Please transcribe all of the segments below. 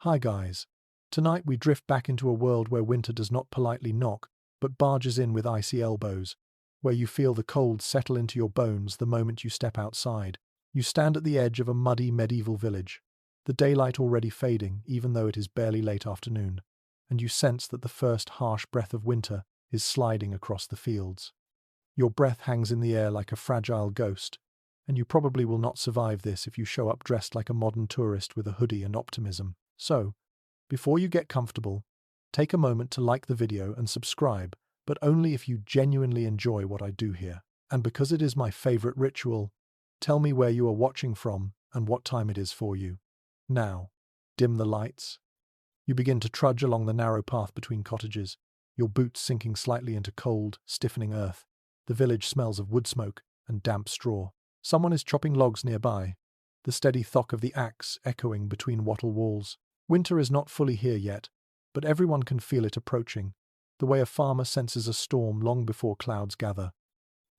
Hi guys. Tonight we drift back into a world where winter does not politely knock, but barges in with icy elbows, where you feel the cold settle into your bones the moment you step outside. You stand at the edge of a muddy medieval village, the daylight already fading even though it is barely late afternoon, and you sense that the first harsh breath of winter is sliding across the fields. Your breath hangs in the air like a fragile ghost, and you probably will not survive this if you show up dressed like a modern tourist with a hoodie and optimism. So, before you get comfortable, take a moment to like the video and subscribe, but only if you genuinely enjoy what I do here. And because it is my favorite ritual, tell me where you are watching from and what time it is for you. Now, dim the lights. You begin to trudge along the narrow path between cottages, your boots sinking slightly into cold, stiffening earth. The village smells of wood smoke and damp straw. Someone is chopping logs nearby, the steady thock of the axe echoing between wattle walls. Winter is not fully here yet, but everyone can feel it approaching, the way a farmer senses a storm long before clouds gather.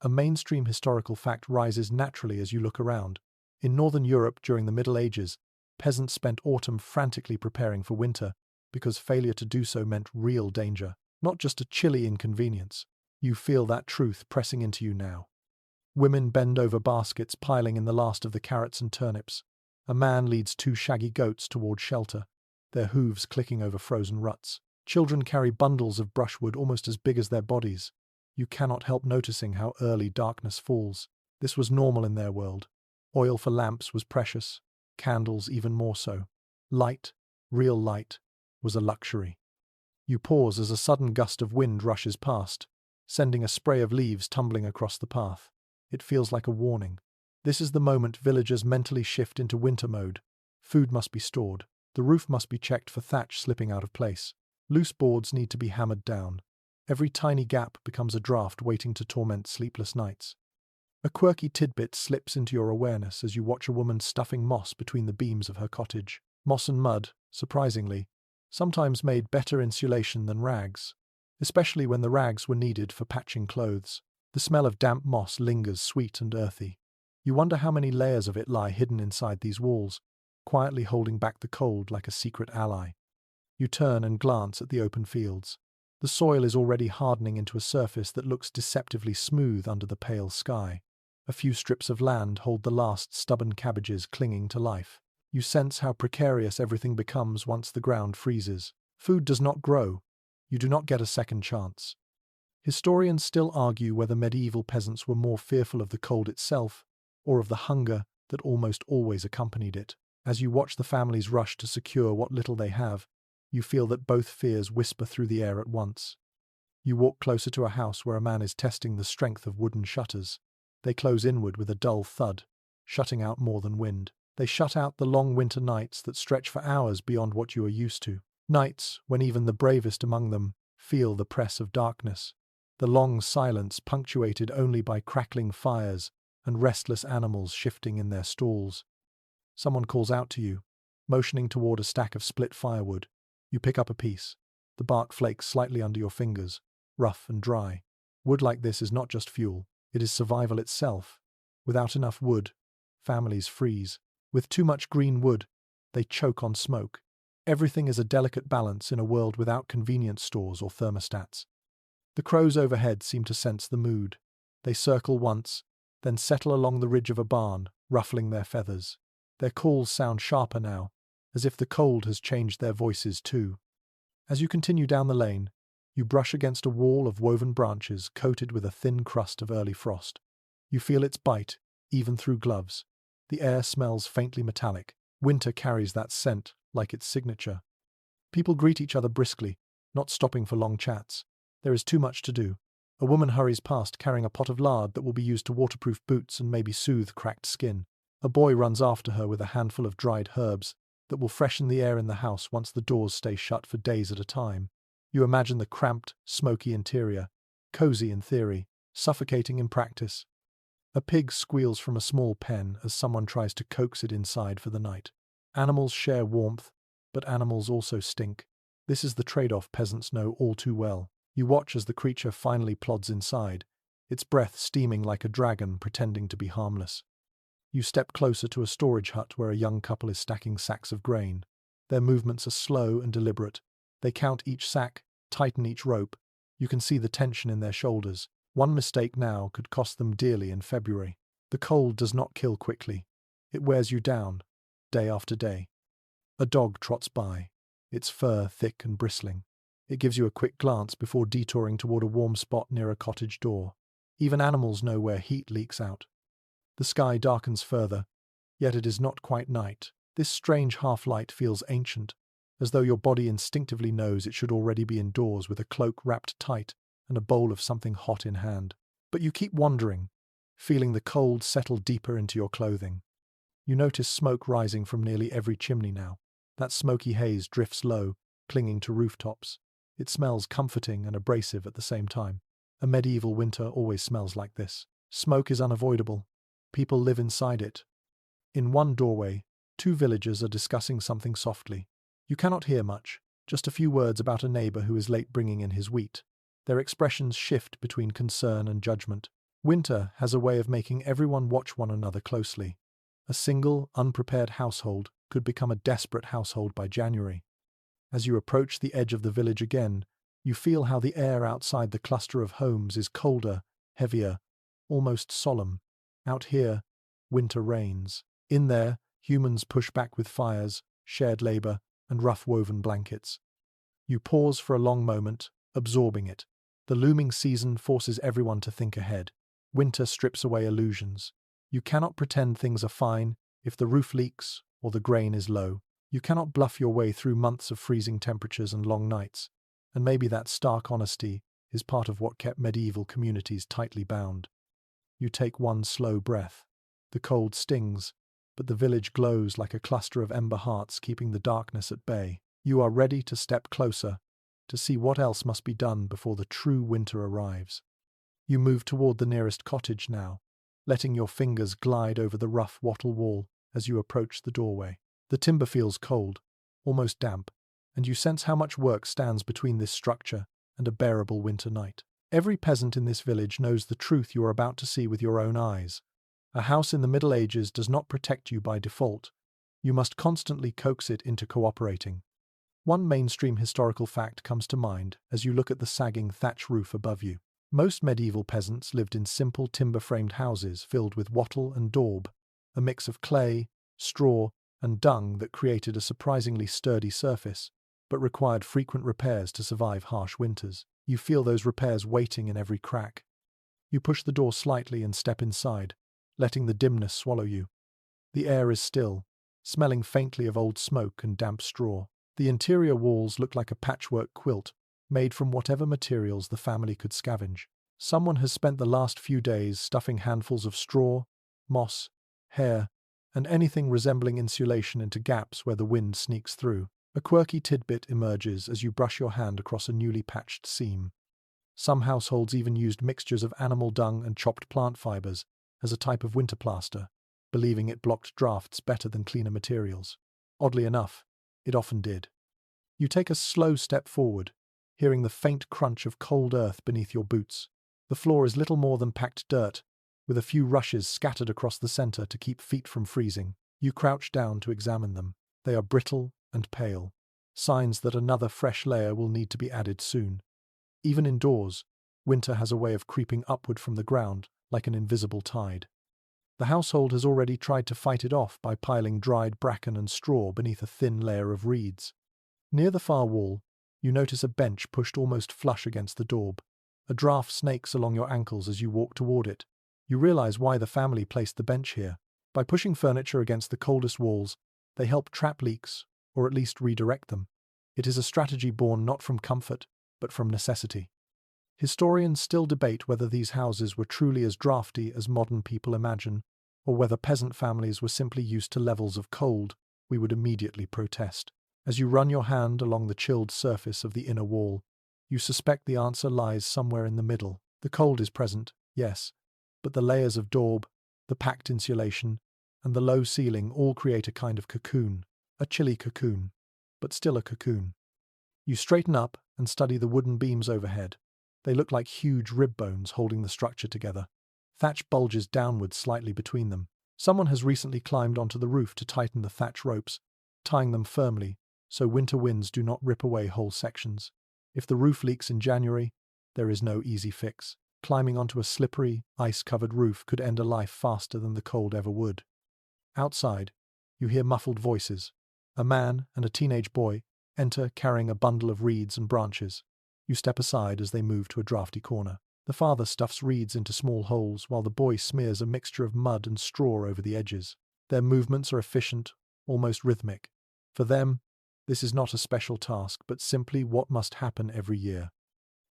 A mainstream historical fact rises naturally as you look around. In Northern Europe during the Middle Ages, peasants spent autumn frantically preparing for winter, because failure to do so meant real danger, not just a chilly inconvenience. You feel that truth pressing into you now. Women bend over baskets piling in the last of the carrots and turnips. A man leads two shaggy goats toward shelter, their hooves clicking over frozen ruts. Children carry bundles of brushwood almost as big as their bodies. You cannot help noticing how early darkness falls. This was normal in their world. Oil for lamps was precious, candles even more so. Light, real light, was a luxury. You pause as a sudden gust of wind rushes past, sending a spray of leaves tumbling across the path. It feels like a warning. This is the moment villagers mentally shift into winter mode. Food must be stored. The roof must be checked for thatch slipping out of place. Loose boards need to be hammered down. Every tiny gap becomes a draft waiting to torment sleepless nights. A quirky tidbit slips into your awareness as you watch a woman stuffing moss between the beams of her cottage. Moss and mud, surprisingly, sometimes made better insulation than rags, especially when the rags were needed for patching clothes. The smell of damp moss lingers sweet and earthy. You wonder how many layers of it lie hidden inside these walls, quietly holding back the cold like a secret ally. You turn and glance at the open fields. The soil is already hardening into a surface that looks deceptively smooth under the pale sky. A few strips of land hold the last stubborn cabbages clinging to life. You sense how precarious everything becomes once the ground freezes. Food does not grow. You do not get a second chance. Historians still argue whether medieval peasants were more fearful of the cold itself or of the hunger that almost always accompanied it. As you watch the families rush to secure what little they have, you feel that both fears whisper through the air at once. You walk closer to a house where a man is testing the strength of wooden shutters. They close inward with a dull thud, shutting out more than wind. They shut out the long winter nights that stretch for hours beyond what you are used to. Nights when even the bravest among them feel the press of darkness. The long silence punctuated only by crackling fires and restless animals shifting in their stalls. Someone calls out to you, motioning toward a stack of split firewood. You pick up a piece. The bark flakes slightly under your fingers, rough and dry. Wood like this is not just fuel, it is survival itself. Without enough wood, families freeze. With too much green wood, they choke on smoke. Everything is a delicate balance in a world without convenience stores or thermostats. The crows overhead seem to sense the mood. They circle once, then settle along the ridge of a barn, ruffling their feathers. Their calls sound sharper now, as if the cold has changed their voices too. As you continue down the lane, you brush against a wall of woven branches coated with a thin crust of early frost. You feel its bite, even through gloves. The air smells faintly metallic. Winter carries that scent like its signature. People greet each other briskly, not stopping for long chats. There is too much to do. A woman hurries past carrying a pot of lard that will be used to waterproof boots and maybe soothe cracked skin. A boy runs after her with a handful of dried herbs that will freshen the air in the house once the doors stay shut for days at a time. You imagine the cramped, smoky interior, cozy in theory, suffocating in practice. A pig squeals from a small pen as someone tries to coax it inside for the night. Animals share warmth, but animals also stink. This is the trade-off peasants know all too well. You watch as the creature finally plods inside, its breath steaming like a dragon pretending to be harmless. You step closer to a storage hut where a young couple is stacking sacks of grain. Their movements are slow and deliberate. They count each sack, tighten each rope. You can see the tension in their shoulders. One mistake now could cost them dearly in February. The cold does not kill quickly. It wears you down, day after day. A dog trots by, its fur thick and bristling. It gives you a quick glance before detouring toward a warm spot near a cottage door. Even animals know where heat leaks out. The sky darkens further, yet it is not quite night. This strange half-light feels ancient, as though your body instinctively knows it should already be indoors with a cloak wrapped tight and a bowl of something hot in hand. But you keep wandering, feeling the cold settle deeper into your clothing. You notice smoke rising from nearly every chimney now. That smoky haze drifts low, clinging to rooftops. It smells comforting and abrasive at the same time. A medieval winter always smells like this. Smoke is unavoidable. People live inside it. In one doorway, two villagers are discussing something softly. You cannot hear much, just a few words about a neighbor who is late bringing in his wheat. Their expressions shift between concern and judgment. Winter has a way of making everyone watch one another closely. A single, unprepared household could become a desperate household by January. As you approach the edge of the village again, you feel how the air outside the cluster of homes is colder, heavier, almost solemn. Out here, winter reigns. In there, humans push back with fires, shared labor, and rough-woven blankets. You pause for a long moment, absorbing it. The looming season forces everyone to think ahead. Winter strips away illusions. You cannot pretend things are fine if the roof leaks or the grain is low. You cannot bluff your way through months of freezing temperatures and long nights. And maybe that stark honesty is part of what kept medieval communities tightly bound. You take one slow breath. The cold stings, but the village glows like a cluster of ember hearts keeping the darkness at bay. You are ready to step closer, to see what else must be done before the true winter arrives. You move toward the nearest cottage now, letting your fingers glide over the rough wattle wall as you approach the doorway. The timber feels cold, almost damp, and you sense how much work stands between this structure and a bearable winter night. Every peasant in this village knows the truth you are about to see with your own eyes. A house in the Middle Ages does not protect you by default. You must constantly coax it into cooperating. One mainstream historical fact comes to mind as you look at the sagging thatch roof above you. Most medieval peasants lived in simple timber-framed houses filled with wattle and daub, a mix of clay, straw, and dung that created a surprisingly sturdy surface, but required frequent repairs to survive harsh winters. You feel those repairs waiting in every crack. You push the door slightly and step inside, letting the dimness swallow you. The air is still, smelling faintly of old smoke and damp straw. The interior walls look like a patchwork quilt, made from whatever materials the family could scavenge. Someone has spent the last few days stuffing handfuls of straw, moss, hair, and anything resembling insulation into gaps where the wind sneaks through. A quirky tidbit emerges as you brush your hand across a newly patched seam. Some households even used mixtures of animal dung and chopped plant fibers as a type of winter plaster, believing it blocked drafts better than cleaner materials. Oddly enough, it often did. You take a slow step forward, hearing the faint crunch of cold earth beneath your boots. The floor is little more than packed dirt, with a few rushes scattered across the center to keep feet from freezing. You crouch down to examine them. They are brittle and pale, signs that another fresh layer will need to be added soon. Even indoors, winter has a way of creeping upward from the ground like an invisible tide. The household has already tried to fight it off by piling dried bracken and straw beneath a thin layer of reeds. Near the far wall, you notice a bench pushed almost flush against the daub. A draft snakes along your ankles as you walk toward it. You realize why the family placed the bench here. By pushing furniture against the coldest walls, they help trap leaks, or at least redirect them. It is a strategy born not from comfort, but from necessity. Historians still debate whether these houses were truly as drafty as modern people imagine, or whether peasant families were simply used to levels of cold we would immediately protest. As you run your hand along the chilled surface of the inner wall, you suspect the answer lies somewhere in the middle. The cold is present, yes, but the layers of daub, the packed insulation, and the low ceiling all create a kind of cocoon, a chilly cocoon, but still a cocoon. You straighten up and study the wooden beams overhead. They look like huge rib bones holding the structure together. Thatch bulges downward slightly between them. Someone has recently climbed onto the roof to tighten the thatch ropes, tying them firmly so winter winds do not rip away whole sections. If the roof leaks in January, there is no easy fix. Climbing onto a slippery, ice-covered roof could end a life faster than the cold ever would. Outside, you hear muffled voices. A man and a teenage boy enter carrying a bundle of reeds and branches. You step aside as they move to a drafty corner. The father stuffs reeds into small holes while the boy smears a mixture of mud and straw over the edges. Their movements are efficient, almost rhythmic. For them, this is not a special task, but simply what must happen every year.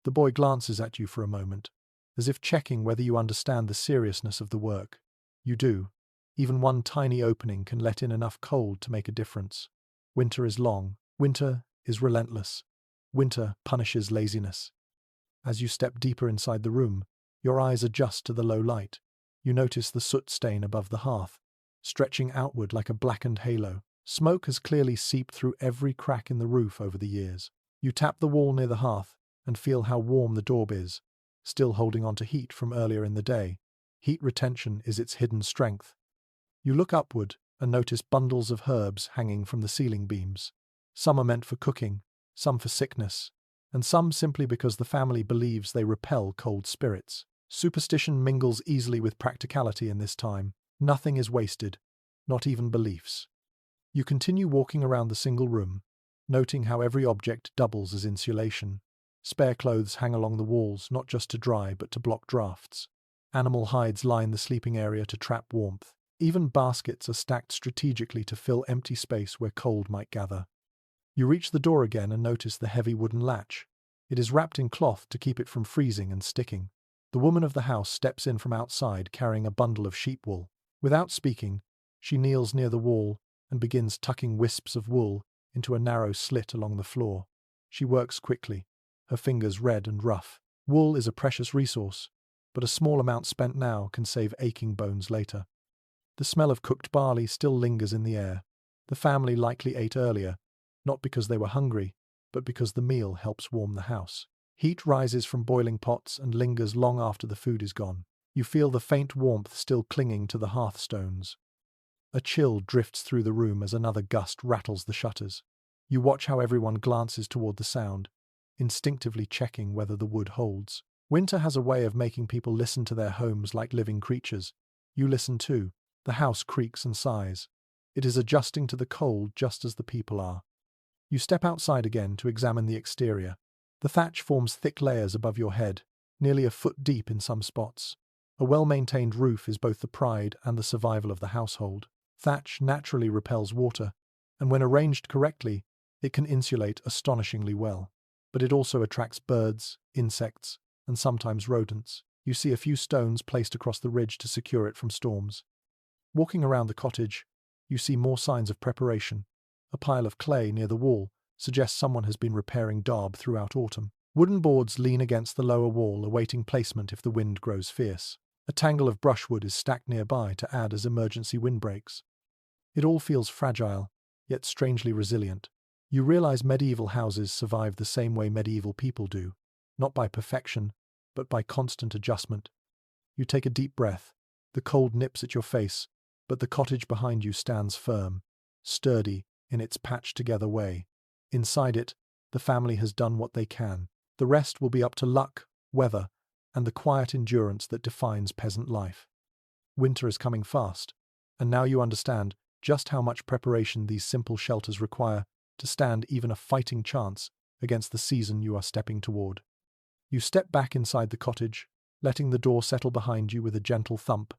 The boy glances at you for a moment, as if checking whether you understand the seriousness of the work. You do. Even one tiny opening can let in enough cold to make a difference. Winter is long. Winter is relentless. Winter punishes laziness. As you step deeper inside the room, your eyes adjust to the low light. You notice the soot stain above the hearth, stretching outward like a blackened halo. Smoke has clearly seeped through every crack in the roof over the years. You tap the wall near the hearth and feel how warm the daub is, still holding on to heat from earlier in the day. Heat retention is its hidden strength. You look upward and notice bundles of herbs hanging from the ceiling beams. Some are meant for cooking, some for sickness, and some simply because the family believes they repel cold spirits. Superstition mingles easily with practicality in this time. Nothing is wasted, not even beliefs. You continue walking around the single room, noting how every object doubles as insulation. Spare clothes hang along the walls, not just to dry but to block drafts. Animal hides line the sleeping area to trap warmth. Even baskets are stacked strategically to fill empty space where cold might gather. You reach the door again and notice the heavy wooden latch. It is wrapped in cloth to keep it from freezing and sticking. The woman of the house steps in from outside carrying a bundle of sheep wool. Without speaking, she kneels near the wall and begins tucking wisps of wool into a narrow slit along the floor. She works quickly, her fingers red and rough. Wool is a precious resource, but a small amount spent now can save aching bones later. The smell of cooked barley still lingers in the air. The family likely ate earlier, not because they were hungry, but because the meal helps warm the house. Heat rises from boiling pots and lingers long after the food is gone. You feel the faint warmth still clinging to the hearthstones. A chill drifts through the room as another gust rattles the shutters. You watch how everyone glances toward the sound, instinctively checking whether the wood holds. Winter has a way of making people listen to their homes like living creatures. You listen too. The house creaks and sighs. It is adjusting to the cold just as the people are. You step outside again to examine the exterior. The thatch forms thick layers above your head, nearly a foot deep in some spots. A well-maintained roof is both the pride and the survival of the household. Thatch naturally repels water, and when arranged correctly, it can insulate astonishingly well. But it also attracts birds, insects, and sometimes rodents. You see a few stones placed across the ridge to secure it from storms. Walking around the cottage, you see more signs of preparation. A pile of clay near the wall suggests someone has been repairing daub throughout autumn. Wooden boards lean against the lower wall, awaiting placement if the wind grows fierce. A tangle of brushwood is stacked nearby to add as emergency windbreaks. It all feels fragile, yet strangely resilient. You realize medieval houses survive the same way medieval people do, not by perfection, but by constant adjustment. You take a deep breath. The cold nips at your face, but the cottage behind you stands firm, sturdy in its patched-together way. Inside it, the family has done what they can. The rest will be up to luck, weather, and the quiet endurance that defines peasant life. Winter is coming fast, and now you understand just how much preparation these simple shelters require to stand even a fighting chance against the season you are stepping toward. You step back inside the cottage, letting the door settle behind you with a gentle thump,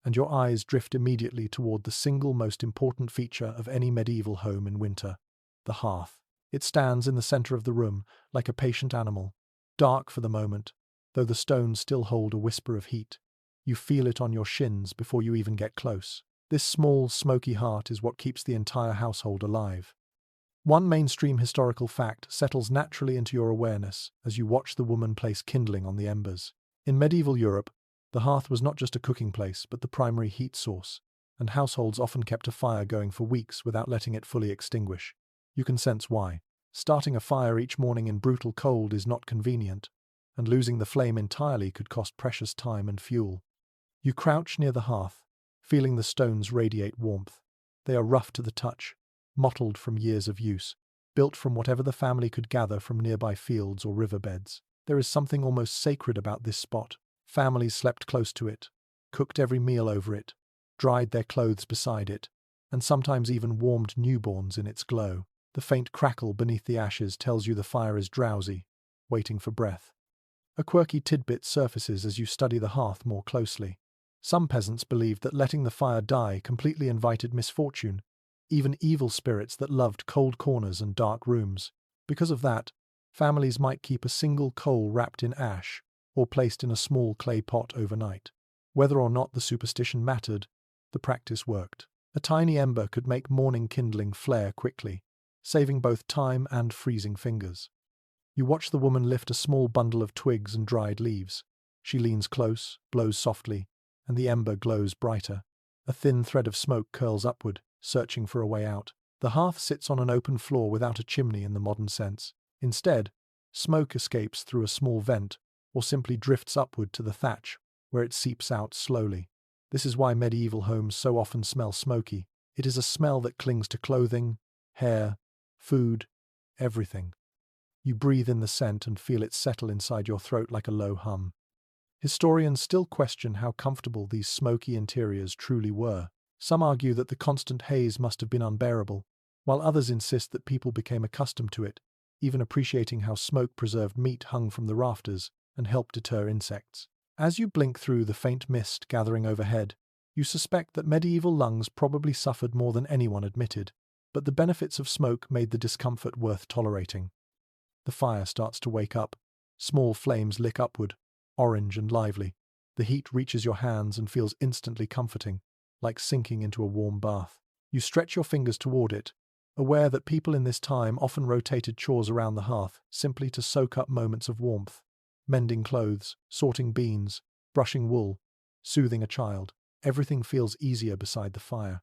and your eyes drift immediately toward the single most important feature of any medieval home in winter, the hearth. It stands in the center of the room, like a patient animal, dark for the moment, though the stones still hold a whisper of heat. You feel it on your shins before you even get close. This small, smoky heart is what keeps the entire household alive. One mainstream historical fact settles naturally into your awareness as you watch the woman place kindling on the embers. In medieval Europe, the hearth was not just a cooking place, but the primary heat source, and households often kept a fire going for weeks without letting it fully extinguish. You can sense why. Starting a fire each morning in brutal cold is not convenient, and losing the flame entirely could cost precious time and fuel. You crouch near the hearth, feeling the stones radiate warmth. They are rough to the touch, mottled from years of use, built from whatever the family could gather from nearby fields or riverbeds. There is something almost sacred about this spot. Families slept close to it, cooked every meal over it, dried their clothes beside it, and sometimes even warmed newborns in its glow. The faint crackle beneath the ashes tells you the fire is drowsy, waiting for breath. A quirky tidbit surfaces as you study the hearth more closely. Some peasants believed that letting the fire die completely invited misfortune, even evil spirits that loved cold corners and dark rooms. Because of that, families might keep a single coal wrapped in ash or placed in a small clay pot overnight. Whether or not the superstition mattered, the practice worked. A tiny ember could make morning kindling flare quickly, saving both time and freezing fingers. You watch the woman lift a small bundle of twigs and dried leaves. She leans close, blows softly, and the ember glows brighter. A thin thread of smoke curls upward, searching for a way out. The hearth sits on an open floor without a chimney in the modern sense. Instead, smoke escapes through a small vent or simply drifts upward to the thatch, where it seeps out slowly. This is why medieval homes so often smell smoky. It is a smell that clings to clothing, hair, food, everything. You breathe in the scent and feel it settle inside your throat like a low hum. Historians still question how comfortable these smoky interiors truly were. Some argue that the constant haze must have been unbearable, while others insist that people became accustomed to it, even appreciating how smoke-preserved meat hung from the rafters and helped deter insects. As you blink through the faint mist gathering overhead, you suspect that medieval lungs probably suffered more than anyone admitted, but the benefits of smoke made the discomfort worth tolerating. The fire starts to wake up. Small flames lick upward, orange and lively. The heat reaches your hands and feels instantly comforting, like sinking into a warm bath. You stretch your fingers toward it, aware that people in this time often rotated chores around the hearth simply to soak up moments of warmth. Mending clothes, sorting beans, brushing wool, soothing a child. Everything feels easier beside the fire.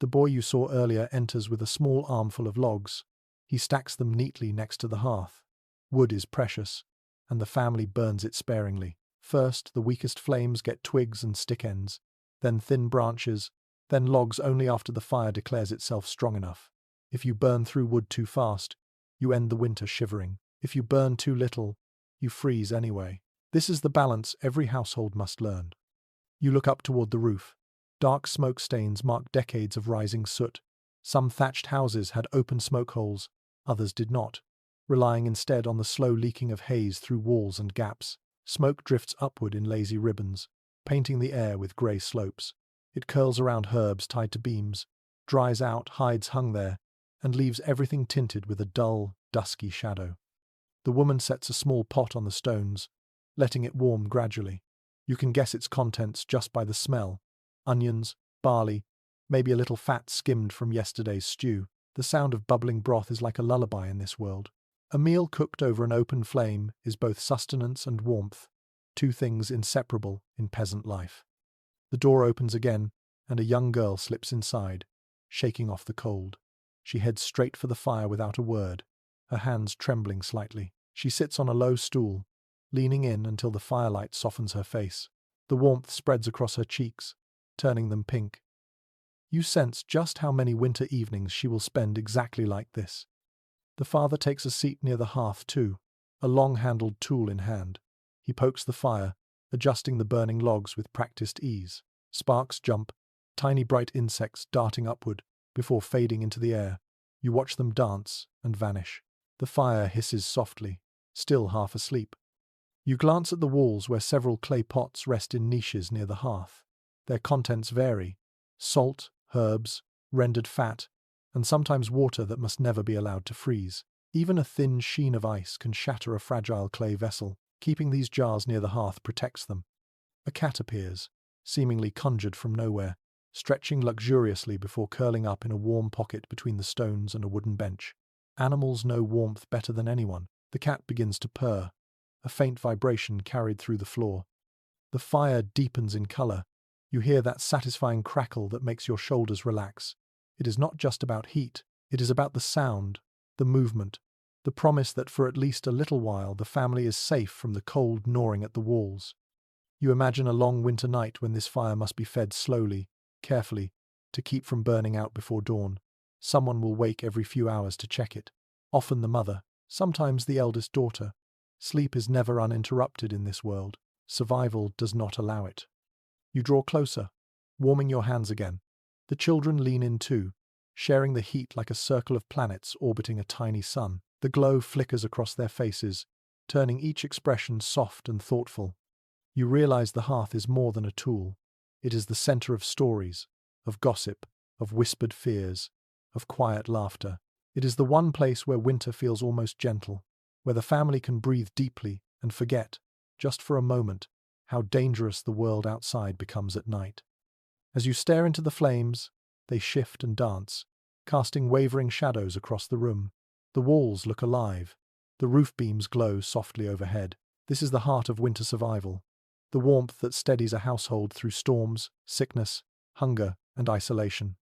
The boy you saw earlier enters with a small armful of logs. He stacks them neatly next to the hearth. Wood is precious, and the family burns it sparingly. First, the weakest flames get twigs and stick ends, then thin branches, then logs only after the fire declares itself strong enough. If you burn through wood too fast, you end the winter shivering. If you burn too little, you freeze anyway. This is the balance every household must learn. You look up toward the roof. Dark smoke stains mark decades of rising soot. Some thatched houses had open smoke holes, others did not, relying instead on the slow leaking of haze through walls and gaps. Smoke drifts upward in lazy ribbons, painting the air with grey slopes. It curls around herbs tied to beams, dries out hides hung there, and leaves everything tinted with a dull, dusky shadow. The woman sets a small pot on the stones, letting it warm gradually. You can guess its contents just by the smell. Onions, barley, maybe a little fat skimmed from yesterday's stew. The sound of bubbling broth is like a lullaby in this world. A meal cooked over an open flame is both sustenance and warmth, two things inseparable in peasant life. The door opens again, and a young girl slips inside, shaking off the cold. She heads straight for the fire without a word, her hands trembling slightly. She sits on a low stool, leaning in until the firelight softens her face. The warmth spreads across her cheeks, turning them pink. You sense just how many winter evenings she will spend exactly like this. The father takes a seat near the hearth too, a long-handled tool in hand. He pokes the fire, adjusting the burning logs with practiced ease. Sparks jump, tiny bright insects darting upward, before fading into the air. You watch them dance and vanish. The fire hisses softly, still half asleep. You glance at the walls where several clay pots rest in niches near the hearth. Their contents vary: salt, herbs, rendered fat, and sometimes water that must never be allowed to freeze. Even a thin sheen of ice can shatter a fragile clay vessel. Keeping these jars near the hearth protects them. A cat appears, seemingly conjured from nowhere, stretching luxuriously before curling up in a warm pocket between the stones and a wooden bench. Animals know warmth better than anyone. The cat begins to purr, a faint vibration carried through the floor. The fire deepens in color. You hear that satisfying crackle that makes your shoulders relax. It is not just about heat, it is about the sound, the movement, the promise that for at least a little while the family is safe from the cold gnawing at the walls. You imagine a long winter night when this fire must be fed slowly, carefully, to keep from burning out before dawn. Someone will wake every few hours to check it. often the mother, sometimes the eldest daughter. Sleep is never uninterrupted in this world. Survival does not allow it. You draw closer, warming your hands again. The children lean in too, sharing the heat like a circle of planets orbiting a tiny sun. The glow flickers across their faces, turning each expression soft and thoughtful. You realize the hearth is more than a tool. It is the center of stories, of gossip, of whispered fears, of quiet laughter. It is the one place where winter feels almost gentle, where the family can breathe deeply and forget, just for a moment, how dangerous the world outside becomes at night. As you stare into the flames, they shift and dance, casting wavering shadows across the room. The walls look alive. The roof beams glow softly overhead. This is the heart of winter survival, the warmth that steadies a household through storms, sickness, hunger, and isolation.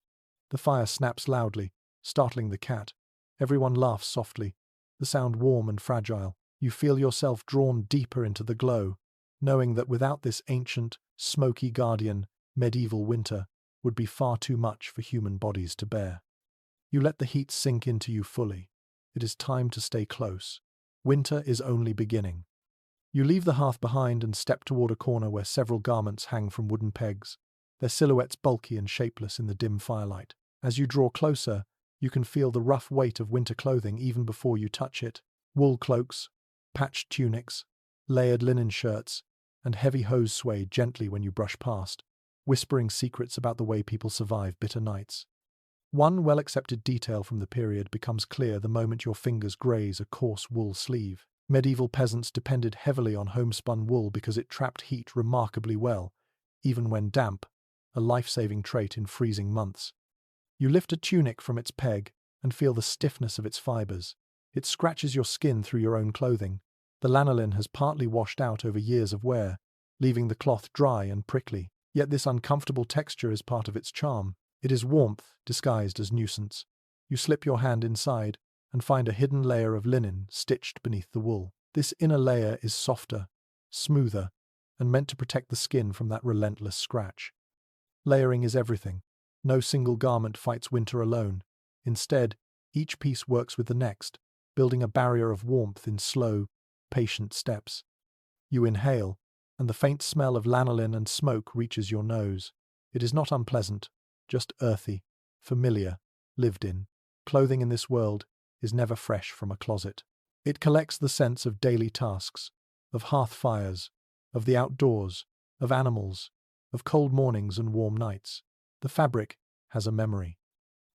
The fire snaps loudly, startling the cat. Everyone laughs softly, the sound warm and fragile. You feel yourself drawn deeper into the glow, knowing that without this ancient, smoky guardian, medieval winter would be far too much for human bodies to bear. You let the heat sink into you fully. It is time to stay close. Winter is only beginning. You leave the hearth behind and step toward a corner where several garments hang from wooden pegs, their silhouettes bulky and shapeless in the dim firelight. As you draw closer, you can feel the rough weight of winter clothing even before you touch it. Wool cloaks, patched tunics, layered linen shirts, and heavy hose sway gently when you brush past, whispering secrets about the way people survive bitter nights. One well-accepted detail from the period becomes clear the moment your fingers graze a coarse wool sleeve. Medieval peasants depended heavily on homespun wool because it trapped heat remarkably well, even when damp, a life-saving trait in freezing months. You lift a tunic from its peg and feel the stiffness of its fibers. It scratches your skin through your own clothing. The lanolin has partly washed out over years of wear, leaving the cloth dry and prickly. Yet this uncomfortable texture is part of its charm. It is warmth disguised as nuisance. You slip your hand inside and find a hidden layer of linen stitched beneath the wool. This inner layer is softer, smoother, and meant to protect the skin from that relentless scratch. Layering is everything. No single garment fights winter alone. Instead, each piece works with the next, building a barrier of warmth in slow, patient steps. You inhale, and the faint smell of lanolin and smoke reaches your nose. It is not unpleasant, just earthy, familiar, lived in. Clothing in this world is never fresh from a closet. It collects the sense of daily tasks, of hearth fires, of the outdoors, of animals, of cold mornings and warm nights. The fabric has a memory.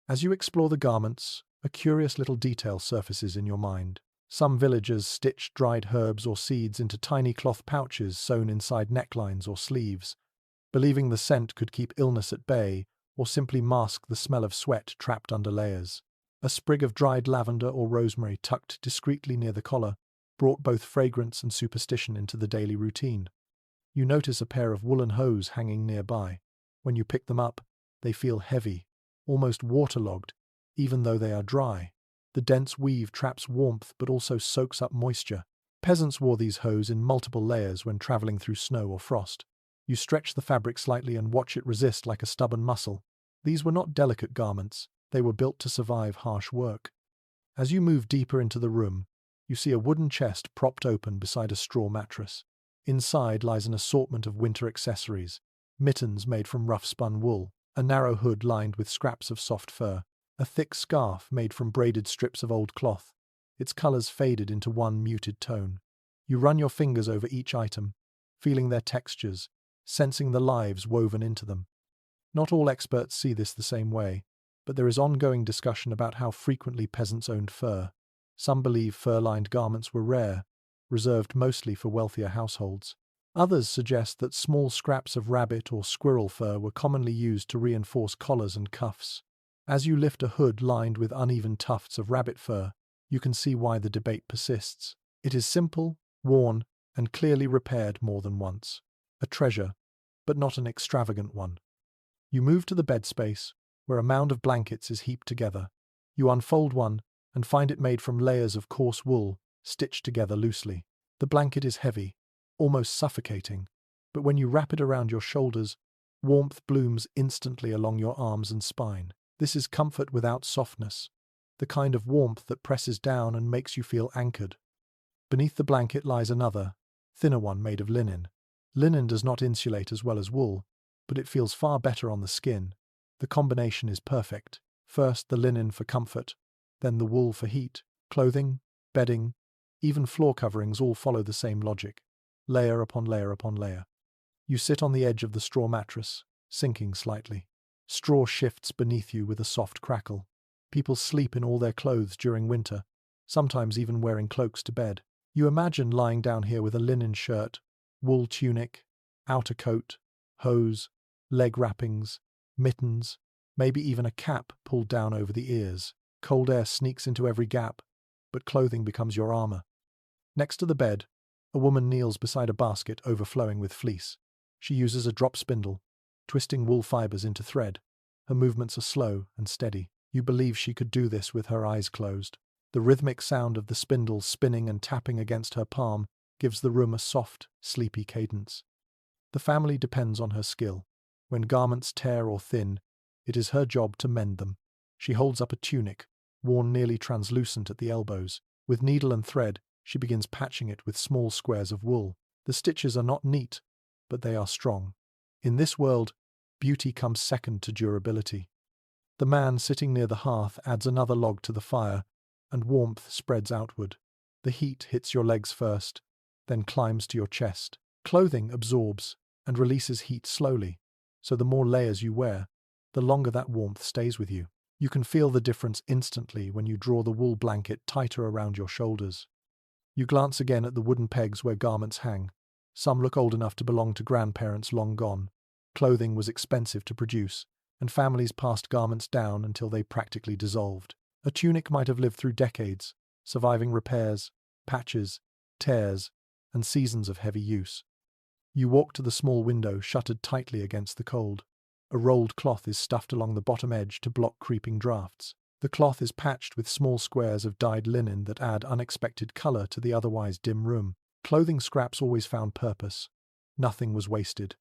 As you explore the garments, a curious little detail surfaces in your mind. Some villagers stitched dried herbs or seeds into tiny cloth pouches sewn inside necklines or sleeves, believing the scent could keep illness at bay or simply mask the smell of sweat trapped under layers. A sprig of dried lavender or rosemary tucked discreetly near the collar brought both fragrance and superstition into the daily routine. You notice a pair of woolen hose hanging nearby. When you pick them up, they feel heavy, almost waterlogged, even though they are dry. The dense weave traps warmth but also soaks up moisture. Peasants wore these hose in multiple layers when traveling through snow or frost. You stretch the fabric slightly and watch it resist like a stubborn muscle. These were not delicate garments. They were built to survive harsh work. As you move deeper into the room, you see a wooden chest propped open beside a straw mattress. Inside lies an assortment of winter accessories, mittens made from rough-spun wool, a narrow hood lined with scraps of soft fur, a thick scarf made from braided strips of old cloth, its colors faded into one muted tone. You run your fingers over each item, feeling their textures, sensing the lives woven into them. Not all experts see this the same way, but there is ongoing discussion about how frequently peasants owned fur. Some believe fur-lined garments were rare, reserved mostly for wealthier households. Others suggest that small scraps of rabbit or squirrel fur were commonly used to reinforce collars and cuffs. As you lift a hood lined with uneven tufts of rabbit fur, you can see why the debate persists. It is simple, worn, and clearly repaired more than once. A treasure, but not an extravagant one. You move to the bed space, where a mound of blankets is heaped together. You unfold one and find it made from layers of coarse wool, stitched together loosely. The blanket is heavy, almost suffocating, but when you wrap it around your shoulders, warmth blooms instantly along your arms and spine. This is comfort without softness. the kind of warmth that presses down and makes you feel anchored. Beneath the blanket lies another, thinner one made of linen. Linen does not insulate as well as wool, but it feels far better on the skin. The combination is perfect. First the linen for comfort, then the wool for heat. Clothing, bedding, even floor coverings all follow the same logic. Layer upon layer upon layer. You sit on the edge of the straw mattress, sinking slightly. Straw shifts beneath you with a soft crackle. People sleep in all their clothes during winter, sometimes even wearing cloaks to bed. You imagine lying down here with a linen shirt, wool tunic, outer coat, hose, leg wrappings, mittens, maybe even a cap pulled down over the ears. Cold air sneaks into every gap, but clothing becomes your armor. Next to the bed, a woman kneels beside a basket overflowing with fleece. She uses a drop spindle, twisting wool fibers into thread. Her movements are slow and steady. You believe she could do this with her eyes closed. The rhythmic sound of the spindle spinning and tapping against her palm gives the room a soft, sleepy cadence. The family depends on her skill. When garments tear or thin, it is her job to mend them. She holds up a tunic, worn nearly translucent at the elbows. With needle and thread, she begins patching it with small squares of wool. The stitches are not neat, but they are strong. In this world, beauty comes second to durability. The man sitting near the hearth adds another log to the fire, and warmth spreads outward. The heat hits your legs first, then climbs to your chest. Clothing absorbs and releases heat slowly, so the more layers you wear, the longer that warmth stays with you. You can feel the difference instantly when you draw the wool blanket tighter around your shoulders. You glance again at the wooden pegs where garments hang. Some look old enough to belong to grandparents long gone. Clothing was expensive to produce, and families passed garments down until they practically dissolved. A tunic might have lived through decades, surviving repairs, patches, tears, and seasons of heavy use. You walk to the small window shuttered tightly against the cold. A rolled cloth is stuffed along the bottom edge to block creeping drafts. The cloth is patched with small squares of dyed linen that add unexpected color to the otherwise dim room. Clothing scraps always found purpose. Nothing was wasted.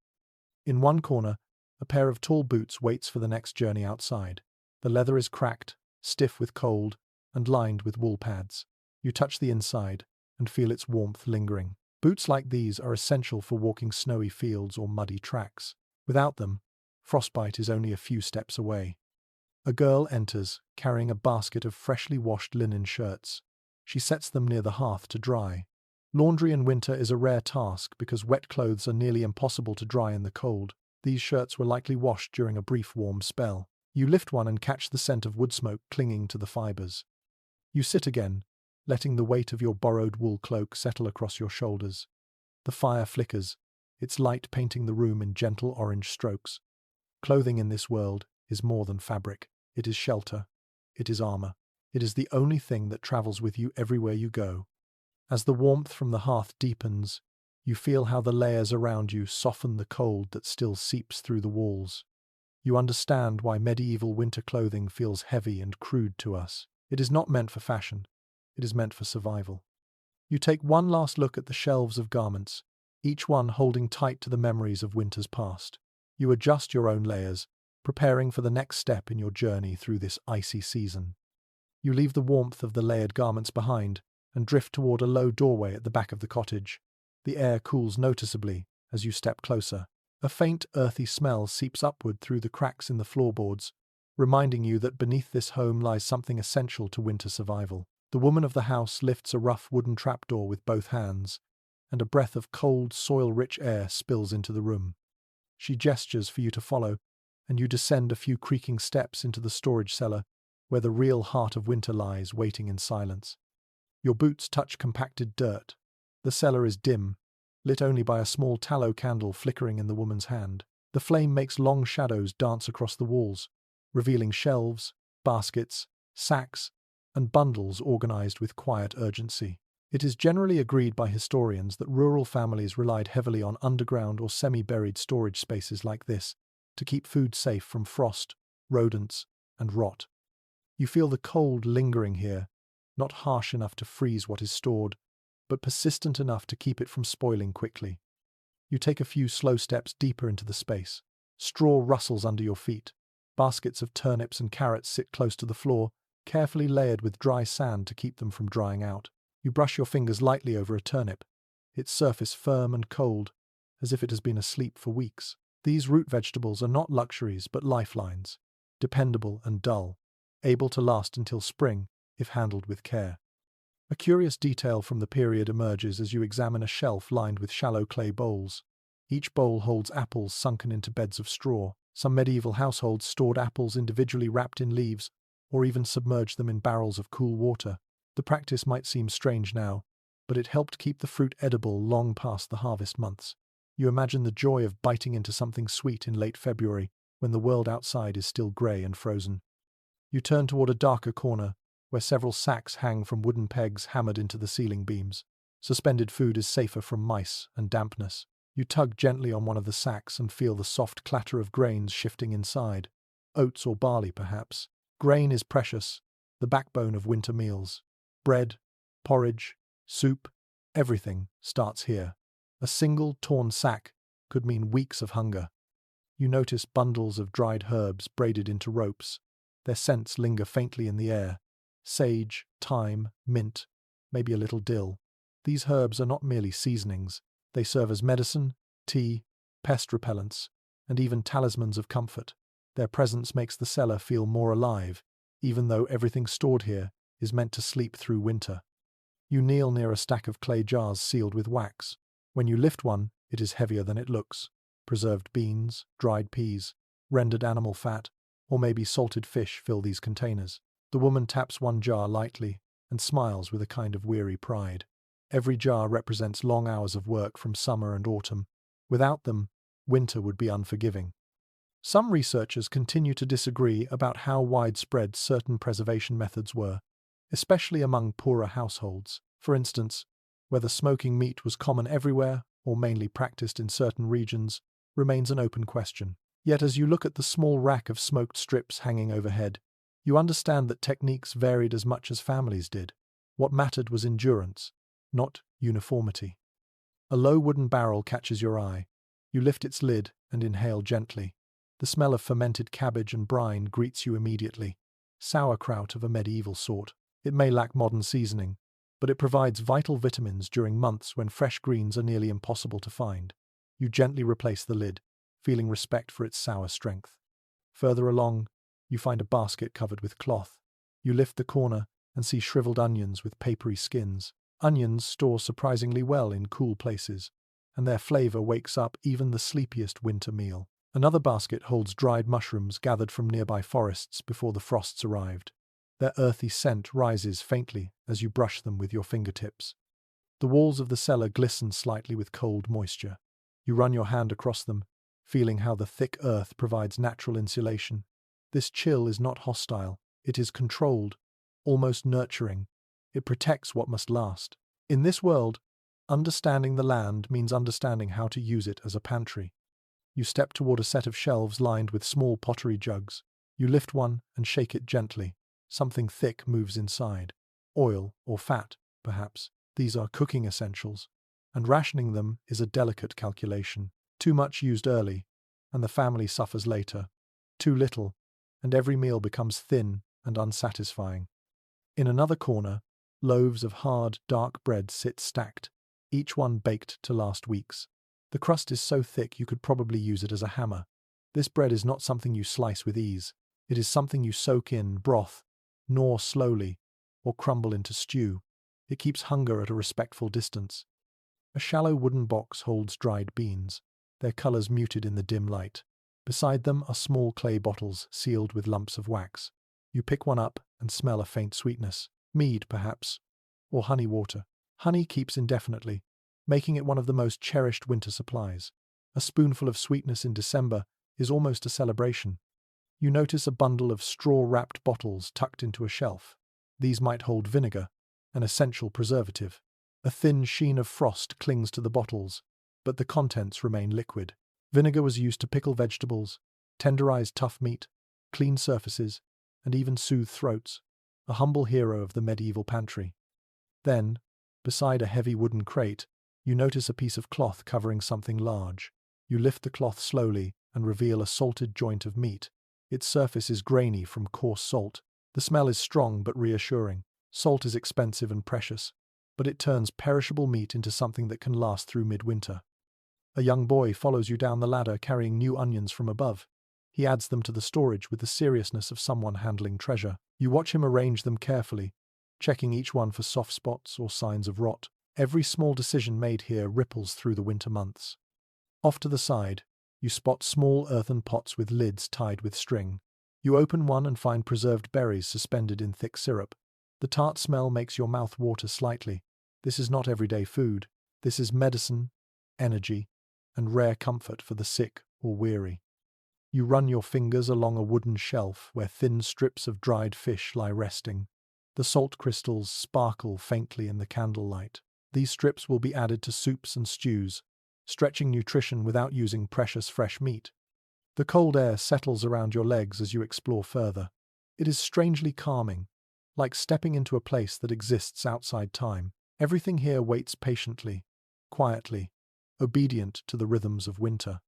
In one corner, a pair of tall boots waits for the next journey outside. The leather is cracked, stiff with cold, and lined with wool pads. You touch the inside and feel its warmth lingering. Boots like these are essential for walking snowy fields or muddy tracks. Without them, frostbite is only a few steps away. A girl enters, carrying a basket of freshly washed linen shirts. She sets them near the hearth to dry. Laundry in winter is a rare task because wet clothes are nearly impossible to dry in the cold. These shirts were likely washed during a brief warm spell. You lift one and catch the scent of wood smoke clinging to the fibers. You sit again, letting the weight of your borrowed wool cloak settle across your shoulders. The fire flickers, its light painting the room in gentle orange strokes. Clothing in this world is more than fabric. It is shelter. It is armor. It is the only thing that travels with you everywhere you go. As the warmth from the hearth deepens, you feel how the layers around you soften the cold that still seeps through the walls. You understand why medieval winter clothing feels heavy and crude to us. It is not meant for fashion. It is meant for survival. You take one last look at the shelves of garments, each one holding tight to the memories of winters past. You adjust your own layers, preparing for the next step in your journey through this icy season. You leave the warmth of the layered garments behind and drift toward a low doorway at the back of the cottage. The air cools noticeably as you step closer. A faint, earthy smell seeps upward through the cracks in the floorboards, reminding you that beneath this home lies something essential to winter survival. The woman of the house lifts a rough wooden trapdoor with both hands, and a breath of cold, soil-rich air spills into the room. She gestures for you to follow, and you descend a few creaking steps into the storage cellar, where the real heart of winter lies, waiting in silence. Your boots touch compacted dirt. The cellar is dim, lit only by a small tallow candle flickering in the woman's hand. The flame makes long shadows dance across the walls, revealing shelves, baskets, sacks, and bundles organized with quiet urgency. It is generally agreed by historians that rural families relied heavily on underground or semi-buried storage spaces like this to keep food safe from frost, rodents, and rot. You feel the cold lingering here, not harsh enough to freeze what is stored, but persistent enough to keep it from spoiling quickly. You take a few slow steps deeper into the space. Straw rustles under your feet. Baskets of turnips and carrots sit close to the floor, carefully layered with dry sand to keep them from drying out. You brush your fingers lightly over a turnip, its surface firm and cold, as if it has been asleep for weeks. These root vegetables are not luxuries but lifelines, dependable and dull, able to last until spring if handled with care. A curious detail from the period emerges as you examine a shelf lined with shallow clay bowls. Each bowl holds apples sunken into beds of straw. Some medieval households stored apples individually wrapped in leaves, or even submerged them in barrels of cool water. The practice might seem strange now, but it helped keep the fruit edible long past the harvest months. You imagine the joy of biting into something sweet in late February, when the world outside is still grey and frozen. You turn toward a darker corner, where several sacks hang from wooden pegs hammered into the ceiling beams. Suspended food is safer from mice and dampness. You tug gently on one of the sacks and feel the soft clatter of grains shifting inside. Oats or barley, perhaps. Grain is precious, the backbone of winter meals. Bread, porridge, soup, everything starts here. A single torn sack could mean weeks of hunger. You notice bundles of dried herbs braided into ropes. Their scents linger faintly in the air. Sage, thyme, mint, maybe a little dill. These herbs are not merely seasonings. They serve as medicine, tea, pest repellents, and even talismans of comfort. Their presence makes the cellar feel more alive, even though everything stored here is meant to sleep through winter. You kneel near a stack of clay jars sealed with wax. When you lift one, it is heavier than it looks. Preserved beans, dried peas, rendered animal fat, or maybe salted fish fill these containers. The woman taps one jar lightly and smiles with a kind of weary pride. Every jar represents long hours of work from summer and autumn. Without them, winter would be unforgiving. Some researchers continue to disagree about how widespread certain preservation methods were, especially among poorer households. For instance, whether smoking meat was common everywhere or mainly practiced in certain regions remains an open question. Yet as you look at the small rack of smoked strips hanging overhead, you understand that techniques varied as much as families did. What mattered was endurance, not uniformity. A low wooden barrel catches your eye. You lift its lid and inhale gently. The smell of fermented cabbage and brine greets you immediately. Sauerkraut of a medieval sort. It may lack modern seasoning, but it provides vital vitamins during months when fresh greens are nearly impossible to find. You gently replace the lid, feeling respect for its sour strength. Further along, you find a basket covered with cloth. You lift the corner and see shriveled onions with papery skins. Onions store surprisingly well in cool places, and their flavor wakes up even the sleepiest winter meal. Another basket holds dried mushrooms gathered from nearby forests before the frosts arrived. Their earthy scent rises faintly as you brush them with your fingertips. The walls of the cellar glisten slightly with cold moisture. You run your hand across them, feeling how the thick earth provides natural insulation. This chill is not hostile, it is controlled, almost nurturing. It protects what must last. In this world, understanding the land means understanding how to use it as a pantry. You step toward a set of shelves lined with small pottery jugs. You lift one and shake it gently. Something thick moves inside. Oil or fat, perhaps. These are cooking essentials. And rationing them is a delicate calculation. Too much used early, and the family suffers later. Too little, and every meal becomes thin and unsatisfying. In another corner, loaves of hard, dark bread sit stacked, each one baked to last weeks. The crust is so thick you could probably use it as a hammer. This bread is not something you slice with ease. It is something you soak in broth, gnaw slowly, or crumble into stew. It keeps hunger at a respectful distance. A shallow wooden box holds dried beans, their colors muted in the dim light. Beside them are small clay bottles sealed with lumps of wax. You pick one up and smell a faint sweetness. Mead, perhaps, or honey water. Honey keeps indefinitely, making it one of the most cherished winter supplies. A spoonful of sweetness in December is almost a celebration. You notice a bundle of straw-wrapped bottles tucked into a shelf. These might hold vinegar, an essential preservative. A thin sheen of frost clings to the bottles, but the contents remain liquid. Vinegar was used to pickle vegetables, tenderize tough meat, clean surfaces, and even soothe throats. A humble hero of the medieval pantry. Then, beside a heavy wooden crate, you notice a piece of cloth covering something large. You lift the cloth slowly and reveal a salted joint of meat. Its surface is grainy from coarse salt, The smell is strong but reassuring. Salt is expensive and precious, but it turns perishable meat into something that can last through midwinter. A young boy follows you down the ladder carrying new onions from above. He adds them to the storage with the seriousness of someone handling treasure. You watch him arrange them carefully, checking each one for soft spots or signs of rot. Every small decision made here ripples through the winter months. Off to the side, you spot small earthen pots with lids tied with string. You open one and find preserved berries suspended in thick syrup. The tart smell makes your mouth water slightly. This is not everyday food. This is medicine, energy, and rare comfort for the sick or weary. You run your fingers along a wooden shelf where thin strips of dried fish lie resting. The salt crystals sparkle faintly in the candlelight. These strips will be added to soups and stews, stretching nutrition without using precious fresh meat. The cold air settles around your legs as you explore further. It is strangely calming, like stepping into a place that exists outside time. Everything here waits patiently, quietly, obedient to the rhythms of winter.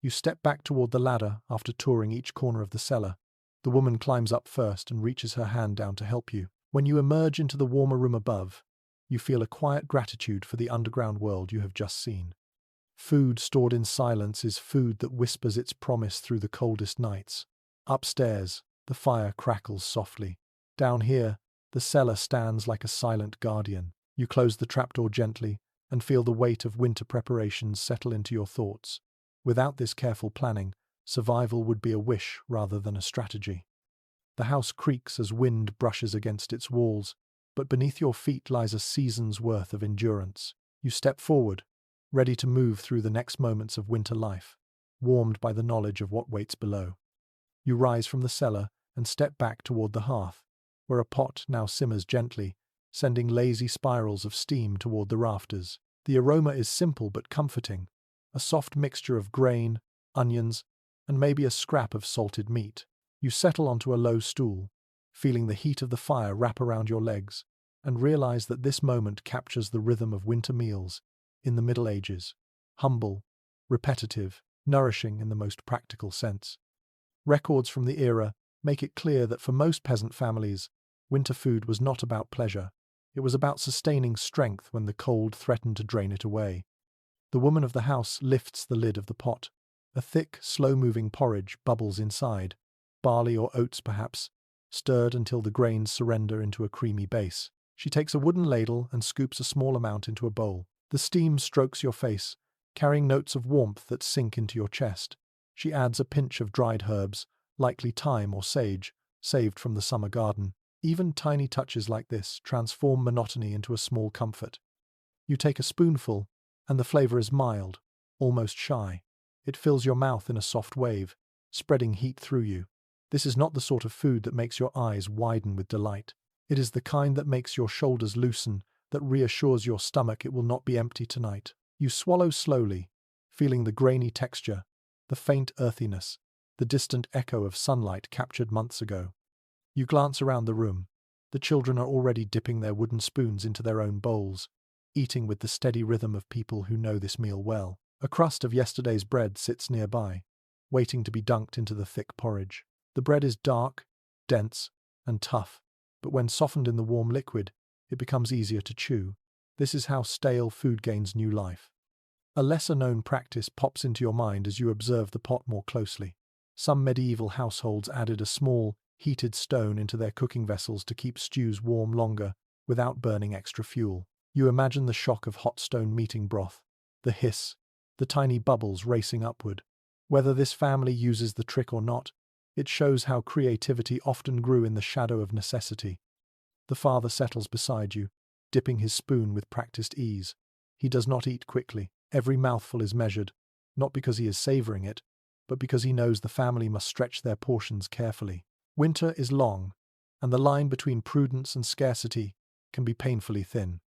You step back toward the ladder after touring each corner of the cellar. The woman climbs up first and reaches her hand down to help you. When you emerge into the warmer room above, you feel a quiet gratitude for the underground world you have just seen. Food stored in silence is food that whispers its promise through the coldest nights. Upstairs, the fire crackles softly. Down here, the cellar stands like a silent guardian. You close the trapdoor gently and feel the weight of winter preparations settle into your thoughts. Without this careful planning, survival would be a wish rather than a strategy. The house creaks as wind brushes against its walls, but beneath your feet lies a season's worth of endurance. You step forward, ready to move through the next moments of winter life, warmed by the knowledge of what waits below. You rise from the cellar and step back toward the hearth, where a pot now simmers gently, sending lazy spirals of steam toward the rafters. The aroma is simple but comforting, a soft mixture of grain, onions, and maybe a scrap of salted meat. You settle onto a low stool, feeling the heat of the fire wrap around your legs, and realize that this moment captures the rhythm of winter meals in the Middle Ages. Humble, repetitive, nourishing in the most practical sense. Records from the era make it clear that for most peasant families, winter food was not about pleasure. It was about sustaining strength when the cold threatened to drain it away. The woman of the house lifts the lid of the pot. A thick, slow-moving porridge bubbles inside, barley or oats perhaps, stirred until the grains surrender into a creamy base. She takes a wooden ladle and scoops a small amount into a bowl. The steam strokes your face, carrying notes of warmth that sink into your chest. She adds a pinch of dried herbs, likely thyme or sage, saved from the summer garden. Even tiny touches like this transform monotony into a small comfort. You take a spoonful, and the flavor is mild, almost shy. It fills your mouth in a soft wave, spreading heat through you. This is not the sort of food that makes your eyes widen with delight. It is the kind that makes your shoulders loosen, that reassures your stomach it will not be empty tonight. You swallow slowly, feeling the grainy texture, the faint earthiness, the distant echo of sunlight captured months ago. You glance around the room. The children are already dipping their wooden spoons into their own bowls, eating with the steady rhythm of people who know this meal well. A crust of yesterday's bread sits nearby, waiting to be dunked into the thick porridge. The bread is dark, dense, and tough, but when softened in the warm liquid, it becomes easier to chew. This is how stale food gains new life. A lesser-known practice pops into your mind as you observe the pot more closely. Some medieval households added a small, heated stone into their cooking vessels to keep stews warm longer without burning extra fuel. You imagine the shock of hot stone meeting broth, the hiss, the tiny bubbles racing upward. Whether this family uses the trick or not, it shows how creativity often grew in the shadow of necessity. The father settles beside you, dipping his spoon with practiced ease. He does not eat quickly. Every mouthful is measured, not because he is savoring it, but because he knows the family must stretch their portions carefully. Winter is long, and the line between prudence and scarcity can be painfully thin.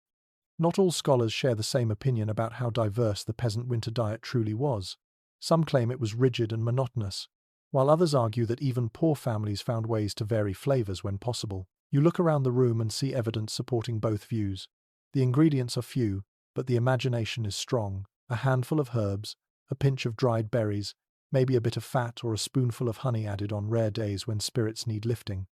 Not all scholars share the same opinion about how diverse the peasant winter diet truly was. Some claim it was rigid and monotonous, while others argue that even poor families found ways to vary flavors when possible. You look around the room and see evidence supporting both views. The ingredients are few, but the imagination is strong. A handful of herbs, a pinch of dried berries, maybe a bit of fat or a spoonful of honey added on rare days when spirits need lifting.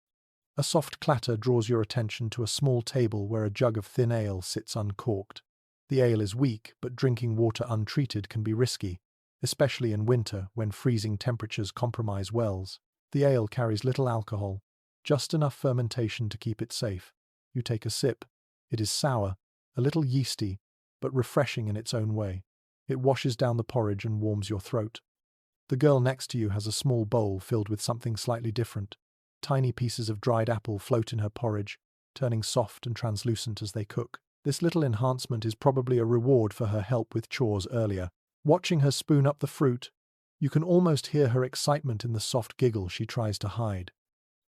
A soft clatter draws your attention to a small table where a jug of thin ale sits uncorked. The ale is weak, but drinking water untreated can be risky, especially in winter when freezing temperatures compromise wells. The ale carries little alcohol, just enough fermentation to keep it safe. You take a sip. It is sour, a little yeasty, but refreshing in its own way. It washes down the porridge and warms your throat. The girl next to you has a small bowl filled with something slightly different. Tiny pieces of dried apple float in her porridge, turning soft and translucent as they cook. This little enhancement is probably a reward for her help with chores earlier. Watching her spoon up the fruit, you can almost hear her excitement in the soft giggle she tries to hide.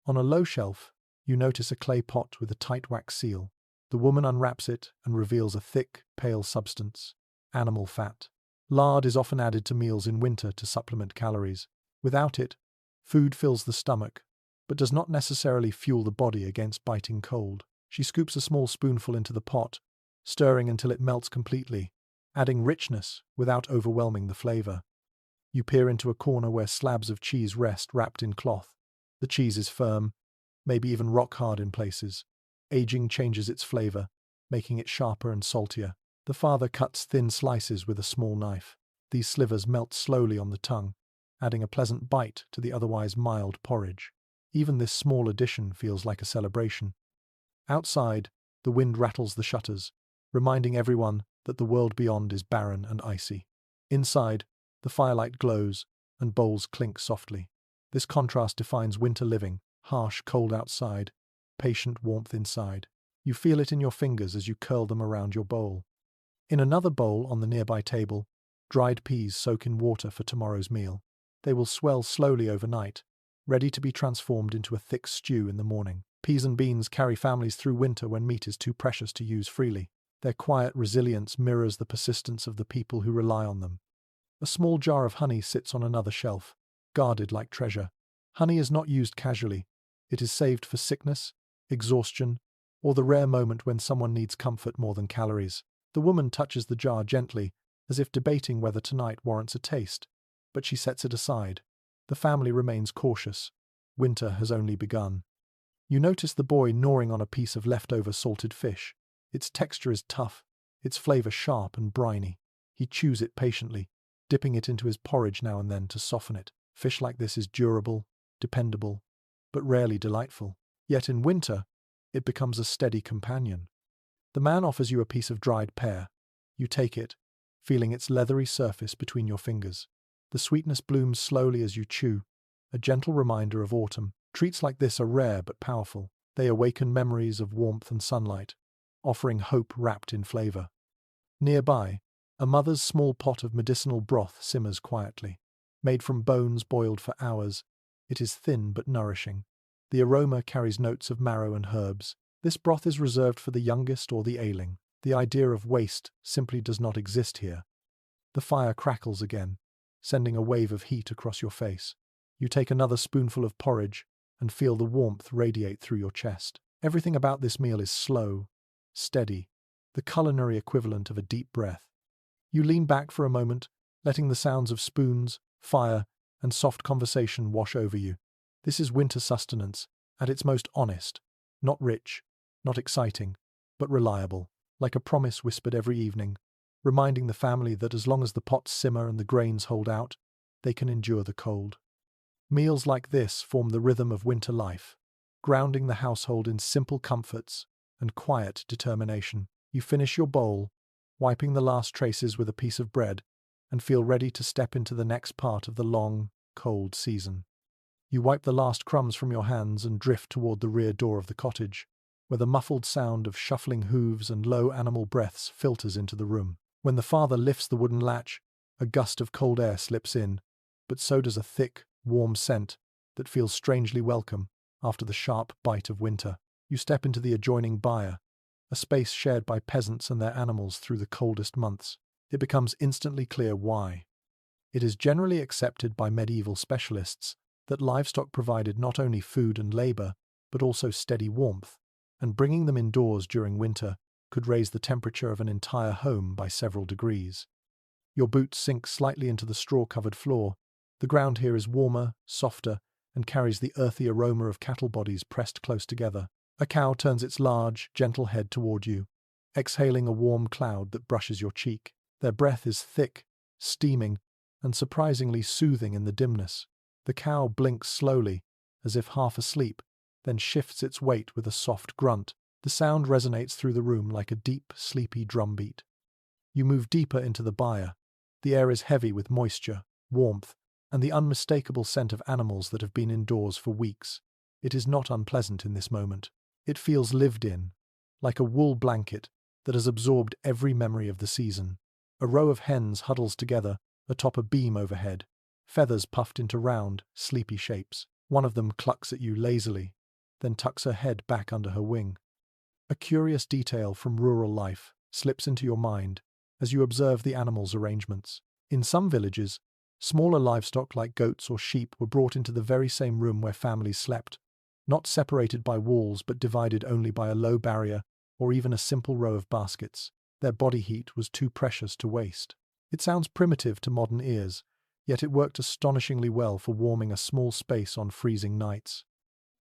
On a low shelf, you notice a clay pot with a tight wax seal. The woman unwraps it and reveals a thick, pale substance: animal fat. Lard is often added to meals in winter to supplement calories. Without it, food fills the stomach, but does not necessarily fuel the body against biting cold. She scoops a small spoonful into the pot, stirring until it melts completely, adding richness without overwhelming the flavor. You peer into a corner where slabs of cheese rest wrapped in cloth. The cheese is firm, maybe even rock-hard in places. Aging changes its flavor, making it sharper and saltier. The father cuts thin slices with a small knife. These slivers melt slowly on the tongue, adding a pleasant bite to the otherwise mild porridge. Even this small addition feels like a celebration. Outside, the wind rattles the shutters, reminding everyone that the world beyond is barren and icy. Inside, the firelight glows and bowls clink softly. This contrast defines winter living: harsh cold outside, patient warmth inside. You feel it in your fingers as you curl them around your bowl. In another bowl on the nearby table, dried peas soak in water for tomorrow's meal. They will swell slowly overnight, ready to be transformed into a thick stew in the morning. Peas and beans carry families through winter when meat is too precious to use freely. Their quiet resilience mirrors the persistence of the people who rely on them. A small jar of honey sits on another shelf, guarded like treasure. Honey is not used casually. It is saved for sickness, exhaustion, or the rare moment when someone needs comfort more than calories. The woman touches the jar gently, as if debating whether tonight warrants a taste, but she sets it aside. The family remains cautious. Winter has only begun. You notice the boy gnawing on a piece of leftover salted fish. Its texture is tough, its flavor sharp and briny. He chews it patiently, dipping it into his porridge now and then to soften it. Fish like this is durable, dependable, but rarely delightful. Yet in winter, it becomes a steady companion. The man offers you a piece of dried pear. You take it, feeling its leathery surface between your fingers. The sweetness blooms slowly as you chew, a gentle reminder of autumn. Treats like this are rare but powerful. They awaken memories of warmth and sunlight, offering hope wrapped in flavor. Nearby, a mother's small pot of medicinal broth simmers quietly. Made from bones boiled for hours, it is thin but nourishing. The aroma carries notes of marrow and herbs. This broth is reserved for the youngest or the ailing. The idea of waste simply does not exist here. The fire crackles again, sending a wave of heat across your face. You take another spoonful of porridge and feel the warmth radiate through your chest. Everything about this meal is slow, steady, the culinary equivalent of a deep breath. You lean back for a moment, letting the sounds of spoons, fire, and soft conversation wash over you. This is winter sustenance, at its most honest, not rich, not exciting, but reliable, like a promise whispered every evening, reminding the family that as long as the pots simmer and the grains hold out, they can endure the cold. Meals like this form the rhythm of winter life, grounding the household in simple comforts and quiet determination. You finish your bowl, wiping the last traces with a piece of bread, and feel ready to step into the next part of the long, cold season. You wipe the last crumbs from your hands and drift toward the rear door of the cottage, where the muffled sound of shuffling hooves and low animal breaths filters into the room. When the father lifts the wooden latch, a gust of cold air slips in, but so does a thick, warm scent that feels strangely welcome after the sharp bite of winter. You step into the adjoining byre, a space shared by peasants and their animals through the coldest months. It becomes instantly clear why. It is generally accepted by medieval specialists that livestock provided not only food and labor, but also steady warmth, and bringing them indoors during winter could raise the temperature of an entire home by several degrees. Your boots sink slightly into the straw-covered floor. The ground here is warmer, softer, and carries the earthy aroma of cattle bodies pressed close together. A cow turns its large, gentle head toward you, exhaling a warm cloud that brushes your cheek. Their breath is thick, steaming, and surprisingly soothing in the dimness. The cow blinks slowly, as if half asleep, then shifts its weight with a soft grunt. The sound resonates through the room like a deep, sleepy drumbeat. You move deeper into the byre. The air is heavy with moisture, warmth, and the unmistakable scent of animals that have been indoors for weeks. It is not unpleasant in this moment. It feels lived in, like a wool blanket that has absorbed every memory of the season. A row of hens huddles together atop a beam overhead, feathers puffed into round, sleepy shapes. One of them clucks at you lazily, then tucks her head back under her wing. A curious detail from rural life slips into your mind as you observe the animals' arrangements. In some villages, smaller livestock like goats or sheep were brought into the very same room where families slept, not separated by walls but divided only by a low barrier or even a simple row of baskets. Their body heat was too precious to waste. It sounds primitive to modern ears, yet it worked astonishingly well for warming a small space on freezing nights.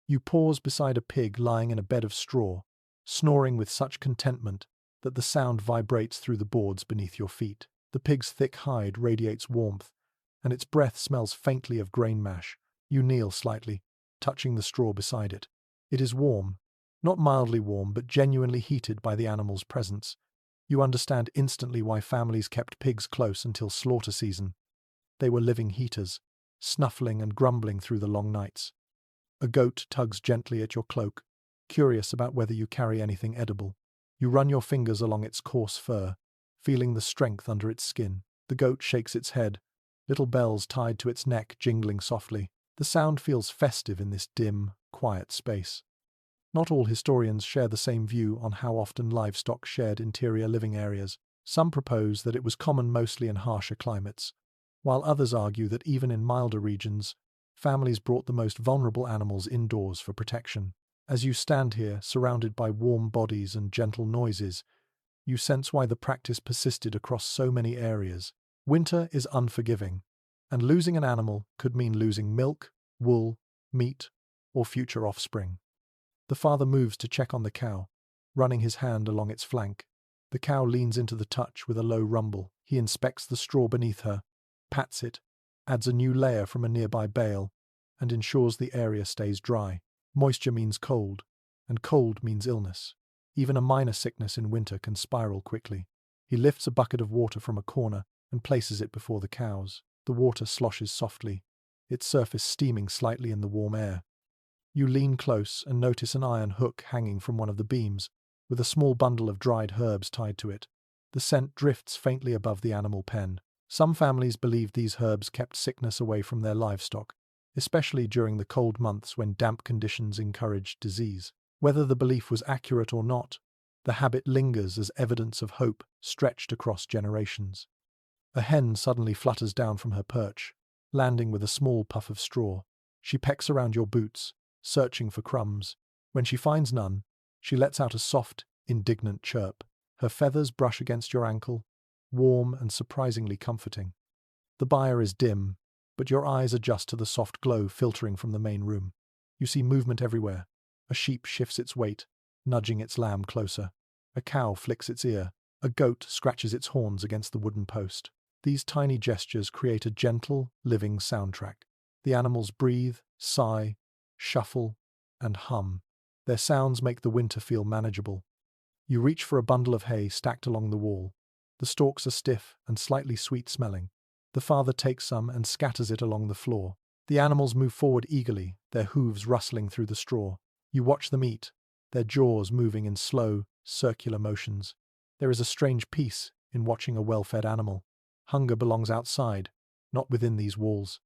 You pause beside a pig lying in a bed of straw, snoring with such contentment that the sound vibrates through the boards beneath your feet. The pig's thick hide radiates warmth, and its breath smells faintly of grain mash. You kneel slightly, touching the straw beside it. It is warm, not mildly warm, but genuinely heated by the animal's presence. You understand instantly why families kept pigs close until slaughter season. They were living heaters, snuffling and grumbling through the long nights. A goat tugs gently at your cloak, curious about whether you carry anything edible. You run your fingers along its coarse fur, feeling the strength under its skin. The goat shakes its head, little bells tied to its neck jingling softly. The sound feels festive in this dim, quiet space. Not all historians share the same view on how often livestock shared interior living areas. Some propose that it was common mostly in harsher climates, while others argue that even in milder regions, families brought the most vulnerable animals indoors for protection. As you stand here, surrounded by warm bodies and gentle noises, you sense why the practice persisted across so many areas. Winter is unforgiving, and losing an animal could mean losing milk, wool, meat, or future offspring. The father moves to check on the cow, running his hand along its flank. The cow leans into the touch with a low rumble. He inspects the straw beneath her, pats it, adds a new layer from a nearby bale, and ensures the area stays dry. Moisture means cold, and cold means illness. Even a minor sickness in winter can spiral quickly. He lifts a bucket of water from a corner and places it before the cows. The water sloshes softly, its surface steaming slightly in the warm air. You lean close and notice an iron hook hanging from one of the beams, with a small bundle of dried herbs tied to it. The scent drifts faintly above the animal pen. Some families believed these herbs kept sickness away from their livestock, especially during the cold months when damp conditions encouraged disease. Whether the belief was accurate or not, the habit lingers as evidence of hope stretched across generations. A hen suddenly flutters down from her perch, landing with a small puff of straw. She pecks around your boots, searching for crumbs. When she finds none, she lets out a soft, indignant chirp. Her feathers brush against your ankle, warm and surprisingly comforting. The byre is dim, but your eyes adjust to the soft glow filtering from the main room. You see movement everywhere. A sheep shifts its weight, nudging its lamb closer. A cow flicks its ear. A goat scratches its horns against the wooden post. These tiny gestures create a gentle, living soundtrack. The animals breathe, sigh, shuffle, and hum. Their sounds make the winter feel manageable. You reach for a bundle of hay stacked along the wall. The stalks are stiff and slightly sweet-smelling. The father takes some and scatters it along the floor. The animals move forward eagerly, their hooves rustling through the straw. You watch them eat, their jaws moving in slow, circular motions. There is a strange peace in watching a well-fed animal. Hunger belongs outside, not within these walls.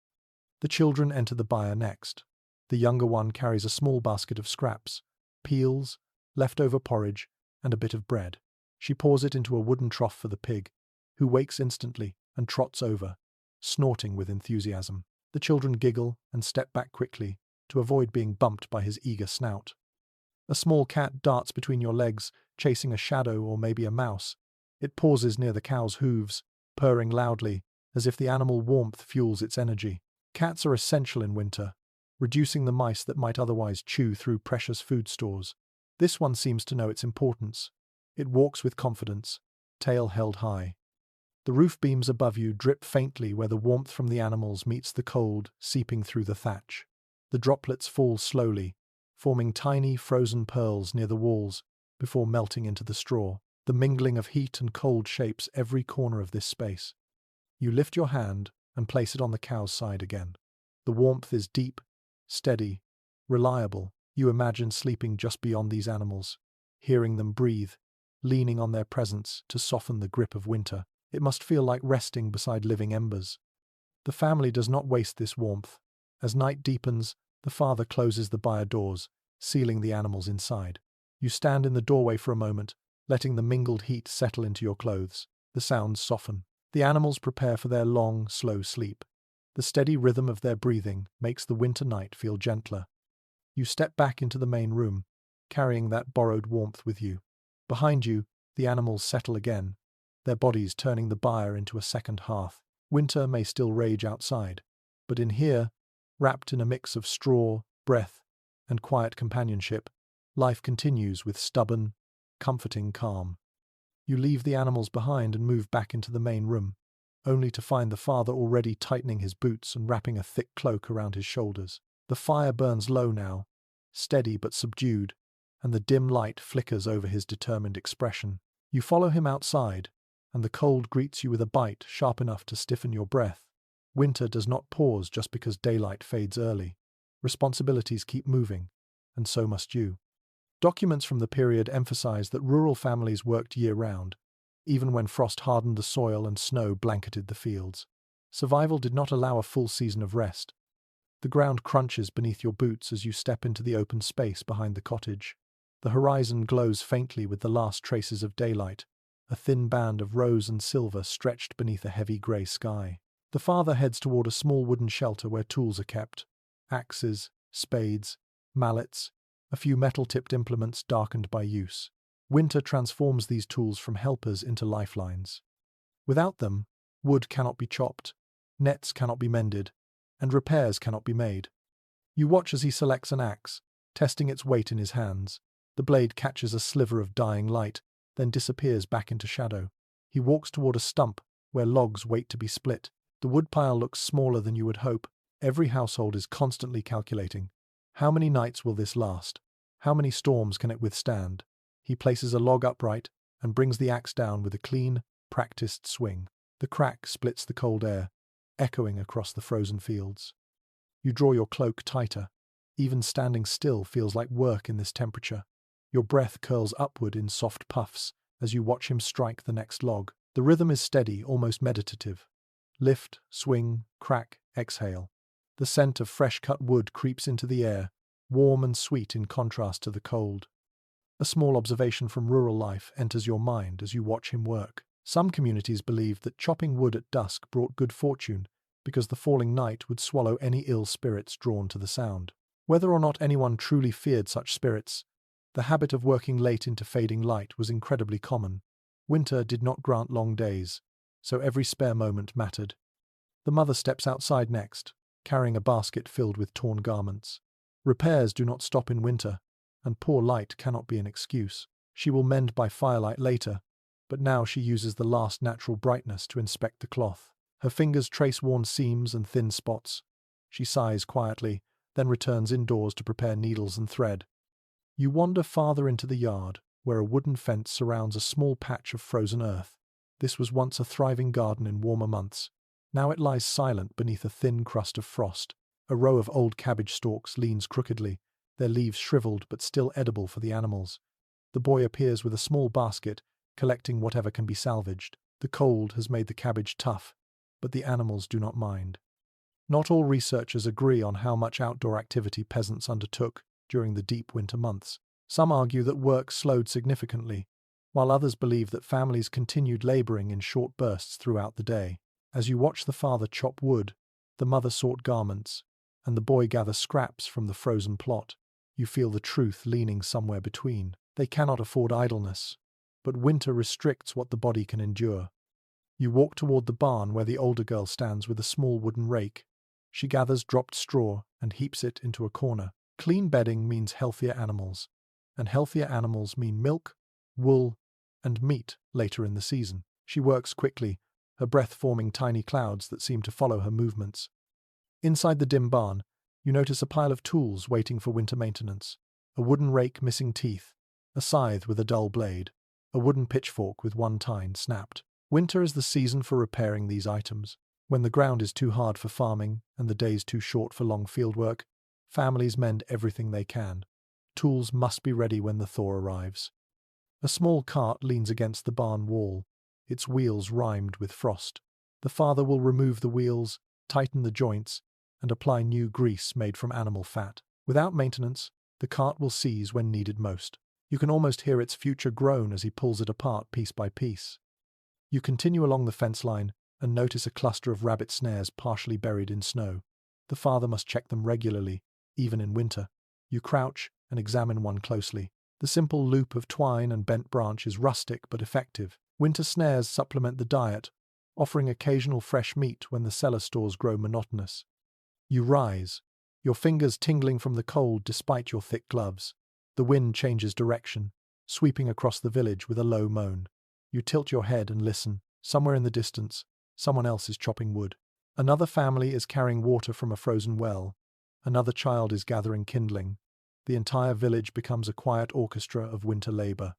The children enter the byre next. The younger one carries a small basket of scraps, peels, leftover porridge, and a bit of bread. She pours it into a wooden trough for the pig, who wakes instantly and trots over, snorting with enthusiasm. The children giggle and step back quickly to avoid being bumped by his eager snout. A small cat darts between your legs, chasing a shadow or maybe a mouse. It pauses near the cow's hooves, purring loudly, as if the animal warmth fuels its energy. Cats are essential in winter, reducing the mice that might otherwise chew through precious food stores. This one seems to know its importance. It walks with confidence, tail held high. The roof beams above you drip faintly where the warmth from the animals meets the cold seeping through the thatch. The droplets fall slowly, forming tiny frozen pearls near the walls before melting into the straw. The mingling of heat and cold shapes every corner of this space. You lift your hand and place it on the cow's side again. The warmth is deep, steady, reliable. You imagine sleeping just beyond these animals, hearing them breathe, leaning on their presence to soften the grip of winter. It must feel like resting beside living embers. The family does not waste this warmth. As night deepens, the father closes the byre doors, sealing the animals inside. You stand in the doorway for a moment, letting the mingled heat settle into your clothes. The sounds soften. The animals prepare for their long, slow sleep. The steady rhythm of their breathing makes the winter night feel gentler. You step back into the main room, carrying that borrowed warmth with you. Behind you, the animals settle again, their bodies turning the byre into a second hearth. Winter may still rage outside, but in here, wrapped in a mix of straw, breath, and quiet companionship, life continues with stubborn, comforting calm. You leave the animals behind and move back into the main room, only to find the father already tightening his boots and wrapping a thick cloak around his shoulders. The fire burns low now, steady but subdued, and the dim light flickers over his determined expression. You follow him outside, and the cold greets you with a bite sharp enough to stiffen your breath. Winter does not pause just because daylight fades early. Responsibilities keep moving, and so must you. Documents from the period emphasize that rural families worked year-round, even when frost hardened the soil and snow blanketed the fields. Survival did not allow a full season of rest. The ground crunches beneath your boots as you step into the open space behind the cottage. The horizon glows faintly with the last traces of daylight, a thin band of rose and silver stretched beneath a heavy grey sky. The father heads toward a small wooden shelter where tools are kept: axes, spades, mallets, a few metal-tipped implements darkened by use. Winter transforms these tools from helpers into lifelines. Without them, wood cannot be chopped, nets cannot be mended, and repairs cannot be made. You watch as he selects an axe, testing its weight in his hands. The blade catches a sliver of dying light, then disappears back into shadow. He walks toward a stump where logs wait to be split. The woodpile looks smaller than you would hope. Every household is constantly calculating. How many nights will this last? How many storms can it withstand? He places a log upright and brings the axe down with a clean, practiced swing. The crack splits the cold air, echoing across the frozen fields. You draw your cloak tighter. Even standing still feels like work in this temperature. Your breath curls upward in soft puffs as you watch him strike the next log. The rhythm is steady, almost meditative. Lift, swing, crack, exhale. The scent of fresh-cut wood creeps into the air, warm and sweet in contrast to the cold. A small observation from rural life enters your mind as you watch him work. Some communities believed that chopping wood at dusk brought good fortune because the falling night would swallow any ill spirits drawn to the sound. Whether or not anyone truly feared such spirits, the habit of working late into fading light was incredibly common. Winter did not grant long days, so every spare moment mattered. The mother steps outside next, carrying a basket filled with torn garments. Repairs do not stop in winter, and poor light cannot be an excuse. She will mend by firelight later, but now she uses the last natural brightness to inspect the cloth. Her fingers trace worn seams and thin spots. She sighs quietly, then returns indoors to prepare needles and thread. You wander farther into the yard, where a wooden fence surrounds a small patch of frozen earth. This was once a thriving garden in warmer months. Now it lies silent beneath a thin crust of frost. A row of old cabbage stalks leans crookedly, their leaves shriveled but still edible for the animals. The boy appears with a small basket, collecting whatever can be salvaged. The cold has made the cabbage tough, but the animals do not mind. Not all researchers agree on how much outdoor activity peasants undertook during the deep winter months. Some argue that work slowed significantly, while others believe that families continued laboring in short bursts throughout the day. As you watch the father chop wood, the mother sort garments, and the boy gather scraps from the frozen plot, you feel the truth leaning somewhere between. They cannot afford idleness, but winter restricts what the body can endure. You walk toward the barn where the older girl stands with a small wooden rake. She gathers dropped straw and heaps it into a corner. Clean bedding means healthier animals, and healthier animals mean milk, wool, and meat later in the season. She works quickly, her breath forming tiny clouds that seem to follow her movements. Inside the dim barn, you notice a pile of tools waiting for winter maintenance. A wooden rake missing teeth, a scythe with a dull blade, a wooden pitchfork with one tine snapped. Winter is the season for repairing these items. When the ground is too hard for farming and the days too short for long field work, families mend everything they can. Tools must be ready when the thaw arrives. A small cart leans against the barn wall, its wheels rimed with frost. The father will remove the wheels, tighten the joints, and apply new grease made from animal fat. Without maintenance, the cart will seize when needed most. You can almost hear its future groan as he pulls it apart piece by piece. You continue along the fence line and notice a cluster of rabbit snares partially buried in snow. The father must check them regularly, even in winter. You crouch and examine one closely. The simple loop of twine and bent branch is rustic but effective. Winter snares supplement the diet, offering occasional fresh meat when the cellar stores grow monotonous. You rise, your fingers tingling from the cold despite your thick gloves. The wind changes direction, sweeping across the village with a low moan. You tilt your head and listen. Somewhere in the distance, someone else is chopping wood. Another family is carrying water from a frozen well. Another child is gathering kindling. The entire village becomes a quiet orchestra of winter labor.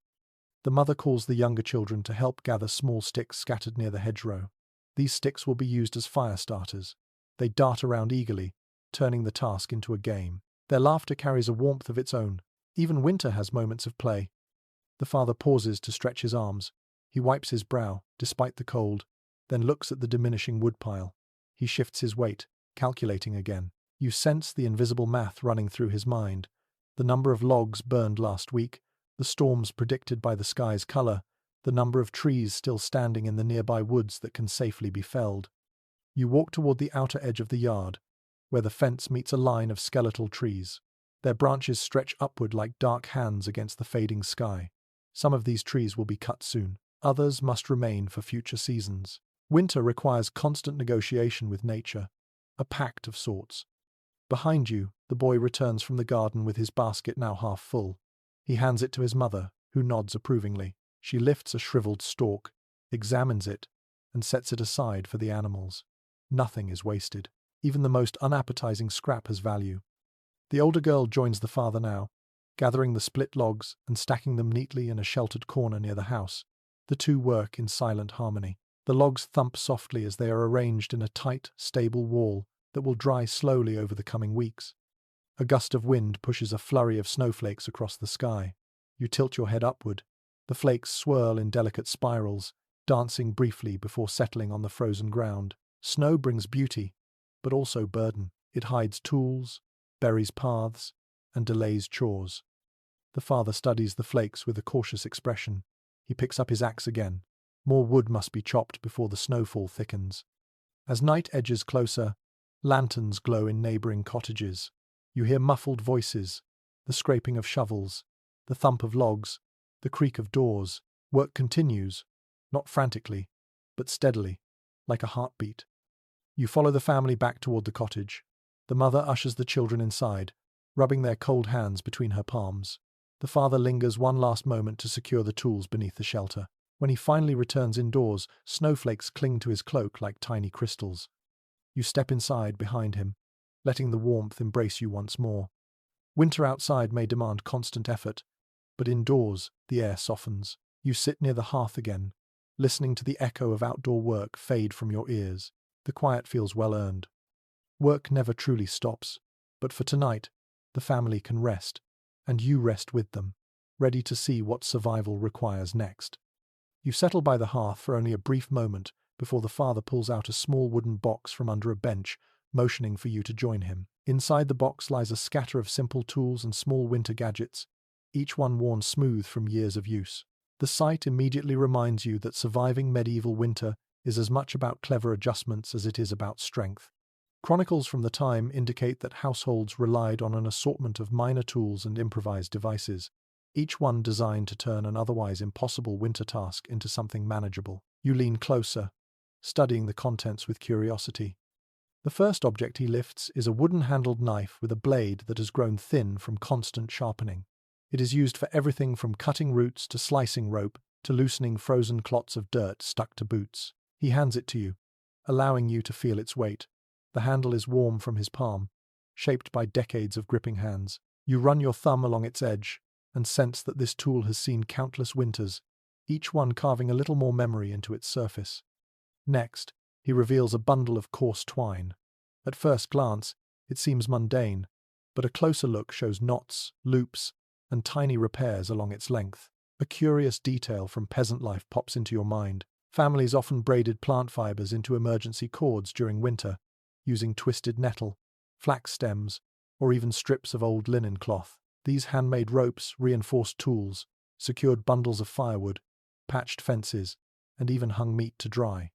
The mother calls the younger children to help gather small sticks scattered near the hedgerow. These sticks will be used as fire starters. They dart around eagerly, turning the task into a game. Their laughter carries a warmth of its own. Even winter has moments of play. The father pauses to stretch his arms. He wipes his brow, despite the cold, then looks at the diminishing woodpile. He shifts his weight, calculating again. You sense the invisible math running through his mind. The number of logs burned last week, the storms predicted by the sky's color, the number of trees still standing in the nearby woods that can safely be felled. You walk toward the outer edge of the yard, where the fence meets a line of skeletal trees. Their branches stretch upward like dark hands against the fading sky. Some of these trees will be cut soon. Others must remain for future seasons. Winter requires constant negotiation with nature, a pact of sorts. Behind you, the boy returns from the garden with his basket now half full. He hands it to his mother, who nods approvingly. She lifts a shriveled stalk, examines it, and sets it aside for the animals. Nothing is wasted. Even the most unappetizing scrap has value. The older girl joins the father now, gathering the split logs and stacking them neatly in a sheltered corner near the house. The two work in silent harmony. The logs thump softly as they are arranged in a tight, stable wall that will dry slowly over the coming weeks. A gust of wind pushes a flurry of snowflakes across the sky. You tilt your head upward. The flakes swirl in delicate spirals, dancing briefly before settling on the frozen ground. Snow brings beauty, but also burden. It hides tools, buries paths, and delays chores. The father studies the flakes with a cautious expression. He picks up his axe again. More wood must be chopped before the snowfall thickens. As night edges closer, lanterns glow in neighboring cottages. You hear muffled voices, the scraping of shovels, the thump of logs, the creak of doors. Work continues, not frantically, but steadily, like a heartbeat. You follow the family back toward the cottage. The mother ushers the children inside, rubbing their cold hands between her palms. The father lingers one last moment to secure the tools beneath the shelter. When he finally returns indoors, snowflakes cling to his cloak like tiny crystals. You step inside behind him, letting the warmth embrace you once more. Winter outside may demand constant effort, but indoors the air softens. You sit near the hearth again, listening to the echo of outdoor work fade from your ears. The quiet feels well earned. Work never truly stops, but for tonight, the family can rest, and you rest with them, ready to see what survival requires next. You settle by the hearth for only a brief moment before the father pulls out a small wooden box from under a bench, motioning for you to join him. Inside the box lies a scatter of simple tools and small winter gadgets, each one worn smooth from years of use. The sight immediately reminds you that surviving medieval winter is as much about clever adjustments as it is about strength. Chronicles from the time indicate that households relied on an assortment of minor tools and improvised devices, each one designed to turn an otherwise impossible winter task into something manageable. You lean closer, studying the contents with curiosity. The first object he lifts is a wooden-handled knife with a blade that has grown thin from constant sharpening. It is used for everything from cutting roots to slicing rope to loosening frozen clots of dirt stuck to boots. He hands it to you, allowing you to feel its weight. The handle is warm from his palm, shaped by decades of gripping hands. You run your thumb along its edge and sense that this tool has seen countless winters, each one carving a little more memory into its surface. Next, he reveals a bundle of coarse twine. At first glance, it seems mundane, but a closer look shows knots, loops, and tiny repairs along its length. A curious detail from peasant life pops into your mind. Families often braided plant fibers into emergency cords during winter, using twisted nettle, flax stems, or even strips of old linen cloth. These handmade ropes, reinforced tools, secured bundles of firewood, patched fences, and even hung meat to dry.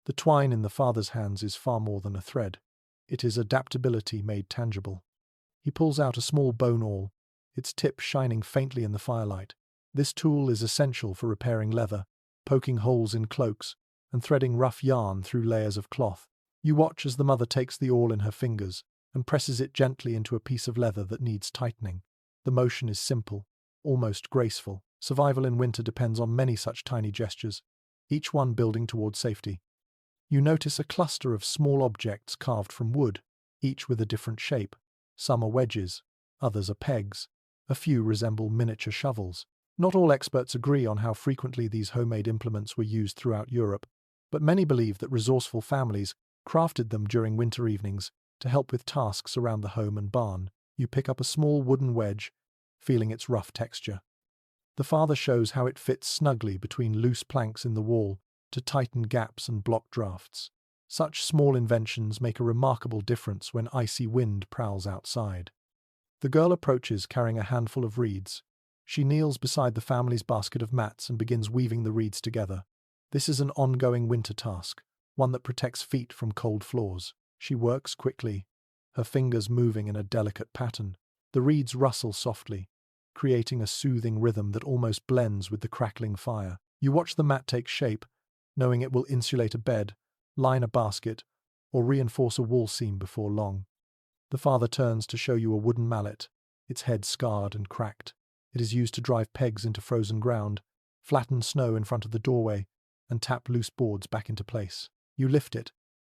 The twine in the father's hands is far more than a thread. It is adaptability made tangible. He pulls out a small bone awl, its tip shining faintly in the firelight. This tool is essential for repairing leather, poking holes in cloaks, and threading rough yarn through layers of cloth. You watch as the mother takes the awl in her fingers and presses it gently into a piece of leather that needs tightening. The motion is simple, almost graceful. Survival in winter depends on many such tiny gestures, each one building towards safety. You notice a cluster of small objects carved from wood, each with a different shape. Some are wedges, others are pegs. A few resemble miniature shovels. Not all experts agree on how frequently these homemade implements were used throughout Europe, but many believe that resourceful families crafted them during winter evenings to help with tasks around the home and barn. You pick up a small wooden wedge, feeling its rough texture. The father shows how it fits snugly between loose planks in the wall to tighten gaps and block drafts. Such small inventions make a remarkable difference when icy wind prowls outside. The girl approaches carrying a handful of reeds. She kneels beside the family's basket of mats and begins weaving the reeds together. This is an ongoing winter task, one that protects feet from cold floors. She works quickly, her fingers moving in a delicate pattern. The reeds rustle softly, creating a soothing rhythm that almost blends with the crackling fire. You watch the mat take shape, knowing it will insulate a bed, line a basket, or reinforce a wall seam before long. The father turns to show you a wooden mallet, its head scarred and cracked. It is used to drive pegs into frozen ground, flatten snow in front of the doorway, and tap loose boards back into place. You lift it,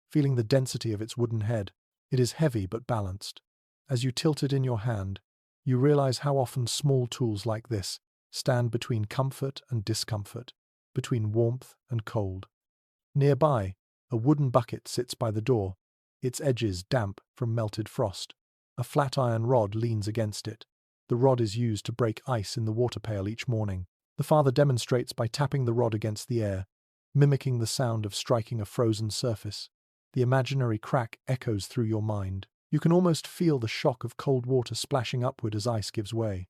feeling the density of its wooden head. It is heavy but balanced. As you tilt it in your hand, you realize how often small tools like this stand between comfort and discomfort, between warmth and cold. Nearby, a wooden bucket sits by the door, its edges damp from melted frost. A flat iron rod leans against it. The rod is used to break ice in the water pail each morning. The father demonstrates by tapping the rod against the air, mimicking the sound of striking a frozen surface. The imaginary crack echoes through your mind. You can almost feel the shock of cold water splashing upward as ice gives way.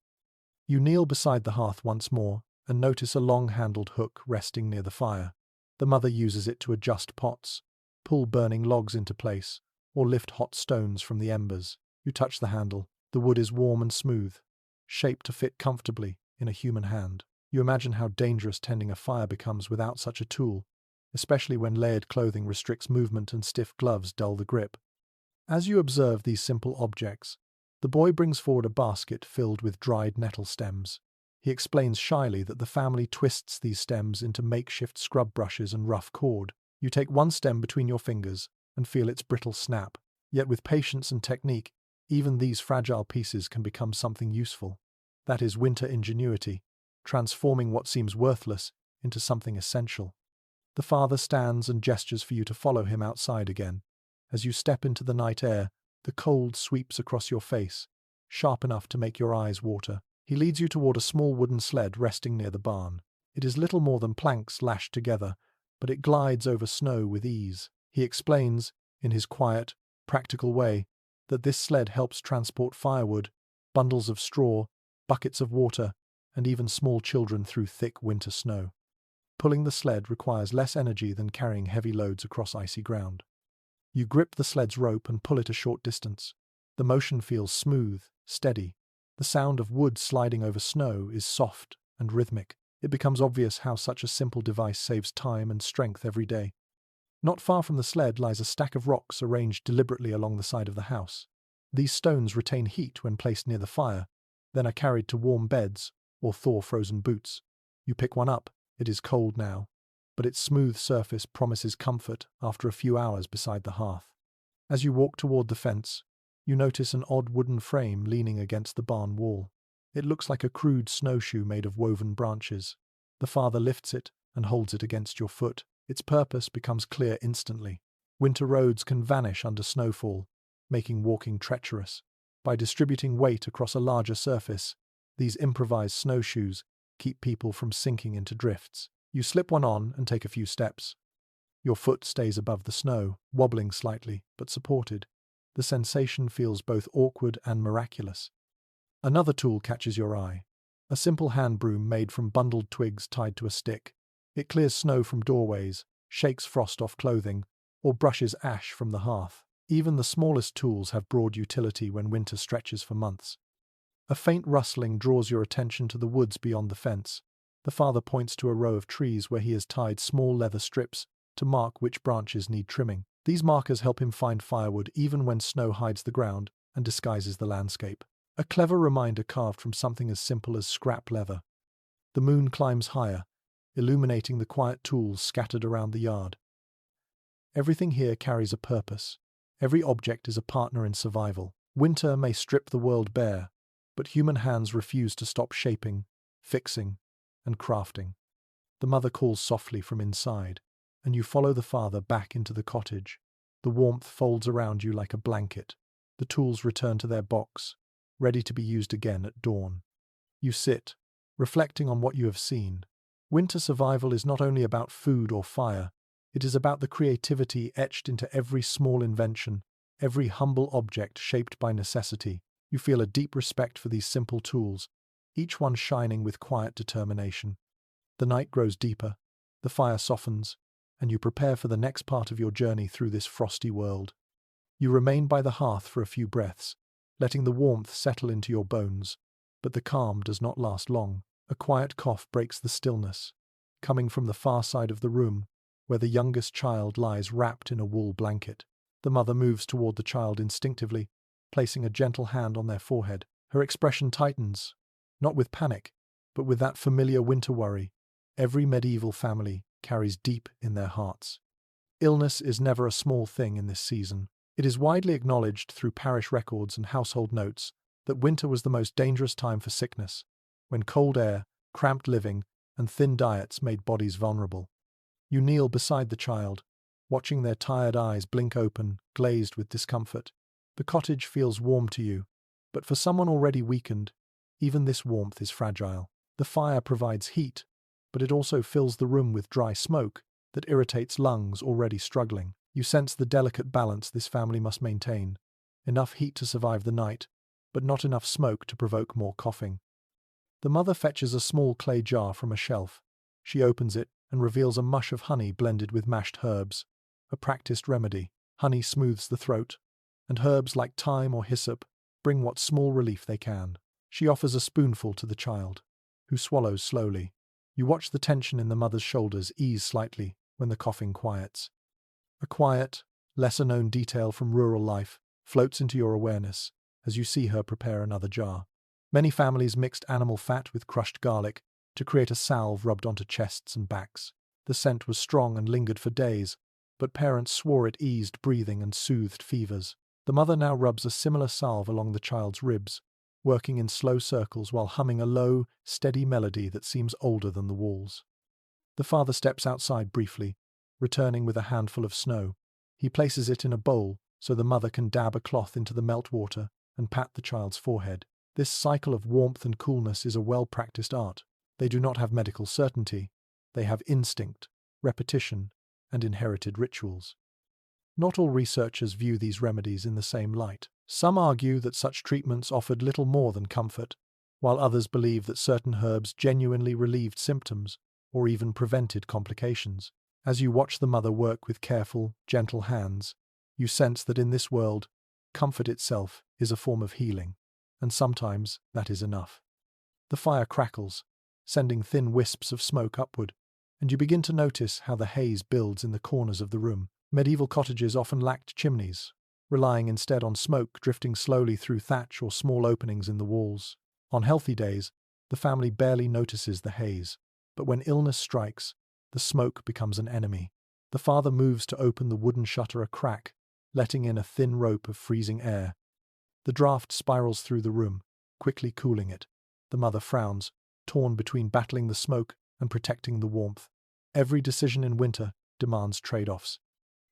You kneel beside the hearth once more and notice a long-handled hook resting near the fire. The mother uses it to adjust pots, pull burning logs into place, or lift hot stones from the embers. You touch the handle. The wood is warm and smooth, shaped to fit comfortably in a human hand. You imagine how dangerous tending a fire becomes without such a tool, especially when layered clothing restricts movement and stiff gloves dull the grip. As you observe these simple objects, the boy brings forward a basket filled with dried nettle stems. He explains shyly that the family twists these stems into makeshift scrub brushes and rough cord. You take one stem between your fingers and feel its brittle snap. Yet with patience and technique, even these fragile pieces can become something useful. That is winter ingenuity, transforming what seems worthless into something essential. The father stands and gestures for you to follow him outside again. As you step into the night air, the cold sweeps across your face, sharp enough to make your eyes water. He leads you toward a small wooden sled resting near the barn. It is little more than planks lashed together, but it glides over snow with ease. He explains, in his quiet, practical way, that this sled helps transport firewood, bundles of straw, buckets of water, and even small children through thick winter snow. Pulling the sled requires less energy than carrying heavy loads across icy ground. You grip the sled's rope and pull it a short distance. The motion feels smooth, steady. The sound of wood sliding over snow is soft and rhythmic. It becomes obvious how such a simple device saves time and strength every day. Not far from the sled lies a stack of rocks arranged deliberately along the side of the house. These stones retain heat when placed near the fire, then are carried to warm beds or thaw frozen boots. You pick one up. It is cold now, but its smooth surface promises comfort after a few hours beside the hearth. As you walk toward the fence, you notice an odd wooden frame leaning against the barn wall. It looks like a crude snowshoe made of woven branches. The father lifts it and holds it against your foot. Its purpose becomes clear instantly. Winter roads can vanish under snowfall, making walking treacherous. By distributing weight across a larger surface, these improvised snowshoes keep people from sinking into drifts. You slip one on and take a few steps. Your foot stays above the snow, wobbling slightly, but supported. The sensation feels both awkward and miraculous. Another tool catches your eye. A simple hand broom made from bundled twigs tied to a stick. It clears snow from doorways, shakes frost off clothing, or brushes ash from the hearth. Even the smallest tools have broad utility when winter stretches for months. A faint rustling draws your attention to the woods beyond the fence. The father points to a row of trees where he has tied small leather strips to mark which branches need trimming. These markers help him find firewood even when snow hides the ground and disguises the landscape. A clever reminder carved from something as simple as scrap leather. The moon climbs higher, illuminating the quiet tools scattered around the yard. Everything here carries a purpose. Every object is a partner in survival. Winter may strip the world bare, but human hands refuse to stop shaping, fixing, and crafting. The mother calls softly from inside, and you follow the father back into the cottage. The warmth folds around you like a blanket. The tools return to their box, ready to be used again at dawn. You sit, reflecting on what you have seen. Winter survival is not only about food or fire, it is about the creativity etched into every small invention, every humble object shaped by necessity. You feel a deep respect for these simple tools, each one shining with quiet determination. The night grows deeper, the fire softens, and you prepare for the next part of your journey through this frosty world. You remain by the hearth for a few breaths, letting the warmth settle into your bones, but the calm does not last long. A quiet cough breaks the stillness, coming from the far side of the room, where the youngest child lies wrapped in a wool blanket. The mother moves toward the child instinctively, placing a gentle hand on their forehead. Her expression tightens, not with panic, but with that familiar winter worry every medieval family carries deep in their hearts. Illness is never a small thing in this season. It is widely acknowledged through parish records and household notes that winter was the most dangerous time for sickness, when cold air, cramped living, and thin diets made bodies vulnerable. You kneel beside the child, watching their tired eyes blink open, glazed with discomfort. The cottage feels warm to you, but for someone already weakened, even this warmth is fragile. The fire provides heat, but it also fills the room with dry smoke that irritates lungs already struggling. You sense the delicate balance this family must maintain. Enough heat to survive the night, but not enough smoke to provoke more coughing. The mother fetches a small clay jar from a shelf. She opens it and reveals a mush of honey blended with mashed herbs, a practiced remedy. Honey smooths the throat, and herbs like thyme or hyssop bring what small relief they can. She offers a spoonful to the child, who swallows slowly. You watch the tension in the mother's shoulders ease slightly when the coughing quiets. A quiet, lesser-known detail from rural life floats into your awareness as you see her prepare another jar. Many families mixed animal fat with crushed garlic to create a salve rubbed onto chests and backs. The scent was strong and lingered for days, but parents swore it eased breathing and soothed fevers. The mother now rubs a similar salve along the child's ribs, working in slow circles while humming a low, steady melody that seems older than the walls. The father steps outside briefly, returning with a handful of snow. He places it in a bowl so the mother can dab a cloth into the meltwater and pat the child's forehead. This cycle of warmth and coolness is a well-practiced art. They do not have medical certainty. They have instinct, repetition, and inherited rituals. Not all researchers view these remedies in the same light. Some argue that such treatments offered little more than comfort, while others believe that certain herbs genuinely relieved symptoms or even prevented complications. As you watch the mother work with careful, gentle hands, you sense that in this world, comfort itself is a form of healing, and sometimes that is enough. The fire crackles, sending thin wisps of smoke upward, and you begin to notice how the haze builds in the corners of the room. Medieval cottages often lacked chimneys, relying instead on smoke drifting slowly through thatch or small openings in the walls. On healthy days, the family barely notices the haze, but when illness strikes, the smoke becomes an enemy. The father moves to open the wooden shutter a crack, letting in a thin rope of freezing air. The draft spirals through the room, quickly cooling it. The mother frowns, torn between battling the smoke and protecting the warmth. Every decision in winter demands trade-offs.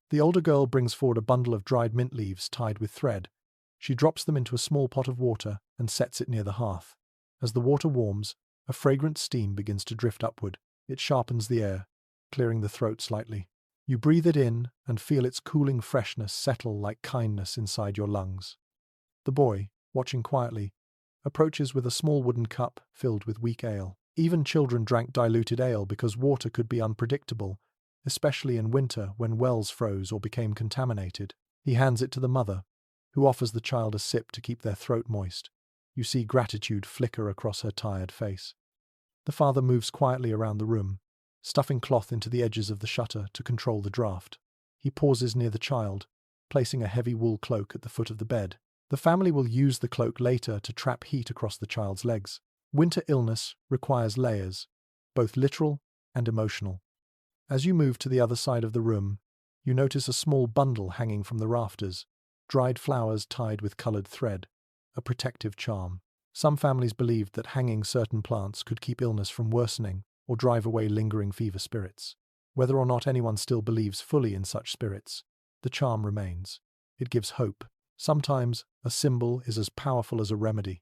The older girl brings forward a bundle of dried mint leaves tied with thread. She drops them into a small pot of water and sets it near the hearth. As the water warms, a fragrant steam begins to drift upward. It sharpens the air, clearing the throat slightly. You breathe it in and feel its cooling freshness settle like kindness inside your lungs. The boy, watching quietly, approaches with a small wooden cup filled with weak ale. Even children drank diluted ale because water could be unpredictable, especially in winter when wells froze or became contaminated. He hands it to the mother, who offers the child a sip to keep their throat moist. You see gratitude flicker across her tired face. The father moves quietly around the room, stuffing cloth into the edges of the shutter to control the draft. He pauses near the child, placing a heavy wool cloak at the foot of the bed. The family will use the cloak later to trap heat across the child's legs. Winter illness requires layers, both literal and emotional. As you move to the other side of the room, you notice a small bundle hanging from the rafters, dried flowers tied with colored thread, a protective charm. Some families believed that hanging certain plants could keep illness from worsening or drive away lingering fever spirits. Whether or not anyone still believes fully in such spirits, the charm remains. It gives hope. Sometimes a symbol is as powerful as a remedy.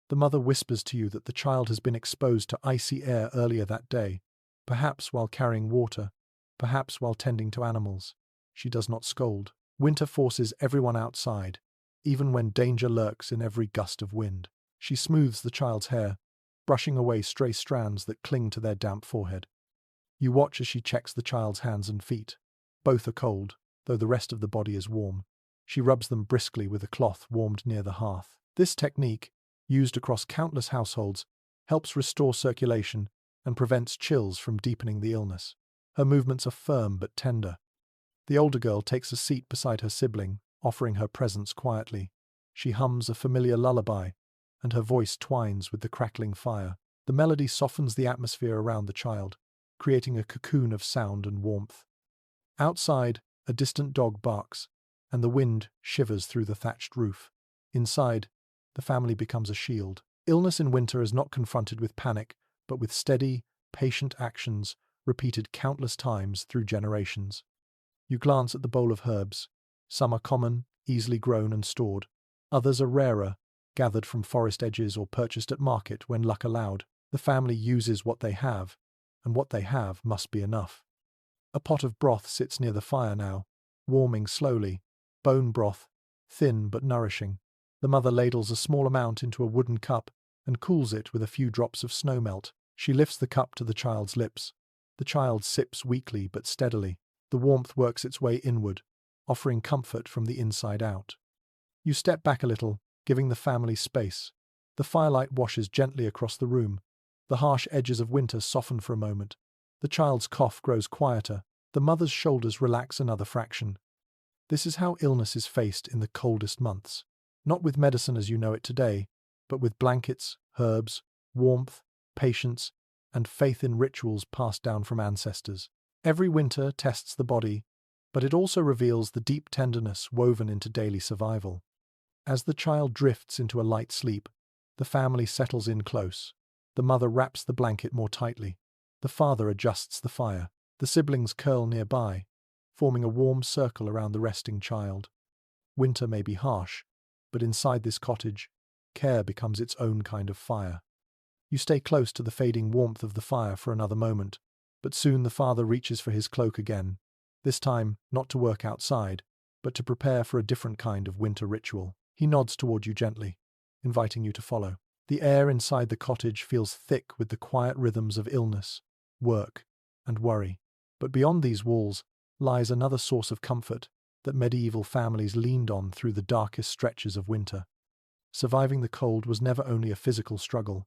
The mother whispers to you that the child has been exposed to icy air earlier that day, perhaps while carrying water, perhaps while tending to animals. She does not scold. Winter forces everyone outside, even when danger lurks in every gust of wind. She smooths the child's hair, brushing away stray strands that cling to their damp forehead. You watch as she checks the child's hands and feet. Both are cold, though the rest of the body is warm. She rubs them briskly with a cloth warmed near the hearth. This technique, used across countless households, helps restore circulation and prevents chills from deepening the illness. Her movements are firm but tender. The older girl takes a seat beside her sibling, offering her presence quietly. She hums a familiar lullaby, and her voice twines with the crackling fire. The melody softens the atmosphere around the child, creating a cocoon of sound and warmth. Outside, a distant dog barks, and the wind shivers through the thatched roof. Inside, the family becomes a shield. Illness in winter is not confronted with panic, but with steady, patient actions repeated countless times through generations. You glance at the bowl of herbs. Some are common, easily grown and stored. Others are rarer, gathered from forest edges or purchased at market when luck allowed. The family uses what they have, and what they have must be enough. A pot of broth sits near the fire now, warming slowly. Bone broth, thin but nourishing. The mother ladles a small amount into a wooden cup and cools it with a few drops of snowmelt. She lifts the cup to the child's lips. The child sips weakly but steadily. The warmth works its way inward, offering comfort from the inside out. You step back a little, giving the family space. The firelight washes gently across the room. The harsh edges of winter soften for a moment. The child's cough grows quieter. The mother's shoulders relax another fraction. This is how illness is faced in the coldest months. Not with medicine as you know it today, but with blankets, herbs, warmth, patience, and faith in rituals passed down from ancestors. Every winter tests the body, but it also reveals the deep tenderness woven into daily survival. As the child drifts into a light sleep, the family settles in close. The mother wraps the blanket more tightly. The father adjusts the fire. The siblings curl nearby, forming a warm circle around the resting child. Winter may be harsh, but inside this cottage, care becomes its own kind of fire. You stay close to the fading warmth of the fire for another moment, but soon the father reaches for his cloak again, this time not to work outside, but to prepare for a different kind of winter ritual. He nods toward you gently, inviting you to follow. The air inside the cottage feels thick with the quiet rhythms of illness, work, and worry. But beyond these walls lies another source of comfort that medieval families leaned on through the darkest stretches of winter. Surviving the cold was never only a physical struggle.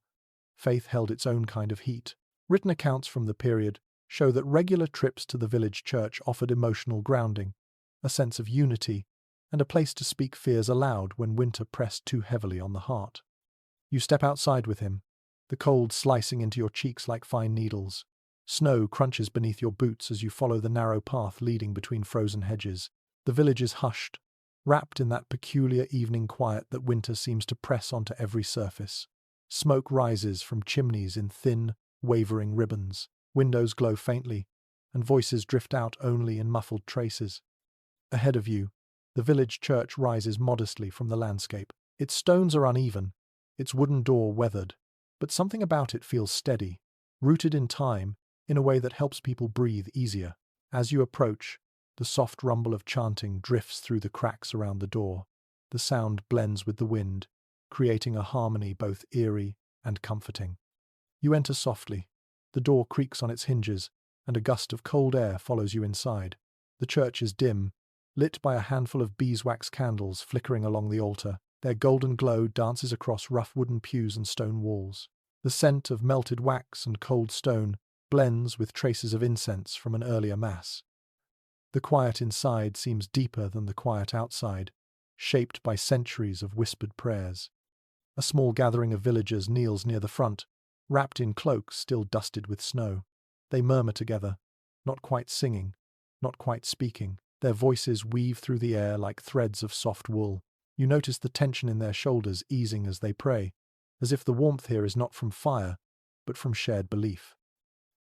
Faith held its own kind of heat. Written accounts from the period show that regular trips to the village church offered emotional grounding. a sense of unity, and a place to speak fears aloud when winter pressed too heavily on the heart. You step outside with him, the cold slicing into your cheeks like fine needles. Snow crunches beneath your boots as you follow the narrow path leading between frozen hedges. The village is hushed, wrapped in that peculiar evening quiet that winter seems to press onto every surface. Smoke rises from chimneys in thin, wavering ribbons. Windows glow faintly, and voices drift out only in muffled traces. Ahead of you, the village church rises modestly from the landscape. Its stones are uneven, its wooden door weathered, but something about it feels steady, rooted in time, in a way that helps people breathe easier. As you approach, the soft rumble of chanting drifts through the cracks around the door. The sound blends with the wind, creating a harmony both eerie and comforting. You enter softly. The door creaks on its hinges, and a gust of cold air follows you inside. The church is dim, lit by a handful of beeswax candles flickering along the altar. Their golden glow dances across rough wooden pews and stone walls. The scent of melted wax and cold stone blends with traces of incense from an earlier mass. The quiet inside seems deeper than the quiet outside, shaped by centuries of whispered prayers. A small gathering of villagers kneels near the front, wrapped in cloaks still dusted with snow. They murmur together, not quite singing, not quite speaking. Their voices weave through the air like threads of soft wool. You notice the tension in their shoulders easing as they pray, as if the warmth here is not from fire, but from shared belief.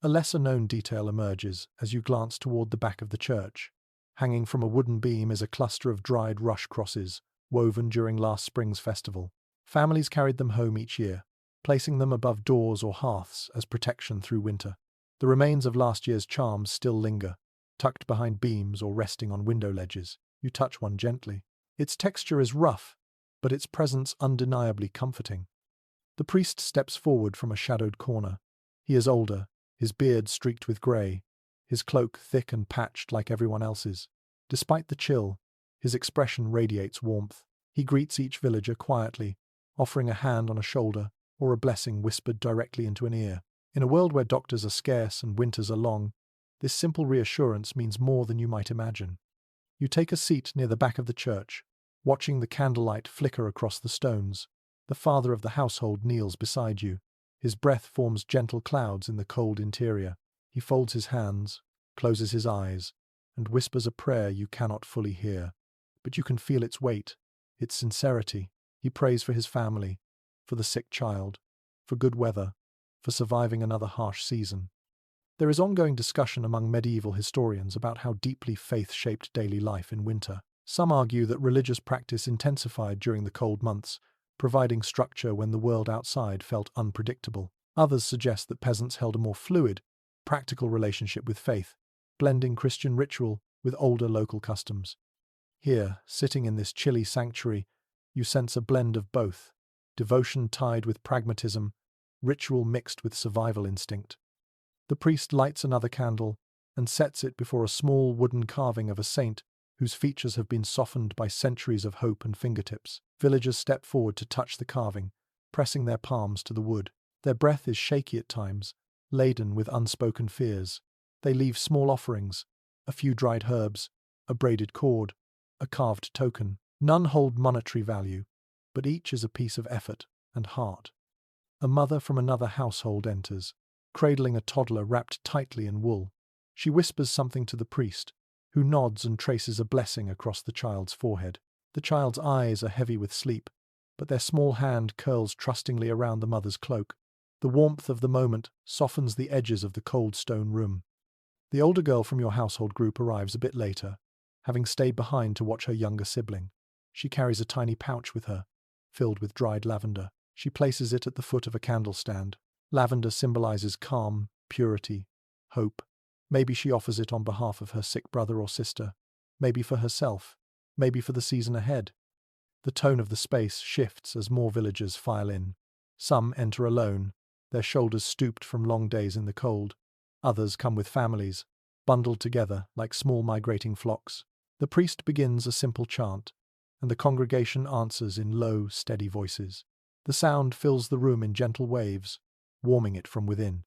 A lesser-known detail emerges as you glance toward the back of the church. Hanging from a wooden beam is a cluster of dried rush crosses, woven during last spring's festival. Families carried them home each year, placing them above doors or hearths as protection through winter. The remains of last year's charms still linger, tucked behind beams or resting on window ledges. You touch one gently. Its texture is rough, but its presence undeniably comforting. The priest steps forward from a shadowed corner. He is older, his beard streaked with grey, his cloak thick and patched like everyone else's. Despite the chill, his expression radiates warmth. He greets each villager quietly, offering a hand on a shoulder or a blessing whispered directly into an ear. In a world where doctors are scarce and winters are long, this simple reassurance means more than you might imagine. You take a seat near the back of the church, watching the candlelight flicker across the stones. The father of the household kneels beside you. His breath forms gentle clouds in the cold interior. He folds his hands, closes his eyes, and whispers a prayer you cannot fully hear. But you can feel its weight, its sincerity. He prays for his family, for the sick child, for good weather, for surviving another harsh season. There is ongoing discussion among medieval historians about how deeply faith shaped daily life in winter. Some argue that religious practice intensified during the cold months, providing structure when the world outside felt unpredictable. Others suggest that peasants held a more fluid, practical relationship with faith, blending Christian ritual with older local customs. Here, sitting in this chilly sanctuary, you sense a blend of both, devotion tied with pragmatism, ritual mixed with survival instinct. The priest lights another candle and sets it before a small wooden carving of a saint whose features have been softened by centuries of hope and fingertips. Villagers step forward to touch the carving, pressing their palms to the wood. Their breath is shaky at times, laden with unspoken fears. They leave small offerings, a few dried herbs, a braided cord, a carved token. None hold monetary value, but each is a piece of effort and heart. A mother from another household enters, cradling a toddler wrapped tightly in wool. She whispers something to the priest, who nods and traces a blessing across the child's forehead. The child's eyes are heavy with sleep, but their small hand curls trustingly around the mother's cloak. The warmth of the moment softens the edges of the cold stone room. The older girl from your household group arrives a bit later, having stayed behind to watch her younger sibling. She carries a tiny pouch with her, filled with dried lavender. She places it at the foot of a candle stand. Lavender symbolizes calm, purity, hope. Maybe she offers it on behalf of her sick brother or sister, maybe for herself, maybe for the season ahead. The tone of the space shifts as more villagers file in. Some enter alone, their shoulders stooped from long days in the cold. Others come with families, bundled together like small migrating flocks. The priest begins a simple chant, and the congregation answers in low, steady voices. The sound fills the room in gentle waves, warming it from within.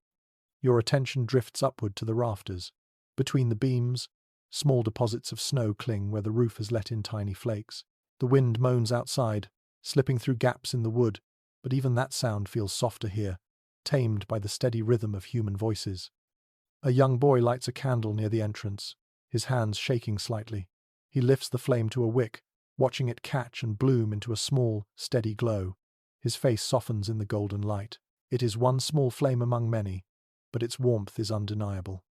Your attention drifts upward to the rafters. Between the beams, Small deposits of snow cling where the roof has let in tiny flakes. The wind moans outside, slipping through gaps in the wood, but even that sound feels softer here, tamed by the steady rhythm of human voices. A young boy lights a candle near the entrance, his hands shaking slightly. He lifts the flame to a wick, watching it catch and bloom into a small, steady glow. His face softens in the golden light. It is one small flame among many, but its warmth is undeniable.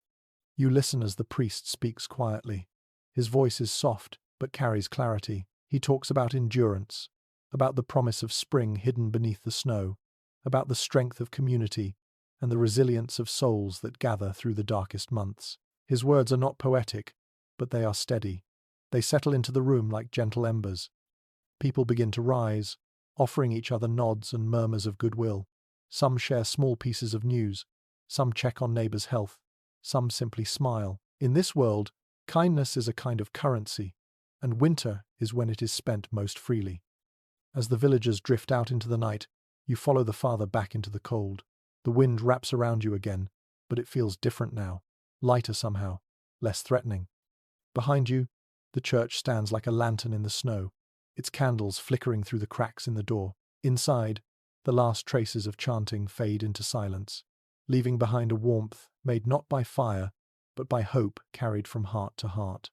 You listen as the priest speaks quietly. His voice is soft, but carries clarity. He talks about endurance, about the promise of spring hidden beneath the snow, about the strength of community, and the resilience of souls that gather through the darkest months. His words are not poetic, but they are steady. They settle into the room like gentle embers. People begin to rise, offering each other nods and murmurs of goodwill. Some share small pieces of news, some check on neighbors' health, some simply smile. In this world, kindness is a kind of currency, and winter is when it is spent most freely. As the villagers drift out into the night, you follow the father back into the cold. The wind wraps around you again, but it feels different now, lighter somehow, less threatening. Behind you, the church stands like a lantern in the snow, its candles flickering through the cracks in the door. Inside, the last traces of chanting fade into silence, leaving behind a warmth made not by fire, but by hope carried from heart to heart.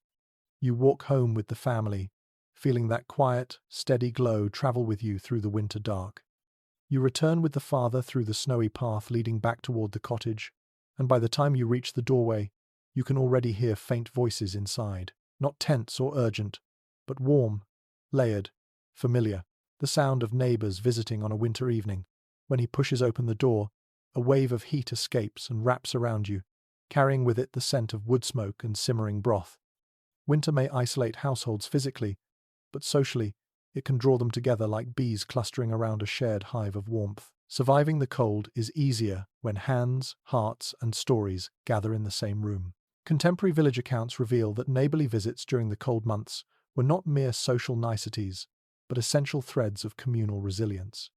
You walk home with the family, feeling that quiet, steady glow travel with you through the winter dark. You return with the father through the snowy path leading back toward the cottage, and by the time you reach the doorway, you can already hear faint voices inside, not tense or urgent, but warm, layered, familiar, the sound of neighbors visiting on a winter evening. When he pushes open the door, a wave of heat escapes and wraps around you, carrying with it the scent of wood smoke and simmering broth. Winter may isolate households physically, but socially, it can draw them together like bees clustering around a shared hive of warmth. Surviving the cold is easier when hands, hearts, and stories gather in the same room. Contemporary village accounts reveal that neighborly visits during the cold months were not mere social niceties, but essential threads of communal resilience.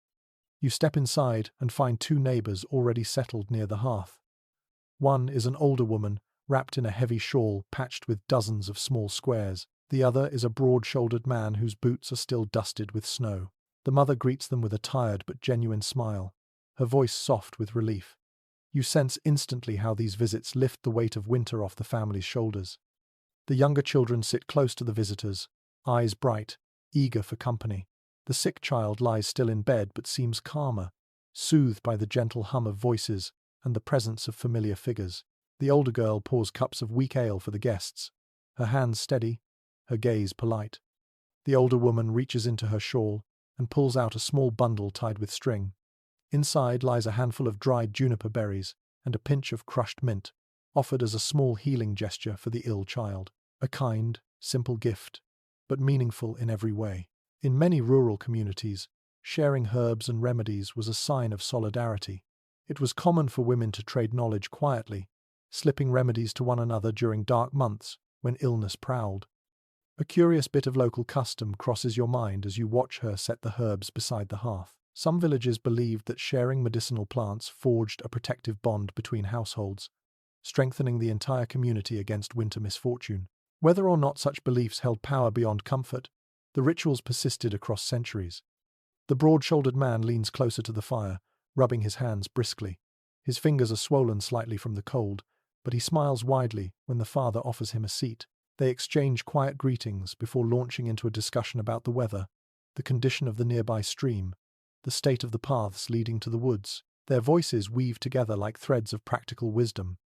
You step inside and find two neighbors already settled near the hearth. One is an older woman, wrapped in a heavy shawl patched with dozens of small squares. The other is a broad-shouldered man whose boots are still dusted with snow. The mother greets them with a tired but genuine smile, her voice soft with relief. You sense instantly how these visits lift the weight of winter off the family's shoulders. The younger children sit close to the visitors, eyes bright, eager for company. The sick child lies still in bed but seems calmer, soothed by the gentle hum of voices and the presence of familiar figures. The older girl pours cups of weak ale for the guests, her hands steady, her gaze polite. The older woman reaches into her shawl and pulls out a small bundle tied with string. Inside lies a handful of dried juniper berries and a pinch of crushed mint, offered as a small healing gesture for the ill child. A kind, simple gift, but meaningful in every way. In many rural communities, sharing herbs and remedies was a sign of solidarity. It was common for women to trade knowledge quietly, slipping remedies to one another during dark months when illness prowled. A curious bit of local custom crosses your mind as you watch her set the herbs beside the hearth. Some villages believed that sharing medicinal plants forged a protective bond between households, strengthening the entire community against winter misfortune. Whether or not such beliefs held power beyond comfort, the rituals persisted across centuries. The broad-shouldered man leans closer to the fire, rubbing his hands briskly. His fingers are swollen slightly from the cold, but he smiles widely when the father offers him a seat. They exchange quiet greetings before launching into a discussion about the weather, the condition of the nearby stream, the state of the paths leading to the woods. Their voices weave together like threads of practical wisdom.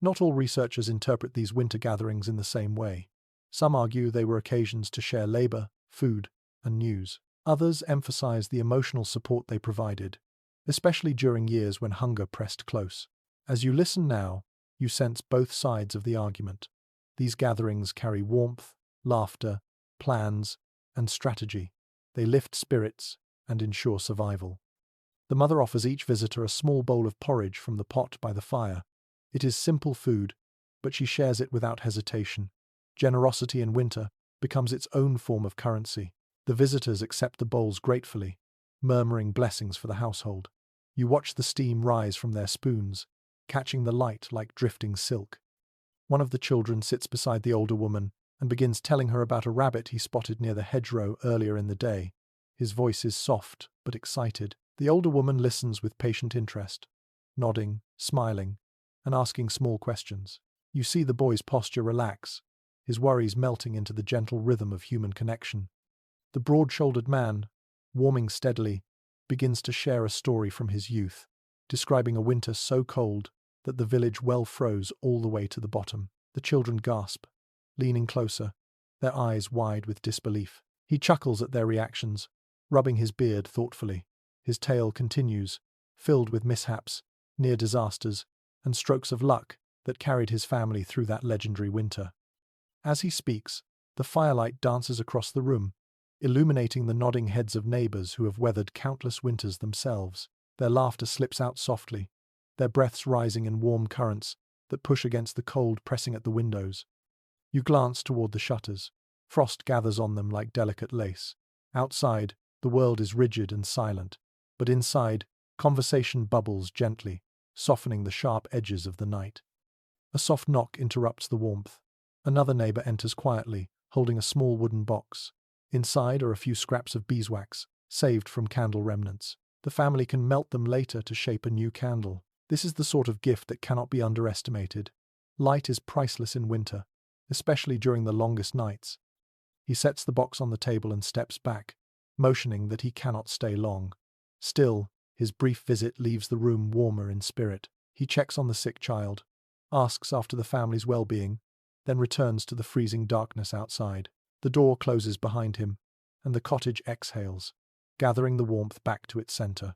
Not all researchers interpret these winter gatherings in the same way. Some argue they were occasions to share labor, food, and news. Others emphasize the emotional support they provided, especially during years when hunger pressed close. As you listen now, you sense both sides of the argument. These gatherings carry warmth, laughter, plans, and strategy. They lift spirits and ensure survival. The mother offers each visitor a small bowl of porridge from the pot by the fire. It is simple food, but she shares it without hesitation. Generosity in winter becomes its own form of currency. The visitors accept the bowls gratefully, murmuring blessings for the household. You watch the steam rise from their spoons, catching the light like drifting silk. One of the children sits beside the older woman and begins telling her about a rabbit he spotted near the hedgerow earlier in the day. His voice is soft but excited. The older woman listens with patient interest, nodding, smiling, and asking small questions. You see the boy's posture relax, his worries melting into the gentle rhythm of human connection. The broad-shouldered man, warming steadily, begins to share a story from his youth, describing a winter so cold that the village well froze all the way to the bottom. The children gasp, leaning closer, their eyes wide with disbelief. He chuckles at their reactions, rubbing his beard thoughtfully. His tale continues, filled with mishaps, near disasters, and strokes of luck that carried his family through that legendary winter. As he speaks, the firelight dances across the room, illuminating the nodding heads of neighbors who have weathered countless winters themselves. Their laughter slips out softly, their breaths rising in warm currents that push against the cold pressing at the windows. You glance toward the shutters. Frost gathers on them like delicate lace. Outside, the world is rigid and silent, but inside, conversation bubbles gently, softening the sharp edges of the night. A soft knock interrupts the warmth. Another neighbor enters quietly, holding a small wooden box. Inside are a few scraps of beeswax, saved from candle remnants. The family can melt them later to shape a new candle. This is the sort of gift that cannot be underestimated. Light is priceless in winter, especially during the longest nights. He sets the box on the table and steps back, motioning that he cannot stay long. Still, his brief visit leaves the room warmer in spirit. He checks on the sick child, asks after the family's well-being, then returns to the freezing darkness outside. The door closes behind him, and the cottage exhales, gathering the warmth back to its center.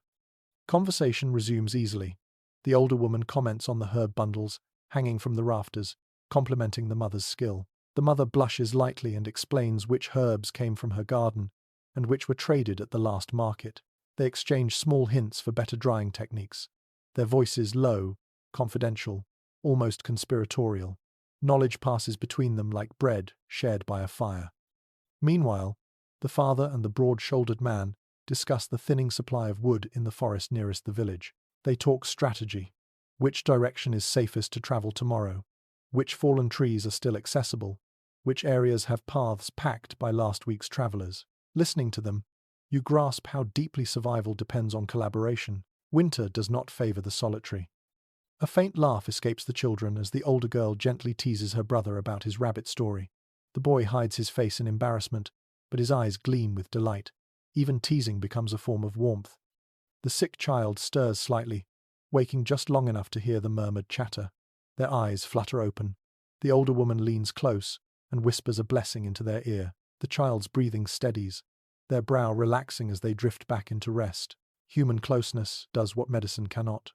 Conversation resumes easily. The older woman comments on the herb bundles hanging from the rafters, complimenting the mother's skill. The mother blushes lightly and explains which herbs came from her garden and which were traded at the last market. They exchange small hints for better drying techniques, their voices low, confidential, almost conspiratorial. Knowledge passes between them like bread shared by a fire. Meanwhile, the father and the broad-shouldered man discuss the thinning supply of wood in the forest nearest the village. They talk strategy. Which direction is safest to travel tomorrow? Which fallen trees are still accessible? Which areas have paths packed by last week's travelers? Listening to them, you grasp how deeply survival depends on collaboration. Winter does not favor the solitary. A faint laugh escapes the children as the older girl gently teases her brother about his rabbit story. The boy hides his face in embarrassment, but his eyes gleam with delight. Even teasing becomes a form of warmth. The sick child stirs slightly, waking just long enough to hear the murmured chatter. Their eyes flutter open. The older woman leans close and whispers a blessing into their ear. The child's breathing steadies, their brow relaxing as they drift back into rest. Human closeness does what medicine cannot.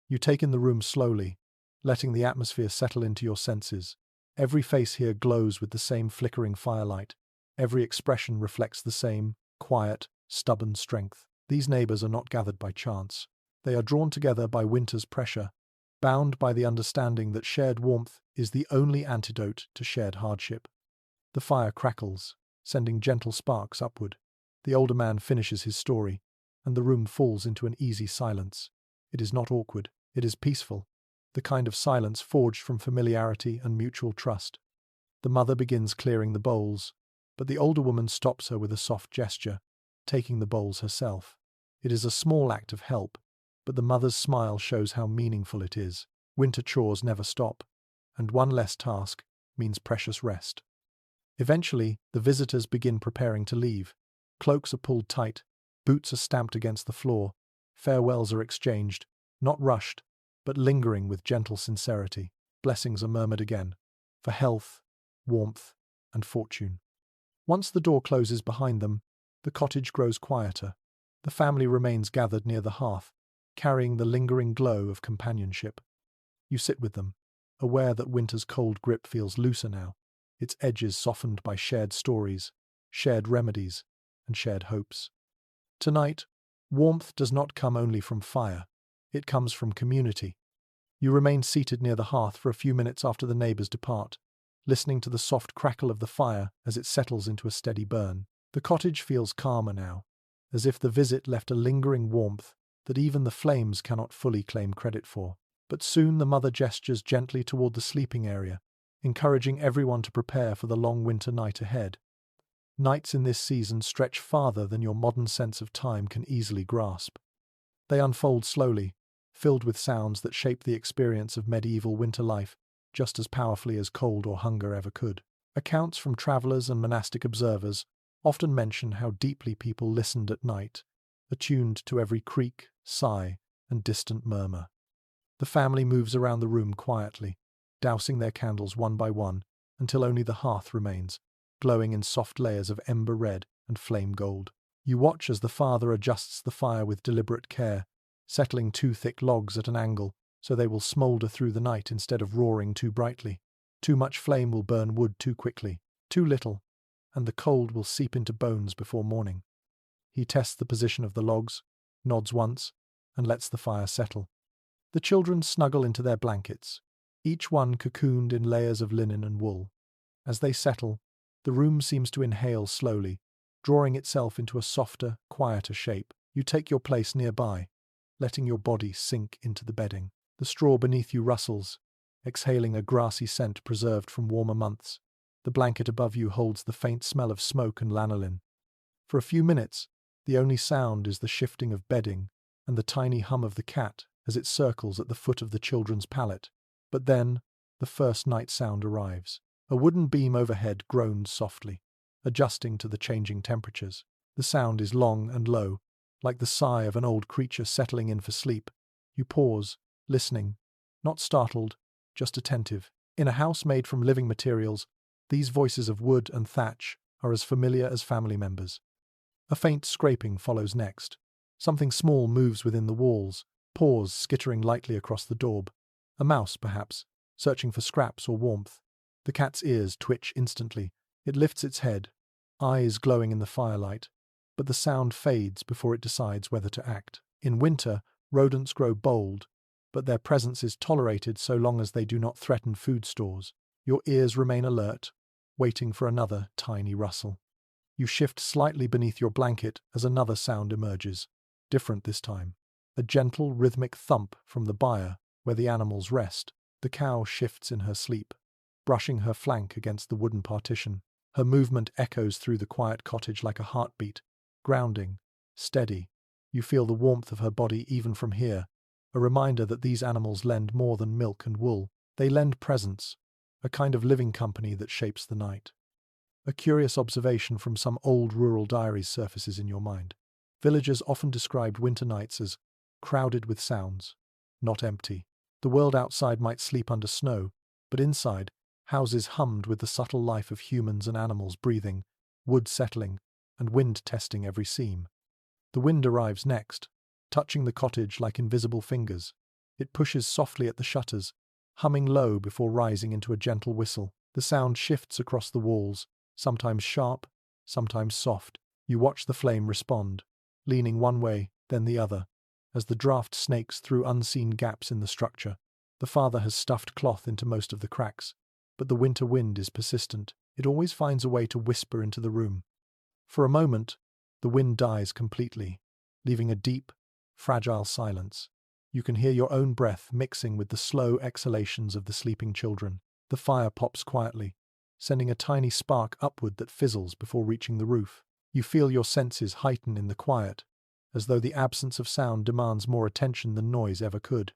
You take in the room slowly, letting the atmosphere settle into your senses. Every face here glows with the same flickering firelight. Every expression reflects the same, quiet, stubborn strength. These neighbors are not gathered by chance. They are drawn together by winter's pressure, bound by the understanding that shared warmth is the only antidote to shared hardship. The fire crackles, sending gentle sparks upward. The older man finishes his story, and the room falls into an easy silence. It is not awkward, it is peaceful, the kind of silence forged from familiarity and mutual trust. The mother begins clearing the bowls, but the older woman stops her with a soft gesture, taking the bowls herself. It is a small act of help, but the mother's smile shows how meaningful it is. Winter chores never stop, and one less task means precious rest. Eventually, the visitors begin preparing to leave. Cloaks are pulled tight, boots are stamped against the floor, farewells are exchanged, not rushed, but lingering with gentle sincerity. Blessings are murmured again, for health, warmth, and fortune. Once the door closes behind them, the cottage grows quieter. The family remains gathered near the hearth, carrying the lingering glow of companionship. You sit with them, aware that winter's cold grip feels looser now, its edges softened by shared stories, shared remedies, and shared hopes. Tonight, warmth does not come only from fire, it comes from community. You remain seated near the hearth for a few minutes after the neighbors depart, listening to the soft crackle of the fire as it settles into a steady burn. The cottage feels calmer now, as if the visit left a lingering warmth that even the flames cannot fully claim credit for. But soon the mother gestures gently toward the sleeping area, encouraging everyone to prepare for the long winter night ahead. Nights in this season stretch farther than your modern sense of time can easily grasp. They unfold slowly, filled with sounds that shape the experience of medieval winter life just as powerfully as cold or hunger ever could. Accounts from travelers and monastic observers often mention how deeply people listened at night, attuned to every creak, sigh, and distant murmur. The family moves around the room quietly, dousing their candles one by one until only the hearth remains, glowing in soft layers of ember red and flame gold. You watch as the father adjusts the fire with deliberate care, settling two thick logs at an angle so they will smoulder through the night instead of roaring too brightly. Too much flame will burn wood too quickly, too little, and the cold will seep into bones before morning. He tests the position of the logs, nods once, and lets the fire settle. The children snuggle into their blankets, each one cocooned in layers of linen and wool. As they settle, the room seems to inhale slowly, drawing itself into a softer, quieter shape. You take your place nearby, letting your body sink into the bedding. The straw beneath you rustles, exhaling a grassy scent preserved from warmer months. The blanket above you holds the faint smell of smoke and lanolin. For a few minutes, the only sound is the shifting of bedding and the tiny hum of the cat as it circles at the foot of the children's pallet. But then, the first night sound arrives. A wooden beam overhead groans softly, adjusting to the changing temperatures. The sound is long and low, like the sigh of an old creature settling in for sleep. You pause, listening, not startled, just attentive. In a house made from living materials, these voices of wood and thatch are as familiar as family members. A faint scraping follows next. Something small moves within the walls, paws skittering lightly across the daub. A mouse, perhaps, searching for scraps or warmth. The cat's ears twitch instantly. It lifts its head, eyes glowing in the firelight, but the sound fades before it decides whether to act. In winter, rodents grow bold, but their presence is tolerated so long as they do not threaten food stores. Your ears remain alert, waiting for another tiny rustle. You shift slightly beneath your blanket as another sound emerges, different this time. A gentle, rhythmic thump from the byre where the animals rest. The cow shifts in her sleep, brushing her flank against the wooden partition. Her movement echoes through the quiet cottage like a heartbeat, grounding, steady. You feel the warmth of her body even from here, a reminder that these animals lend more than milk and wool. They lend presence, a kind of living company that shapes the night. A curious observation from some old rural diaries surfaces in your mind. Villagers often described winter nights as crowded with sounds, not empty. The world outside might sleep under snow, but inside, houses hummed with the subtle life of humans and animals breathing, wood settling, and wind testing every seam. The wind arrives next, touching the cottage like invisible fingers. It pushes softly at the shutters, humming low before rising into a gentle whistle. The sound shifts across the walls, sometimes sharp, sometimes soft. You watch the flame respond, leaning one way, then the other, as the draught snakes through unseen gaps in the structure. The father has stuffed cloth into most of the cracks, but the winter wind is persistent. It always finds a way to whisper into the room. For a moment, the wind dies completely, leaving a deep, fragile silence. You can hear your own breath mixing with the slow exhalations of the sleeping children. The fire pops quietly, sending a tiny spark upward that fizzles before reaching the roof. You feel your senses heighten in the quiet, as though the absence of sound demands more attention than noise ever could.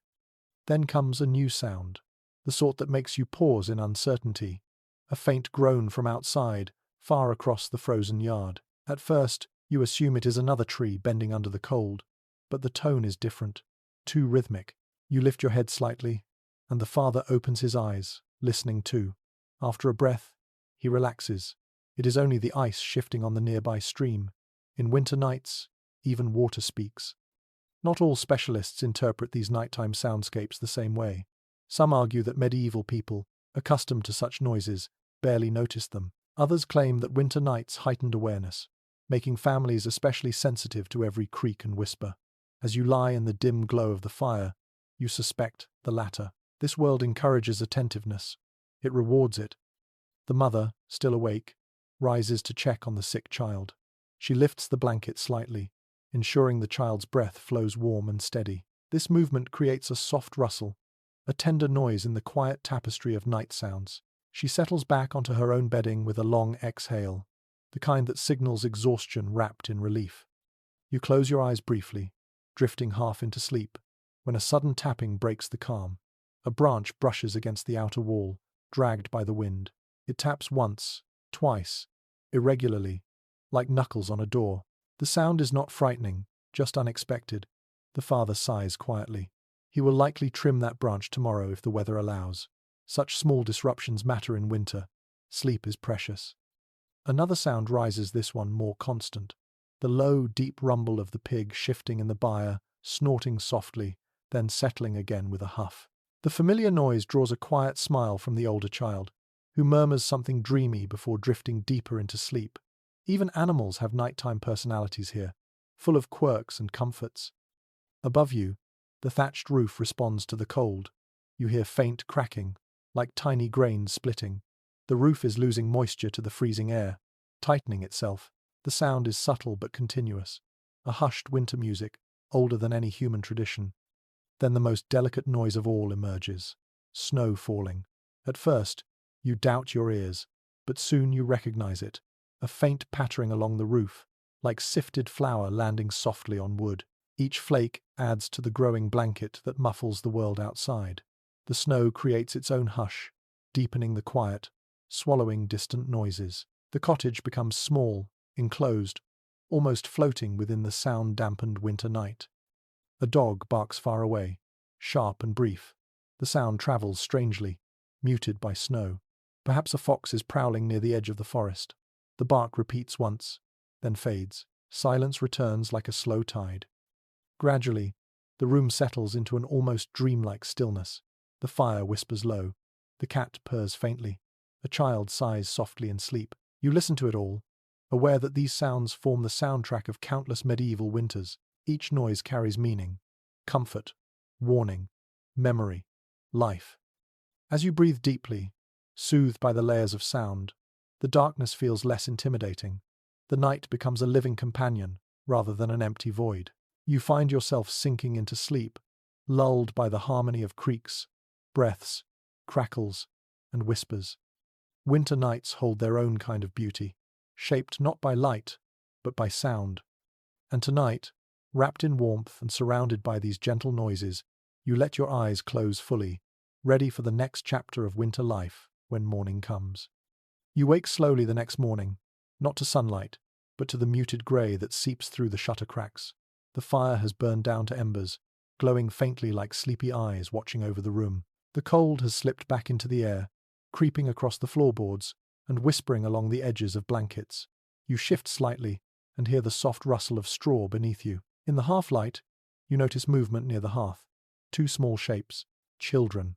Then comes a new sound, the sort that makes you pause in uncertainty. A faint groan from outside, far across the frozen yard. At first, you assume it is another tree bending under the cold, but the tone is different, too rhythmic. You lift your head slightly, and the father opens his eyes, listening too. After a breath, he relaxes. It is only the ice shifting on the nearby stream. In winter nights, even water speaks. Not all specialists interpret these nighttime soundscapes the same way. Some argue that medieval people, accustomed to such noises, barely noticed them. Others claim that winter nights heightened awareness, making families especially sensitive to every creak and whisper. As you lie in the dim glow of the fire, you suspect the latter. This world encourages attentiveness. It rewards it. The mother, still awake, rises to check on the sick child. She lifts the blanket slightly, ensuring the child's breath flows warm and steady. This movement creates a soft rustle, a tender noise in the quiet tapestry of night sounds. She settles back onto her own bedding with a long exhale, the kind that signals exhaustion wrapped in relief. You close your eyes briefly, drifting half into sleep, when a sudden tapping breaks the calm. A branch brushes against the outer wall, dragged by the wind. It taps once, twice, irregularly, like knuckles on a door. The sound is not frightening, just unexpected. The father sighs quietly. He will likely trim that branch tomorrow if the weather allows. Such small disruptions matter in winter. Sleep is precious. Another sound rises, this one more constant. The low, deep rumble of the pig shifting in the byre, snorting softly, then settling again with a huff. The familiar noise draws a quiet smile from the older child, who murmurs something dreamy before drifting deeper into sleep. Even animals have nighttime personalities here, full of quirks and comforts. Above you, the thatched roof responds to the cold. You hear faint cracking, like tiny grains splitting. The roof is losing moisture to the freezing air, tightening itself. The sound is subtle but continuous, a hushed winter music, older than any human tradition. Then the most delicate noise of all emerges: snow falling. At first, you doubt your ears, but soon you recognize it, a faint pattering along the roof, like sifted flour landing softly on wood. Each flake adds to the growing blanket that muffles the world outside. The snow creates its own hush, deepening the quiet, swallowing distant noises. The cottage becomes small, enclosed, almost floating within the sound-dampened winter night. A dog barks far away, sharp and brief. The sound travels strangely, muted by snow. Perhaps a fox is prowling near the edge of the forest. The bark repeats once, then fades. Silence returns like a slow tide. Gradually, the room settles into an almost dreamlike stillness. The fire whispers low. The cat purrs faintly. A child sighs softly in sleep. You listen to it all, aware that these sounds form the soundtrack of countless medieval winters. Each noise carries meaning, comfort, warning, memory, life. As you breathe deeply, soothed by the layers of sound, the darkness feels less intimidating. The night becomes a living companion rather than an empty void. You find yourself sinking into sleep, lulled by the harmony of creaks, breaths, crackles, and whispers. Winter nights hold their own kind of beauty, shaped not by light, but by sound. And tonight, wrapped in warmth and surrounded by these gentle noises, you let your eyes close fully, ready for the next chapter of winter life when morning comes. You wake slowly the next morning, not to sunlight, but to the muted grey that seeps through the shutter cracks. The fire has burned down to embers, glowing faintly like sleepy eyes watching over the room. The cold has slipped back into the air, creeping across the floorboards and whispering along the edges of blankets. You shift slightly and hear the soft rustle of straw beneath you. In the half-light, you notice movement near the hearth. Two small shapes, children.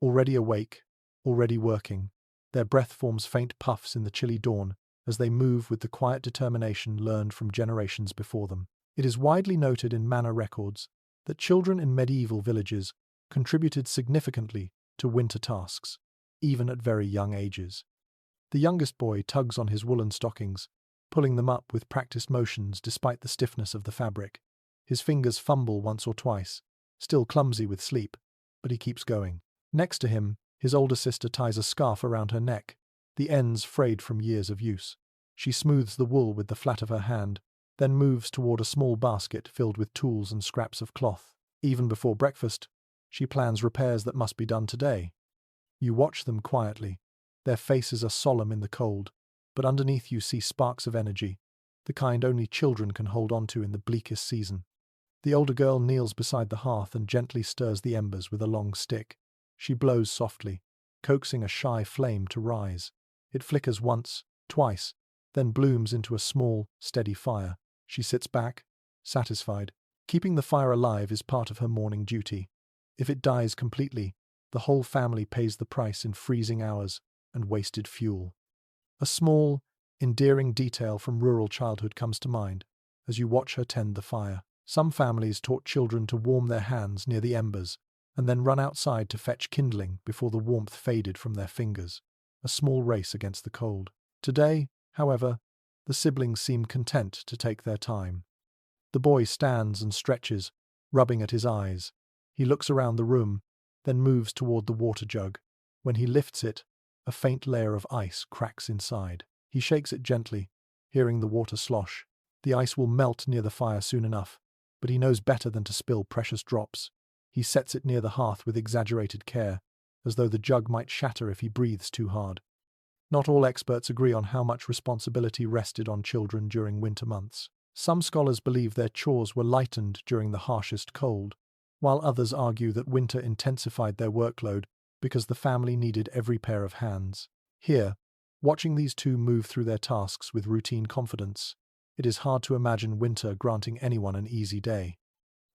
Already awake, already working. Their breath forms faint puffs in the chilly dawn as they move with the quiet determination learned from generations before them. It is widely noted in manor records that children in medieval villages contributed significantly to winter tasks, even at very young ages. The youngest boy tugs on his woolen stockings, pulling them up with practiced motions despite the stiffness of the fabric. His fingers fumble once or twice, still clumsy with sleep, but he keeps going. Next to him, his older sister ties a scarf around her neck, the ends frayed from years of use. She smooths the wool with the flat of her hand, then moves toward a small basket filled with tools and scraps of cloth. Even before breakfast, she plans repairs that must be done today. You watch them quietly. Their faces are solemn in the cold, but underneath you see sparks of energy, the kind only children can hold on to in the bleakest season. The older girl kneels beside the hearth and gently stirs the embers with a long stick. She blows softly, coaxing a shy flame to rise. It flickers once, twice, then blooms into a small, steady fire. She sits back, satisfied. Keeping the fire alive is part of her morning duty. If it dies completely, the whole family pays the price in freezing hours and wasted fuel. A small, endearing detail from rural childhood comes to mind as you watch her tend the fire. Some families taught children to warm their hands near the embers and then run outside to fetch kindling before the warmth faded from their fingers, a small race against the cold. Today, however, the siblings seem content to take their time. The boy stands and stretches, rubbing at his eyes. He looks around the room, then moves toward the water jug. When he lifts it, A faint layer of ice cracks inside. He shakes it gently, hearing the water slosh. The ice will melt near the fire soon enough, but he knows better than to spill precious drops. He sets it near the hearth with exaggerated care, as though the jug might shatter if he breathes too hard. Not all experts agree on how much responsibility rested on children during winter months. Some scholars believe their chores were lightened during the harshest cold, while others argue that winter intensified their workload because the family needed every pair of hands. Here, watching these two move through their tasks with routine confidence, it is hard to imagine winter granting anyone an easy day.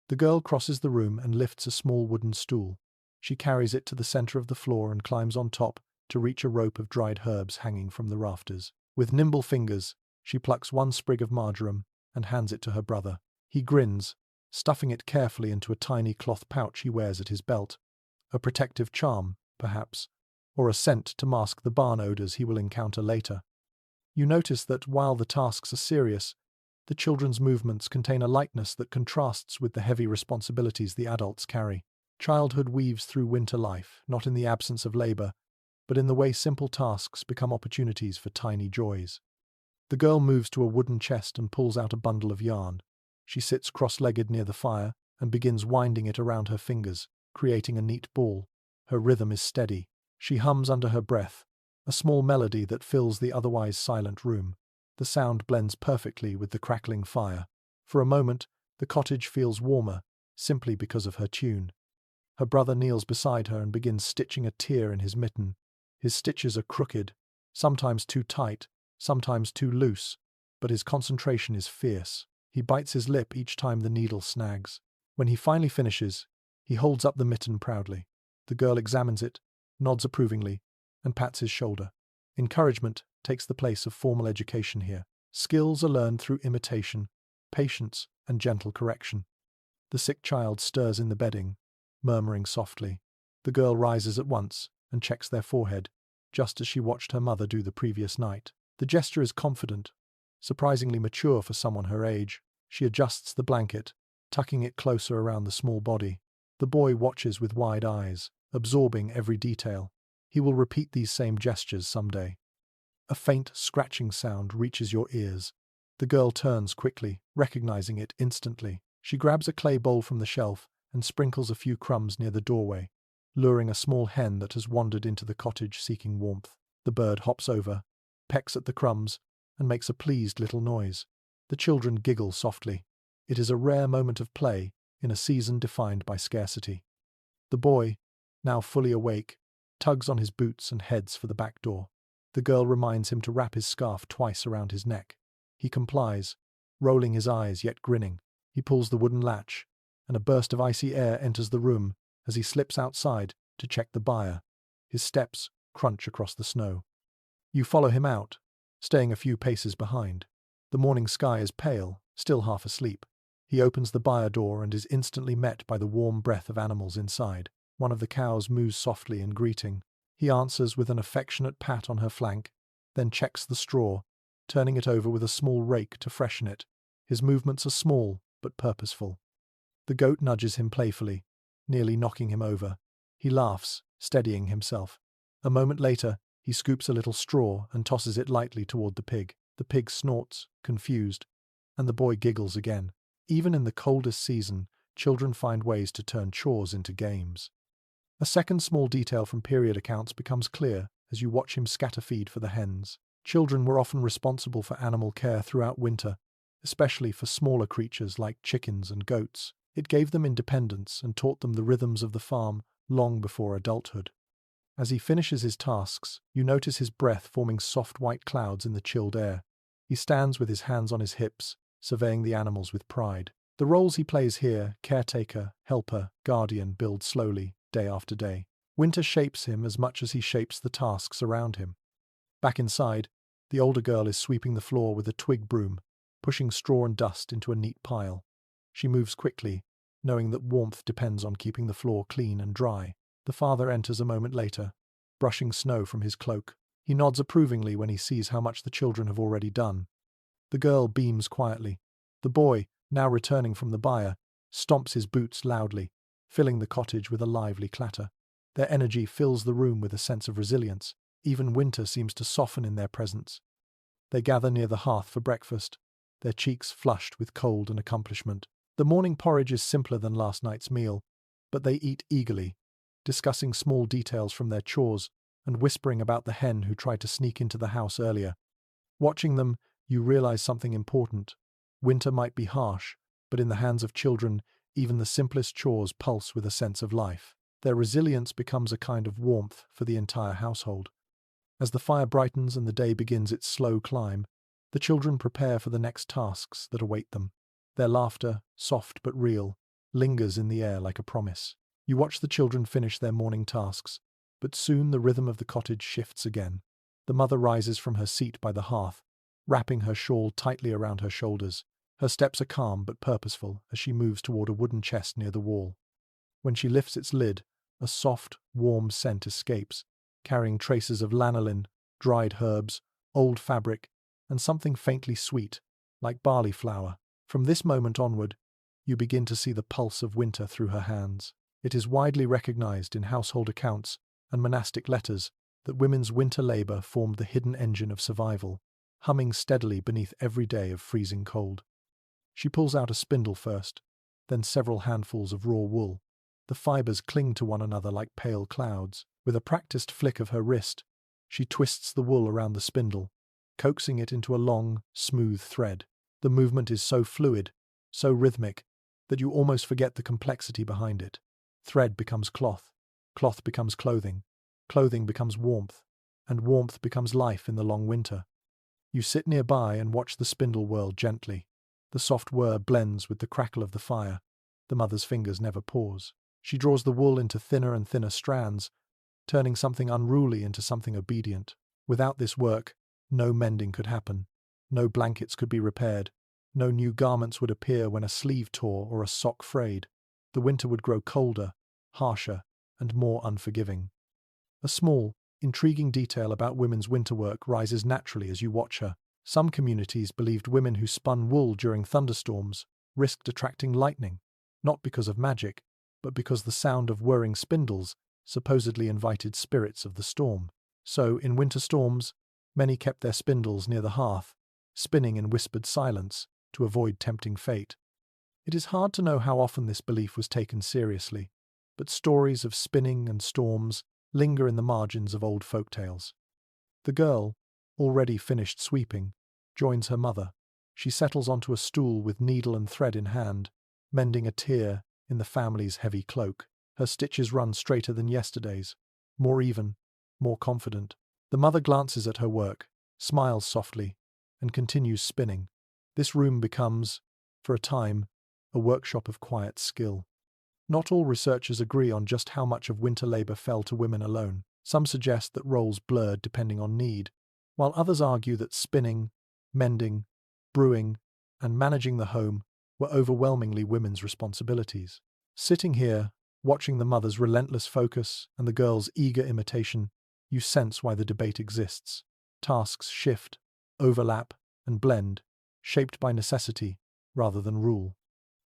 The girl crosses the room and lifts a small wooden stool. She carries it to the center of the floor and climbs on top to reach a rope of dried herbs hanging from the rafters. With nimble fingers, she plucks one sprig of marjoram and hands it to her brother. He grins, stuffing it carefully into a tiny cloth pouch he wears at his belt. A protective charm, perhaps, or a scent to mask the barn odors he will encounter later. You notice that while the tasks are serious, the children's movements contain a lightness that contrasts with the heavy responsibilities the adults carry. Childhood weaves through winter life, not in the absence of labor, but in the way simple tasks become opportunities for tiny joys. The girl moves to a wooden chest and pulls out a bundle of yarn. She sits cross-legged near the fire and begins winding it around her fingers, creating a neat ball. Her rhythm is steady. She hums under her breath, a small melody that fills the otherwise silent room. The sound blends perfectly with the crackling fire. For a moment, the cottage feels warmer, simply because of her tune. Her brother kneels beside her and begins stitching a tear in his mitten. His stitches are crooked, sometimes too tight, sometimes too loose, but his concentration is fierce. He bites his lip each time the needle snags. When he finally finishes, he holds up the mitten proudly. The girl examines it, nods approvingly, and pats his shoulder. Encouragement takes the place of formal education here. Skills are learned through imitation, patience, and gentle correction. The sick child stirs in the bedding, murmuring softly. The girl rises at once and checks their forehead, just as she watched her mother do the previous night. The gesture is confident, surprisingly mature for someone her age. She adjusts the blanket, tucking it closer around the small body. The boy watches with wide eyes, absorbing every detail. He will repeat these same gestures someday. A faint scratching sound reaches your ears. The girl turns quickly, recognizing it instantly. She grabs a clay bowl from the shelf and sprinkles a few crumbs near the doorway, luring a small hen that has wandered into the cottage seeking warmth. The bird hops over, pecks at the crumbs, and makes a pleased little noise. The children giggle softly. It is a rare moment of play in a season defined by scarcity. The boy, now fully awake, tugs on his boots and heads for the back door. The girl reminds him to wrap his scarf twice around his neck. He complies, rolling his eyes yet grinning. He pulls the wooden latch, and a burst of icy air enters the room as he slips outside to check the buyer. His steps crunch across the snow. You follow him out, staying a few paces behind. The morning sky is pale, still half asleep. He opens the buyer door and is instantly met by the warm breath of animals inside. One of the cows moos softly in greeting. He answers with an affectionate pat on her flank, then checks the straw, turning it over with a small rake to freshen it. His movements are small, but purposeful. The goat nudges him playfully, nearly knocking him over. He laughs, steadying himself. A moment later, he scoops a little straw and tosses it lightly toward the pig. The pig snorts, confused, and the boy giggles again. Even in the coldest season, children find ways to turn chores into games. A second small detail from period accounts becomes clear as you watch him scatter feed for the hens. Children were often responsible for animal care throughout winter, especially for smaller creatures like chickens and goats. It gave them independence and taught them the rhythms of the farm long before adulthood. As he finishes his tasks, you notice his breath forming soft white clouds in the chilled air. He stands with his hands on his hips, surveying the animals with pride. The roles he plays here, caretaker, helper, guardian, build slowly, day after day. Winter shapes him as much as he shapes the tasks around him. Back inside, the older girl is sweeping the floor with a twig broom, pushing straw and dust into a neat pile. She moves quickly, knowing that warmth depends on keeping the floor clean and dry. The father enters a moment later, brushing snow from his cloak. He nods approvingly when he sees how much the children have already done. The girl beams quietly. The boy, now returning from the buyer, stomps his boots loudly, filling the cottage with a lively clatter. Their energy fills the room with a sense of resilience. Even winter seems to soften in their presence. They gather near the hearth for breakfast, their cheeks flushed with cold and accomplishment. The morning porridge is simpler than last night's meal, but they eat eagerly, discussing small details from their chores and whispering about the hen who tried to sneak into the house earlier. Watching them, you realize something important. Winter might be harsh, but in the hands of children, even the simplest chores pulse with a sense of life. Their resilience becomes a kind of warmth for the entire household. As the fire brightens and the day begins its slow climb, the children prepare for the next tasks that await them. Their laughter, soft but real, lingers in the air like a promise. You watch the children finish their morning tasks, but soon the rhythm of the cottage shifts again. The mother rises from her seat by the hearth, wrapping her shawl tightly around her shoulders. Her steps are calm but purposeful as she moves toward a wooden chest near the wall. When she lifts its lid, a soft, warm scent escapes, carrying traces of lanolin, dried herbs, old fabric, and something faintly sweet, like barley flour. From this moment onward, you begin to see the pulse of winter through her hands. It is widely recognized in household accounts and monastic letters that women's winter labor formed the hidden engine of survival, humming steadily beneath every day of freezing cold. She pulls out a spindle first, then several handfuls of raw wool. The fibers cling to one another like pale clouds. With a practiced flick of her wrist, she twists the wool around the spindle, coaxing it into a long, smooth thread. The movement is so fluid, so rhythmic, that you almost forget the complexity behind it. Thread becomes cloth, cloth becomes clothing, clothing becomes warmth, and warmth becomes life in the long winter. You sit nearby and watch the spindle whirl gently. The soft whir blends with the crackle of the fire. The mother's fingers never pause. She draws the wool into thinner and thinner strands, turning something unruly into something obedient. Without this work, no mending could happen. No blankets could be repaired. No new garments would appear when a sleeve tore or a sock frayed. The winter would grow colder, harsher, and more unforgiving. A small, intriguing detail about women's winter work rises naturally as you watch her. Some communities believed women who spun wool during thunderstorms risked attracting lightning, not because of magic, but because the sound of whirring spindles supposedly invited spirits of the storm. So, in winter storms, many kept their spindles near the hearth, spinning in whispered silence to avoid tempting fate. It is hard to know how often this belief was taken seriously, but stories of spinning and storms linger in the margins of old folk tales. The girl, already finished sweeping, joins her mother. She settles onto a stool with needle and thread in hand, mending a tear in the family's heavy cloak. Her stitches run straighter than yesterday's, more even, more confident. The mother glances at her work, smiles softly, and continues spinning. This room becomes, for a time, a workshop of quiet skill. Not all researchers agree on just how much of winter labor fell to women alone. Some suggest that roles blurred depending on need, while others argue that spinning, mending, brewing, and managing the home were overwhelmingly women's responsibilities. Sitting here, watching the mother's relentless focus and the girl's eager imitation, you sense why the debate exists. Tasks shift, overlap, and blend, shaped by necessity rather than rule.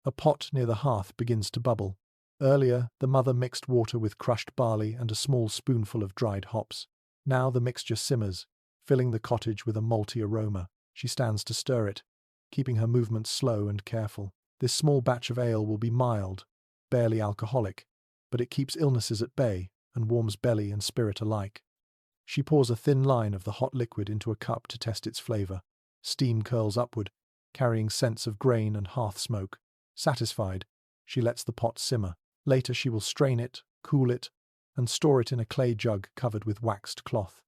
A pot near the hearth begins to bubble. Earlier, the mother mixed water with crushed barley and a small spoonful of dried hops. Now the mixture simmers, filling the cottage with a malty aroma. She stands to stir it, keeping her movements slow and careful. This small batch of ale will be mild, barely alcoholic, but it keeps illnesses at bay and warms belly and spirit alike. She pours a thin line of the hot liquid into a cup to test its flavor. Steam curls upward, carrying scents of grain and hearth smoke. Satisfied, she lets the pot simmer. Later she will strain it, cool it, and store it in a clay jug covered with waxed cloth.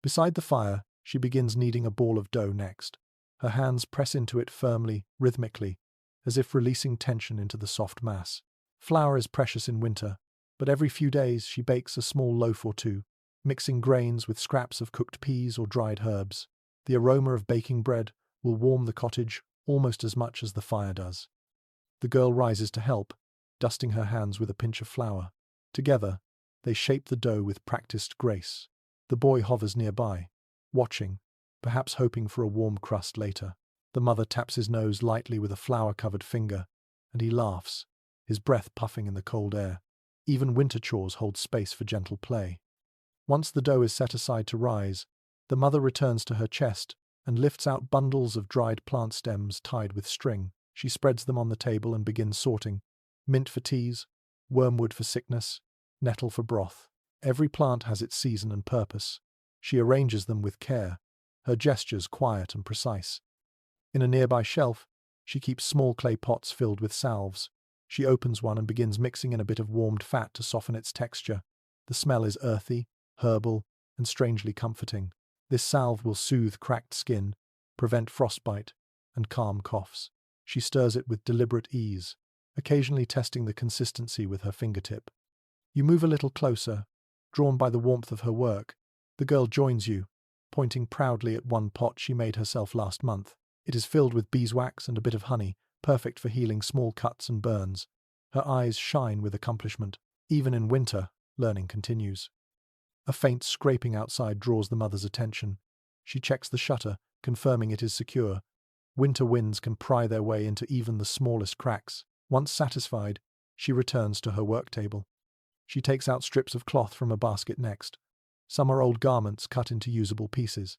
Beside the fire, she begins kneading a ball of dough next. Her hands press into it firmly, rhythmically, as if releasing tension into the soft mass. Flour is precious in winter, but every few days she bakes a small loaf or two, mixing grains with scraps of cooked peas or dried herbs. The aroma of baking bread will warm the cottage almost as much as the fire does. The girl rises to help, dusting her hands with a pinch of flour. Together, they shape the dough with practiced grace. The boy hovers nearby, watching, perhaps hoping for a warm crust later. The mother taps his nose lightly with a flour-covered finger, and he laughs, his breath puffing in the cold air. Even winter chores hold space for gentle play. Once the dough is set aside to rise, the mother returns to her chest and lifts out bundles of dried plant stems tied with string. She spreads them on the table and begins sorting. Mint for teas, wormwood for sickness, nettle for broth. Every plant has its season and purpose. She arranges them with care, her gestures quiet and precise. In a nearby shelf, she keeps small clay pots filled with salves. She opens one and begins mixing in a bit of warmed fat to soften its texture. The smell is earthy, herbal, and strangely comforting. This salve will soothe cracked skin, prevent frostbite, and calm coughs. She stirs it with deliberate ease, occasionally testing the consistency with her fingertip. You move a little closer, drawn by the warmth of her work. The girl joins you, pointing proudly at one pot she made herself last month. It is filled with beeswax and a bit of honey, perfect for healing small cuts and burns. Her eyes shine with accomplishment. Even in winter, learning continues. A faint scraping outside draws the mother's attention. She checks the shutter, confirming it is secure. Winter winds can pry their way into even the smallest cracks. Once satisfied, she returns to her work table. She takes out strips of cloth from a basket next. Some are old garments cut into usable pieces.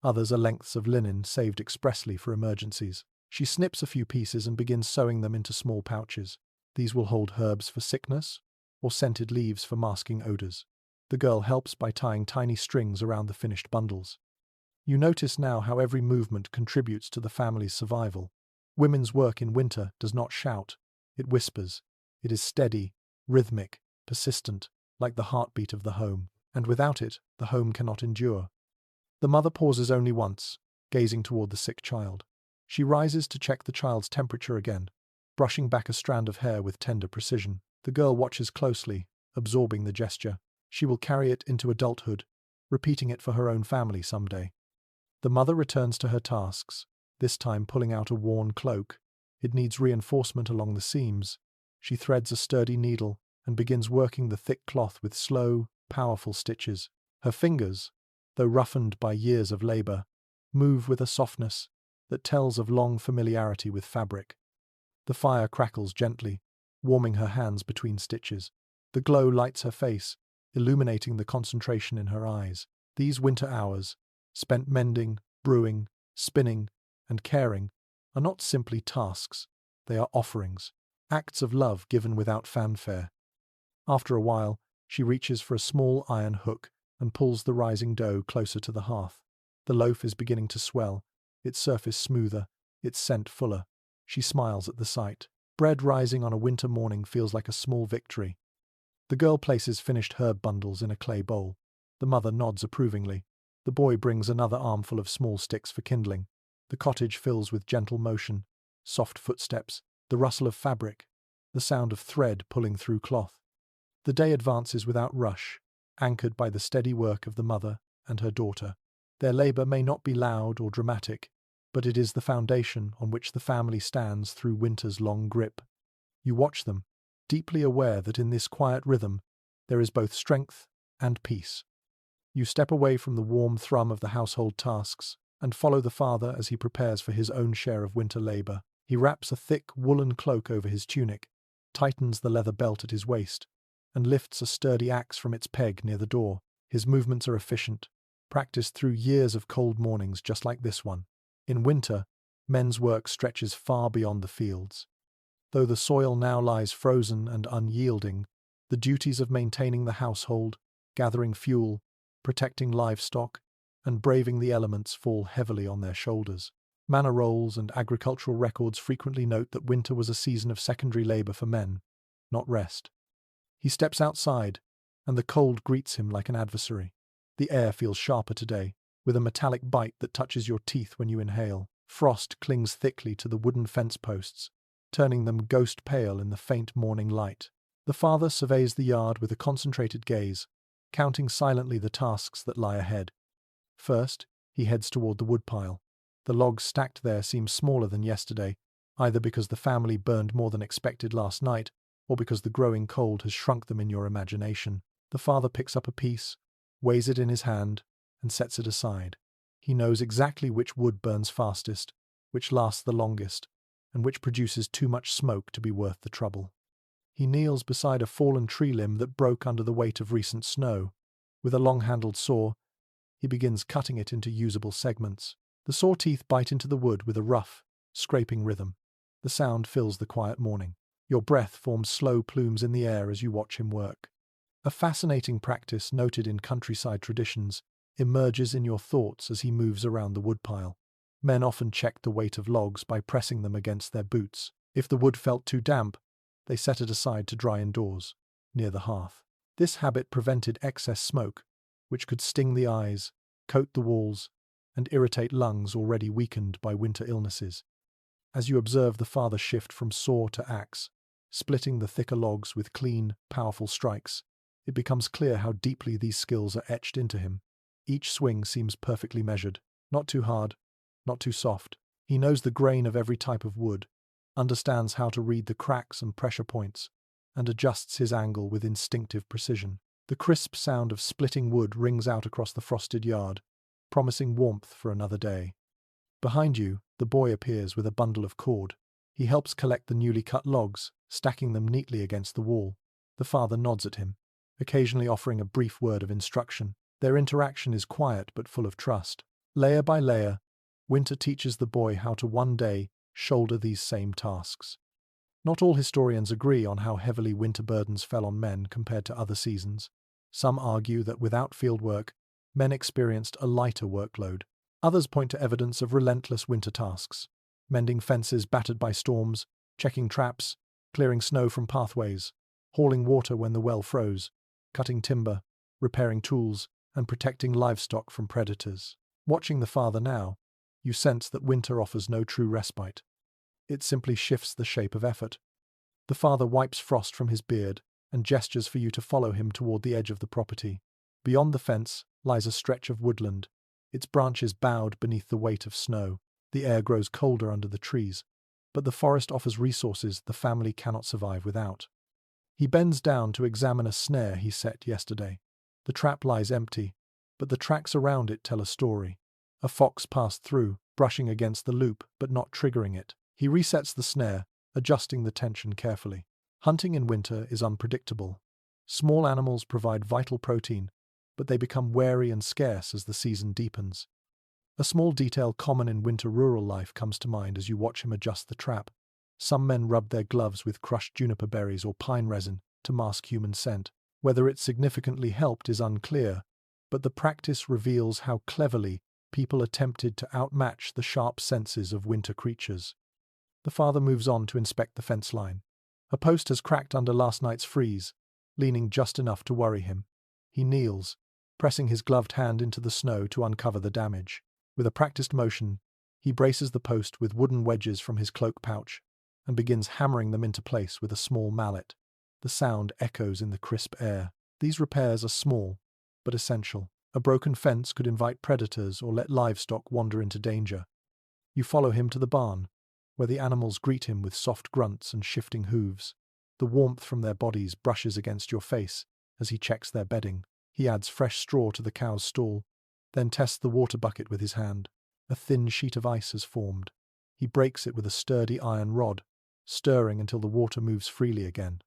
Others are lengths of linen saved expressly for emergencies. She snips a few pieces and begins sewing them into small pouches. These will hold herbs for sickness or scented leaves for masking odors. The girl helps by tying tiny strings around the finished bundles. You notice now how every movement contributes to the family's survival. Women's work in winter does not shout. It whispers. It is steady, rhythmic, persistent, like the heartbeat of the home. And without it, the home cannot endure. The mother pauses only once, gazing toward the sick child. She rises to check the child's temperature again, brushing back a strand of hair with tender precision. The girl watches closely, absorbing the gesture. She will carry it into adulthood, repeating it for her own family someday. The mother returns to her tasks, this time pulling out a worn cloak. It needs reinforcement along the seams. She threads a sturdy needle and begins working the thick cloth with slow, powerful stitches. Her fingers, though roughened by years of labor, move with a softness that tells of long familiarity with fabric. The fire crackles gently, warming her hands between stitches. The glow lights her face, illuminating the concentration in her eyes. These winter hours, spent mending, brewing, spinning, and caring, are not simply tasks. They are offerings, acts of love given without fanfare. After a while, she reaches for a small iron hook and pulls the rising dough closer to the hearth. The loaf is beginning to swell, its surface smoother, its scent fuller. She smiles at the sight. Bread rising on a winter morning feels like a small victory. The girl places finished herb bundles in a clay bowl. The mother nods approvingly. The boy brings another armful of small sticks for kindling. The cottage fills with gentle motion, soft footsteps, the rustle of fabric, the sound of thread pulling through cloth. The day advances without rush, anchored by the steady work of the mother and her daughter. Their labor may not be loud or dramatic, but it is the foundation on which the family stands through winter's long grip. You watch them, deeply aware that in this quiet rhythm there is both strength and peace. You step away from the warm thrum of the household tasks and follow the father as he prepares for his own share of winter labor. He wraps a thick woolen cloak over his tunic, tightens the leather belt at his waist, and lifts a sturdy axe from its peg near the door. His movements are efficient, practiced through years of cold mornings just like this one. In winter, men's work stretches far beyond the fields. Though the soil now lies frozen and unyielding, the duties of maintaining the household, gathering fuel, protecting livestock, and braving the elements fall heavily on their shoulders. Manor rolls and agricultural records frequently note that winter was a season of secondary labor for men, not rest. He steps outside, and the cold greets him like an adversary. The air feels sharper today, with a metallic bite that touches your teeth when you inhale. Frost clings thickly to the wooden fence posts, turning them ghost pale in the faint morning light. The father surveys the yard with a concentrated gaze, counting silently the tasks that lie ahead. First, he heads toward the woodpile. The logs stacked there seem smaller than yesterday, either because the family burned more than expected last night, or because the growing cold has shrunk them in your imagination. The father picks up a piece, weighs it in his hand, and sets it aside. He knows exactly which wood burns fastest, which lasts the longest, and which produces too much smoke to be worth the trouble. He kneels beside a fallen tree limb that broke under the weight of recent snow. With a long-handled saw, he begins cutting it into usable segments. The saw teeth bite into the wood with a rough, scraping rhythm. The sound fills the quiet morning. Your breath forms slow plumes in the air as you watch him work. A fascinating practice noted in countryside traditions emerges in your thoughts as he moves around the woodpile. Men often checked the weight of logs by pressing them against their boots. If the wood felt too damp, they set it aside to dry indoors, near the hearth. This habit prevented excess smoke, which could sting the eyes, coat the walls, and irritate lungs already weakened by winter illnesses. As you observe the father shift from saw to axe, splitting the thicker logs with clean, powerful strikes, it becomes clear how deeply these skills are etched into him. Each swing seems perfectly measured, not too hard, not too soft. He knows the grain of every type of wood, understands how to read the cracks and pressure points, and adjusts his angle with instinctive precision. The crisp sound of splitting wood rings out across the frosted yard, promising warmth for another day. Behind you, the boy appears with a bundle of cord. He helps collect the newly cut logs, stacking them neatly against the wall. The father nods at him, occasionally offering a brief word of instruction. Their interaction is quiet but full of trust. Layer by layer, winter teaches the boy how to one day shoulder these same tasks. Not all historians agree on how heavily winter burdens fell on men compared to other seasons. Some argue that without field work, men experienced a lighter workload. Others point to evidence of relentless winter tasks, mending fences battered by storms, checking traps, clearing snow from pathways, hauling water when the well froze, cutting timber, repairing tools, and protecting livestock from predators. Watching the father now, you sense that winter offers no true respite. It simply shifts the shape of effort. The father wipes frost from his beard and gestures for you to follow him toward the edge of the property. Beyond the fence lies a stretch of woodland, its branches bowed beneath the weight of snow. The air grows colder under the trees, but the forest offers resources the family cannot survive without. He bends down to examine a snare he set yesterday. The trap lies empty, but the tracks around it tell a story. A fox passed through, brushing against the loop but not triggering it. He resets the snare, adjusting the tension carefully. Hunting in winter is unpredictable. Small animals provide vital protein, but they become wary and scarce as the season deepens. A small detail common in winter rural life comes to mind as you watch him adjust the trap. Some men rub their gloves with crushed juniper berries or pine resin to mask human scent. Whether it significantly helped is unclear, but the practice reveals how cleverly people attempted to outmatch the sharp senses of winter creatures. The father moves on to inspect the fence line. A post has cracked under last night's freeze, leaning just enough to worry him. He kneels, pressing his gloved hand into the snow to uncover the damage. With a practiced motion, he braces the post with wooden wedges from his cloak pouch and begins hammering them into place with a small mallet. The sound echoes in the crisp air. These repairs are small, but essential. A broken fence could invite predators or let livestock wander into danger. You follow him to the barn, where the animals greet him with soft grunts and shifting hooves. The warmth from their bodies brushes against your face as he checks their bedding. He adds fresh straw to the cow's stall, then tests the water bucket with his hand. A thin sheet of ice has formed. He breaks it with a sturdy iron rod, stirring until the water moves freely again.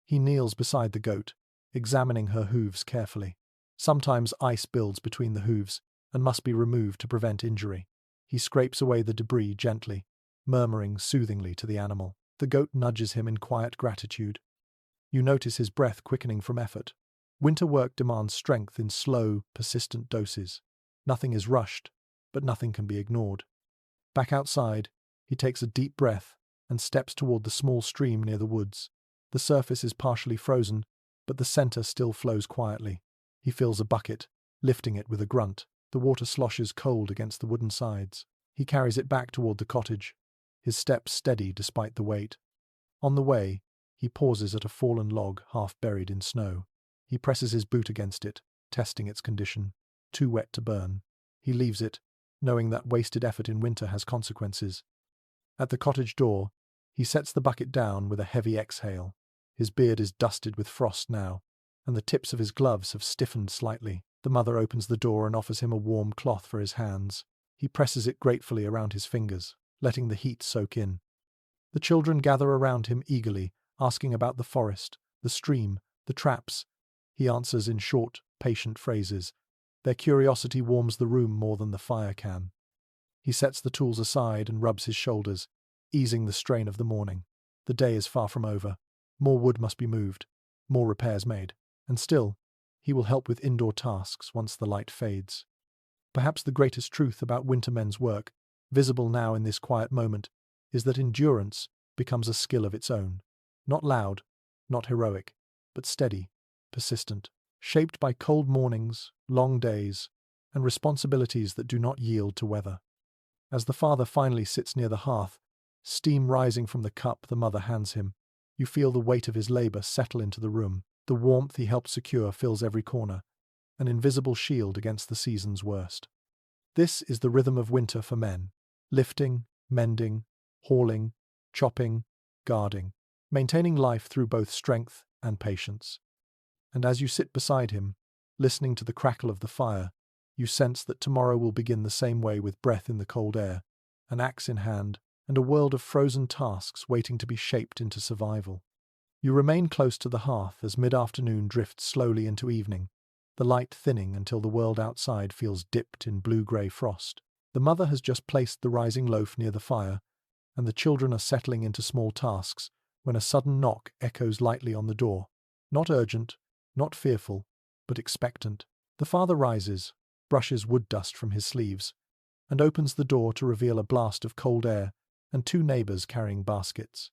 He kneels beside the goat, examining her hooves carefully. Sometimes ice builds between the hooves and must be removed to prevent injury. He scrapes away the debris gently, murmuring soothingly to the animal. The goat nudges him in quiet gratitude. You notice his breath quickening from effort. Winter work demands strength in slow, persistent doses. Nothing is rushed, but nothing can be ignored. Back outside, he takes a deep breath and steps toward the small stream near the woods. The surface is partially frozen, but the center still flows quietly. He fills a bucket, lifting it with a grunt. The water sloshes cold against the wooden sides. He carries it back toward the cottage, his steps steady despite the weight. On the way, he pauses at a fallen log half buried in snow. He presses his boot against it, testing its condition. Too wet to burn. He leaves it, knowing that wasted effort in winter has consequences. At the cottage door, he sets the bucket down with a heavy exhale. His beard is dusted with frost now, and the tips of his gloves have stiffened slightly. The mother opens the door and offers him a warm cloth for his hands. He presses it gratefully around his fingers, letting the heat soak in. The children gather around him eagerly, asking about the forest, the stream, the traps, He answers in short, patient phrases. Their curiosity warms the room more than the fire can. He sets the tools aside and rubs his shoulders, easing the strain of the morning. The day is far from over. More wood must be moved, more repairs made. And still, he will help with indoor tasks once the light fades. Perhaps the greatest truth about wintermen's work, visible now in this quiet moment, is that endurance becomes a skill of its own. Not loud, not heroic, but steady, persistent, shaped by cold mornings, long days, and responsibilities that do not yield to weather. As the father finally sits near the hearth, steam rising from the cup the mother hands him, you feel the weight of his labor settle into the room. The warmth he helped secure fills every corner, an invisible shield against the season's worst. This is the rhythm of winter for men: lifting, mending, hauling, chopping, guarding, maintaining life through both strength and patience. And as you sit beside him, listening to the crackle of the fire, you sense that tomorrow will begin the same way, with breath in the cold air, an axe in hand, and a world of frozen tasks waiting to be shaped into survival. You remain close to the hearth as mid-afternoon drifts slowly into evening, the light thinning until the world outside feels dipped in blue-grey frost. The mother has just placed the rising loaf near the fire, and the children are settling into small tasks when a sudden knock echoes lightly on the door. Not urgent, not fearful, but expectant. The father rises, brushes wood dust from his sleeves, and opens the door to reveal a blast of cold air and two neighbors carrying baskets.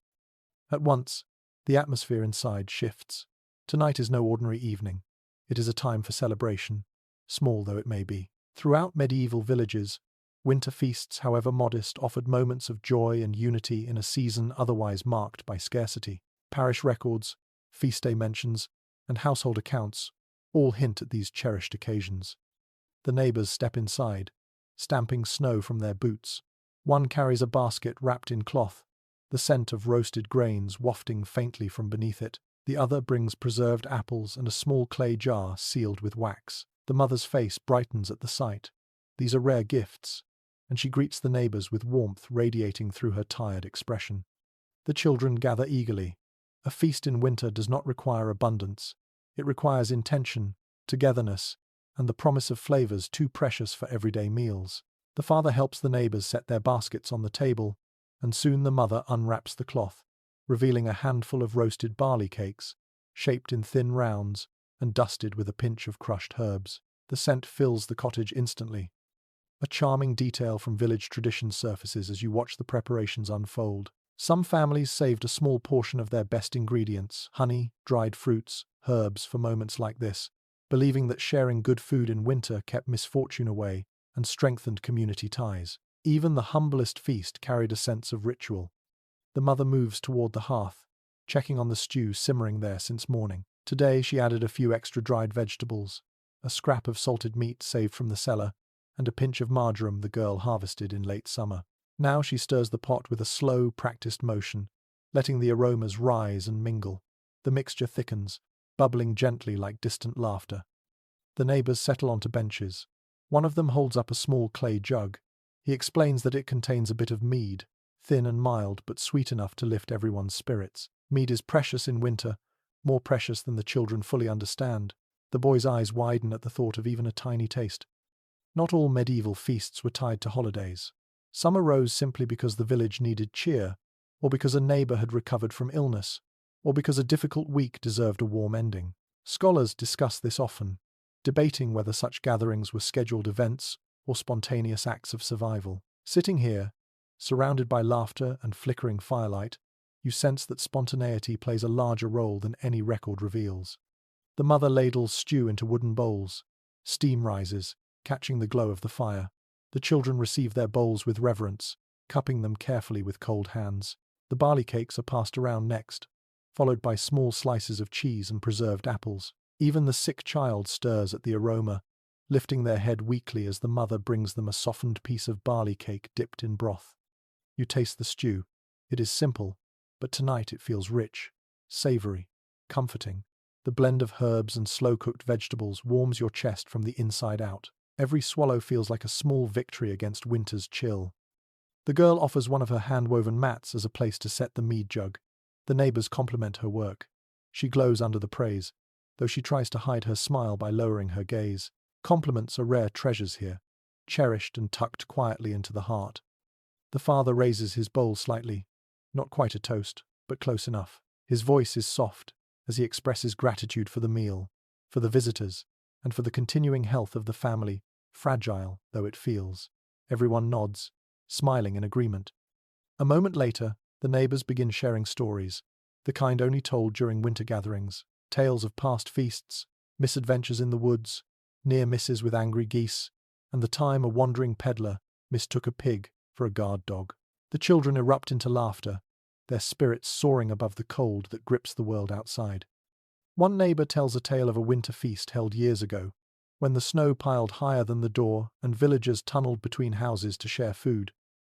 At once, the atmosphere inside shifts. Tonight is no ordinary evening. It is a time for celebration, small though it may be. Throughout medieval villages, winter feasts, however modest, offered moments of joy and unity in a season otherwise marked by scarcity. Parish records, feast day mentions, and household accounts all hint at these cherished occasions. The neighbors step inside, stamping snow from their boots. One carries a basket wrapped in cloth, the scent of roasted grains wafting faintly from beneath it. The other brings preserved apples and a small clay jar sealed with wax. The mother's face brightens at the sight. These are rare gifts, and she greets the neighbors with warmth radiating through her tired expression. The children gather eagerly. A feast in winter does not require abundance. It requires intention, togetherness, and the promise of flavors too precious for everyday meals. The father helps the neighbors set their baskets on the table, and soon the mother unwraps the cloth, revealing a handful of roasted barley cakes, shaped in thin rounds and dusted with a pinch of crushed herbs. The scent fills the cottage instantly. A charming detail from village tradition surfaces as you watch the preparations unfold. Some families saved a small portion of their best ingredients, honey, dried fruits, herbs, for moments like this, believing that sharing good food in winter kept misfortune away and strengthened community ties. Even the humblest feast carried a sense of ritual. The mother moves toward the hearth, checking on the stew simmering there since morning. Today she added a few extra dried vegetables, a scrap of salted meat saved from the cellar, and a pinch of marjoram the girl harvested in late summer. Now she stirs the pot with a slow, practiced motion, letting the aromas rise and mingle. The mixture thickens, bubbling gently like distant laughter. The neighbors settle onto benches. One of them holds up a small clay jug. He explains that it contains a bit of mead, thin and mild but sweet enough to lift everyone's spirits. Mead is precious in winter, more precious than the children fully understand. The boy's eyes widen at the thought of even a tiny taste. Not all medieval feasts were tied to holidays. Some arose simply because the village needed cheer, or because a neighbor had recovered from illness, or because a difficult week deserved a warm ending. Scholars discuss this often, debating whether such gatherings were scheduled events or spontaneous acts of survival. Sitting here, surrounded by laughter and flickering firelight, you sense that spontaneity plays a larger role than any record reveals. The mother ladles stew into wooden bowls. Steam rises, catching the glow of the fire. The children receive their bowls with reverence, cupping them carefully with cold hands. The barley cakes are passed around next, followed by small slices of cheese and preserved apples. Even the sick child stirs at the aroma, lifting their head weakly as the mother brings them a softened piece of barley cake dipped in broth. You taste the stew. It is simple, but tonight it feels rich, savory, comforting. The blend of herbs and slow-cooked vegetables warms your chest from the inside out. Every swallow feels like a small victory against winter's chill. The girl offers one of her hand-woven mats as a place to set the mead jug. The neighbors compliment her work. She glows under the praise, though she tries to hide her smile by lowering her gaze. Compliments are rare treasures here, cherished and tucked quietly into the heart. The father raises his bowl slightly, not quite a toast, but close enough. His voice is soft as he expresses gratitude for the meal, for the visitors, and for the continuing health of the family, fragile though it feels. Everyone nods, smiling in agreement. A moment later, the neighbors begin sharing stories, the kind only told during winter gatherings, tales of past feasts, misadventures in the woods, near misses with angry geese, and the time a wandering peddler mistook a pig for a guard dog. The children erupt into laughter, their spirits soaring above the cold that grips the world outside. One neighbor tells a tale of a winter feast held years ago, when the snow piled higher than the door and villagers tunneled between houses to share food.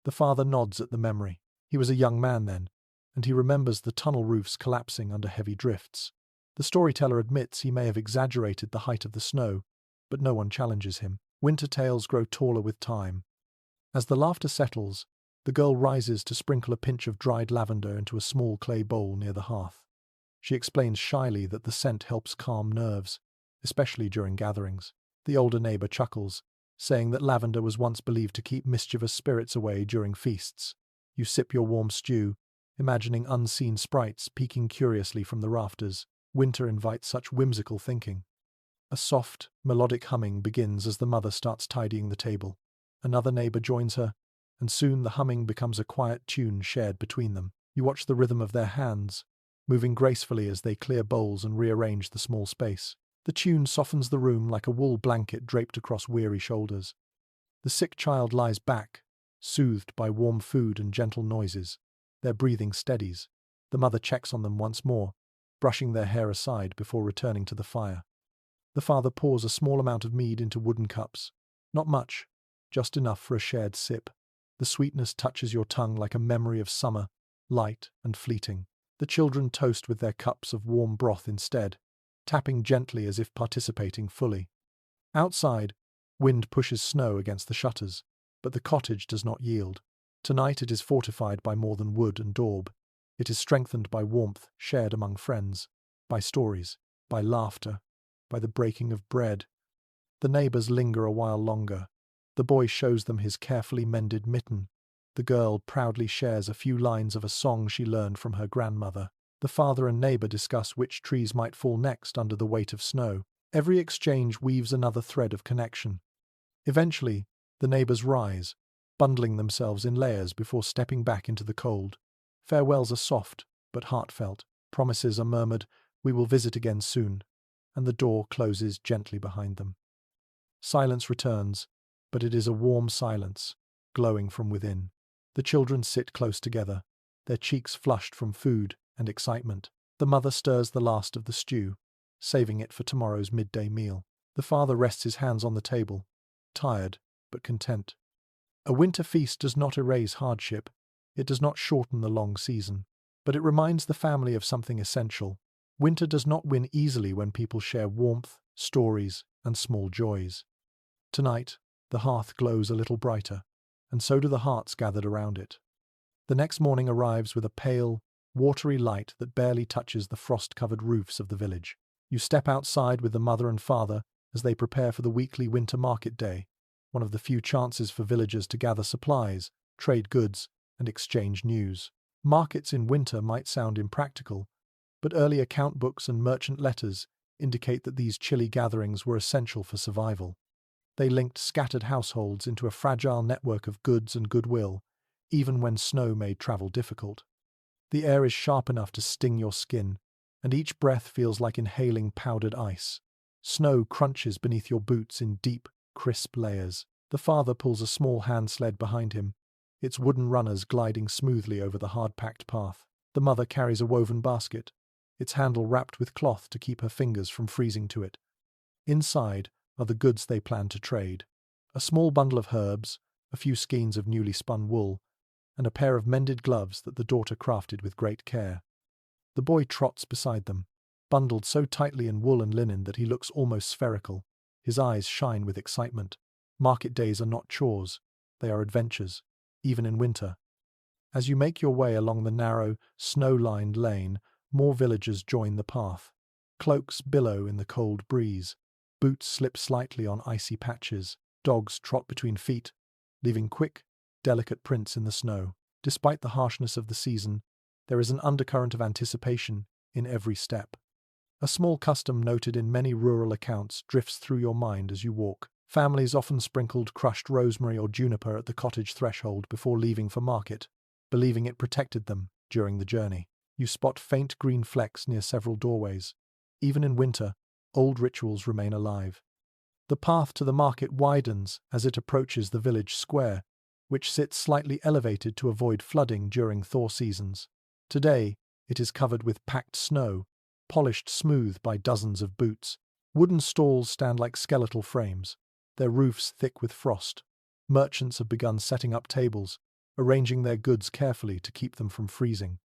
The father nods at the memory. He was a young man then, and he remembers the tunnel roofs collapsing under heavy drifts. The storyteller admits he may have exaggerated the height of the snow, but no one challenges him. Winter tales grow taller with time. As the laughter settles, the girl rises to sprinkle a pinch of dried lavender into a small clay bowl near the hearth. She explains shyly that the scent helps calm nerves, especially during gatherings. The older neighbor chuckles, saying that lavender was once believed to keep mischievous spirits away during feasts. You sip your warm stew, imagining unseen sprites peeking curiously from the rafters. Winter invites such whimsical thinking. A soft, melodic humming begins as the mother starts tidying the table. Another neighbor joins her, and soon the humming becomes a quiet tune shared between them. You watch the rhythm of their hands, moving gracefully as they clear bowls and rearrange the small space. The tune softens the room like a wool blanket draped across weary shoulders. The sick child lies back, soothed by warm food and gentle noises. Their breathing steadies. The mother checks on them once more, brushing their hair aside before returning to the fire. The father pours a small amount of mead into wooden cups. Not much, just enough for a shared sip. The sweetness touches your tongue like a memory of summer, light and fleeting. The children toast with their cups of warm broth instead, tapping gently as if participating fully. Outside, wind pushes snow against the shutters, but the cottage does not yield. Tonight it is fortified by more than wood and daub. It is strengthened by warmth shared among friends, by stories, by laughter, by the breaking of bread. The neighbors linger a while longer. The boy shows them his carefully mended mitten. The girl proudly shares a few lines of a song she learned from her grandmother. The father and neighbor discuss which trees might fall next under the weight of snow. Every exchange weaves another thread of connection. Eventually, the neighbors rise, bundling themselves in layers before stepping back into the cold. Farewells are soft, but heartfelt. Promises are murmured, "We will visit again soon," and the door closes gently behind them. Silence returns, but it is a warm silence, glowing from within. The children sit close together, their cheeks flushed from food and excitement. The mother stirs the last of the stew, saving it for tomorrow's midday meal. The father rests his hands on the table, tired but content. A winter feast does not erase hardship. It does not shorten the long season, but it reminds the family of something essential. Winter does not win easily when people share warmth, stories, and small joys. Tonight, the hearth glows a little brighter, and so do the hearts gathered around it. The next morning arrives with a pale, watery light that barely touches the frost-covered roofs of the village. You step outside with the mother and father as they prepare for the weekly winter market day, one of the few chances for villagers to gather supplies, trade goods, and exchange news. Markets in winter might sound impractical, but early account books and merchant letters indicate that these chilly gatherings were essential for survival. They linked scattered households into a fragile network of goods and goodwill, even when snow made travel difficult. The air is sharp enough to sting your skin, and each breath feels like inhaling powdered ice. Snow crunches beneath your boots in deep, crisp layers. The father pulls a small hand sled behind him, its wooden runners gliding smoothly over the hard-packed path. The mother carries a woven basket, its handle wrapped with cloth to keep her fingers from freezing to it. Inside are the goods they plan to trade: a small bundle of herbs, a few skeins of newly spun wool, and a pair of mended gloves that the daughter crafted with great care. The boy trots beside them, bundled so tightly in wool and linen that he looks almost spherical. His eyes shine with excitement. Market days are not chores, they are adventures, even in winter. As you make your way along the narrow, snow-lined lane, more villagers join the path. Cloaks billow in the cold breeze. Boots slip slightly on icy patches. Dogs trot between feet, leaving quick, delicate prints in the snow. Despite the harshness of the season, there is an undercurrent of anticipation in every step. A small custom noted in many rural accounts drifts through your mind as you walk. Families often sprinkled crushed rosemary or juniper at the cottage threshold before leaving for market, believing it protected them during the journey. You spot faint green flecks near several doorways. Even in winter, old rituals remain alive. The path to the market widens as it approaches the village square, which sits slightly elevated to avoid flooding during thaw seasons. Today, it is covered with packed snow, polished smooth by dozens of boots. Wooden stalls stand like skeletal frames, their roofs thick with frost. Merchants have begun setting up tables, arranging their goods carefully to keep them from freezing.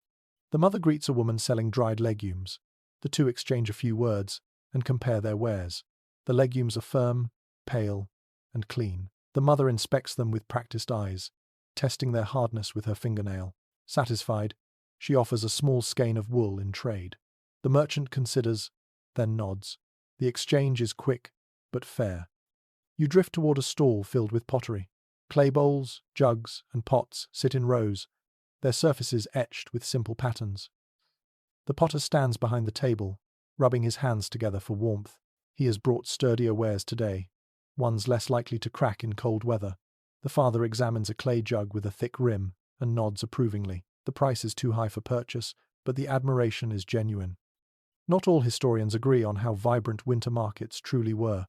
The mother greets a woman selling dried legumes. The two exchange a few words and compare their wares. The legumes are firm, pale, and clean. The mother inspects them with practiced eyes, testing their hardness with her fingernail. Satisfied, she offers a small skein of wool in trade. The merchant considers, then nods. The exchange is quick, but fair. You drift toward a stall filled with pottery. Clay bowls, jugs, and pots sit in rows, their surfaces etched with simple patterns. The potter stands behind the table, rubbing his hands together for warmth. He has brought sturdier wares today, ones less likely to crack in cold weather. The father examines a clay jug with a thick rim and nods approvingly. The price is too high for purchase, but the admiration is genuine. Not all historians agree on how vibrant winter markets truly were.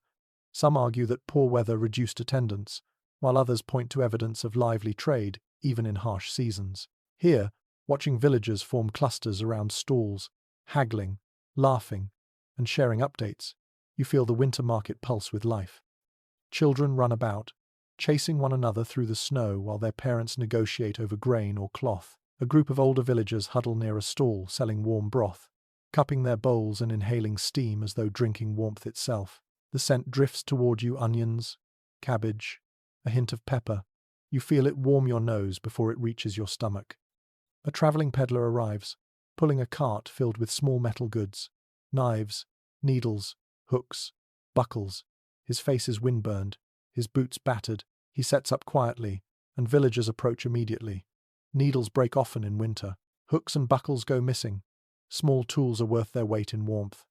Some argue that poor weather reduced attendance, while others point to evidence of lively trade, even in harsh seasons. Here, watching villagers form clusters around stalls, haggling, laughing, and sharing updates, you feel the winter market pulse with life. Children run about, chasing one another through the snow while their parents negotiate over grain or cloth. A group of older villagers huddle near a stall selling warm broth, cupping their bowls and inhaling steam as though drinking warmth itself. The scent drifts toward you: onions, cabbage, a hint of pepper. You feel it warm your nose before it reaches your stomach. A traveling peddler arrives, pulling a cart filled with small metal goods: knives, needles, hooks, buckles. His face is windburned, his boots battered. He sets up quietly, and villagers approach immediately. Needles break often in winter. Hooks and buckles go missing. Small tools are worth their weight in warmth.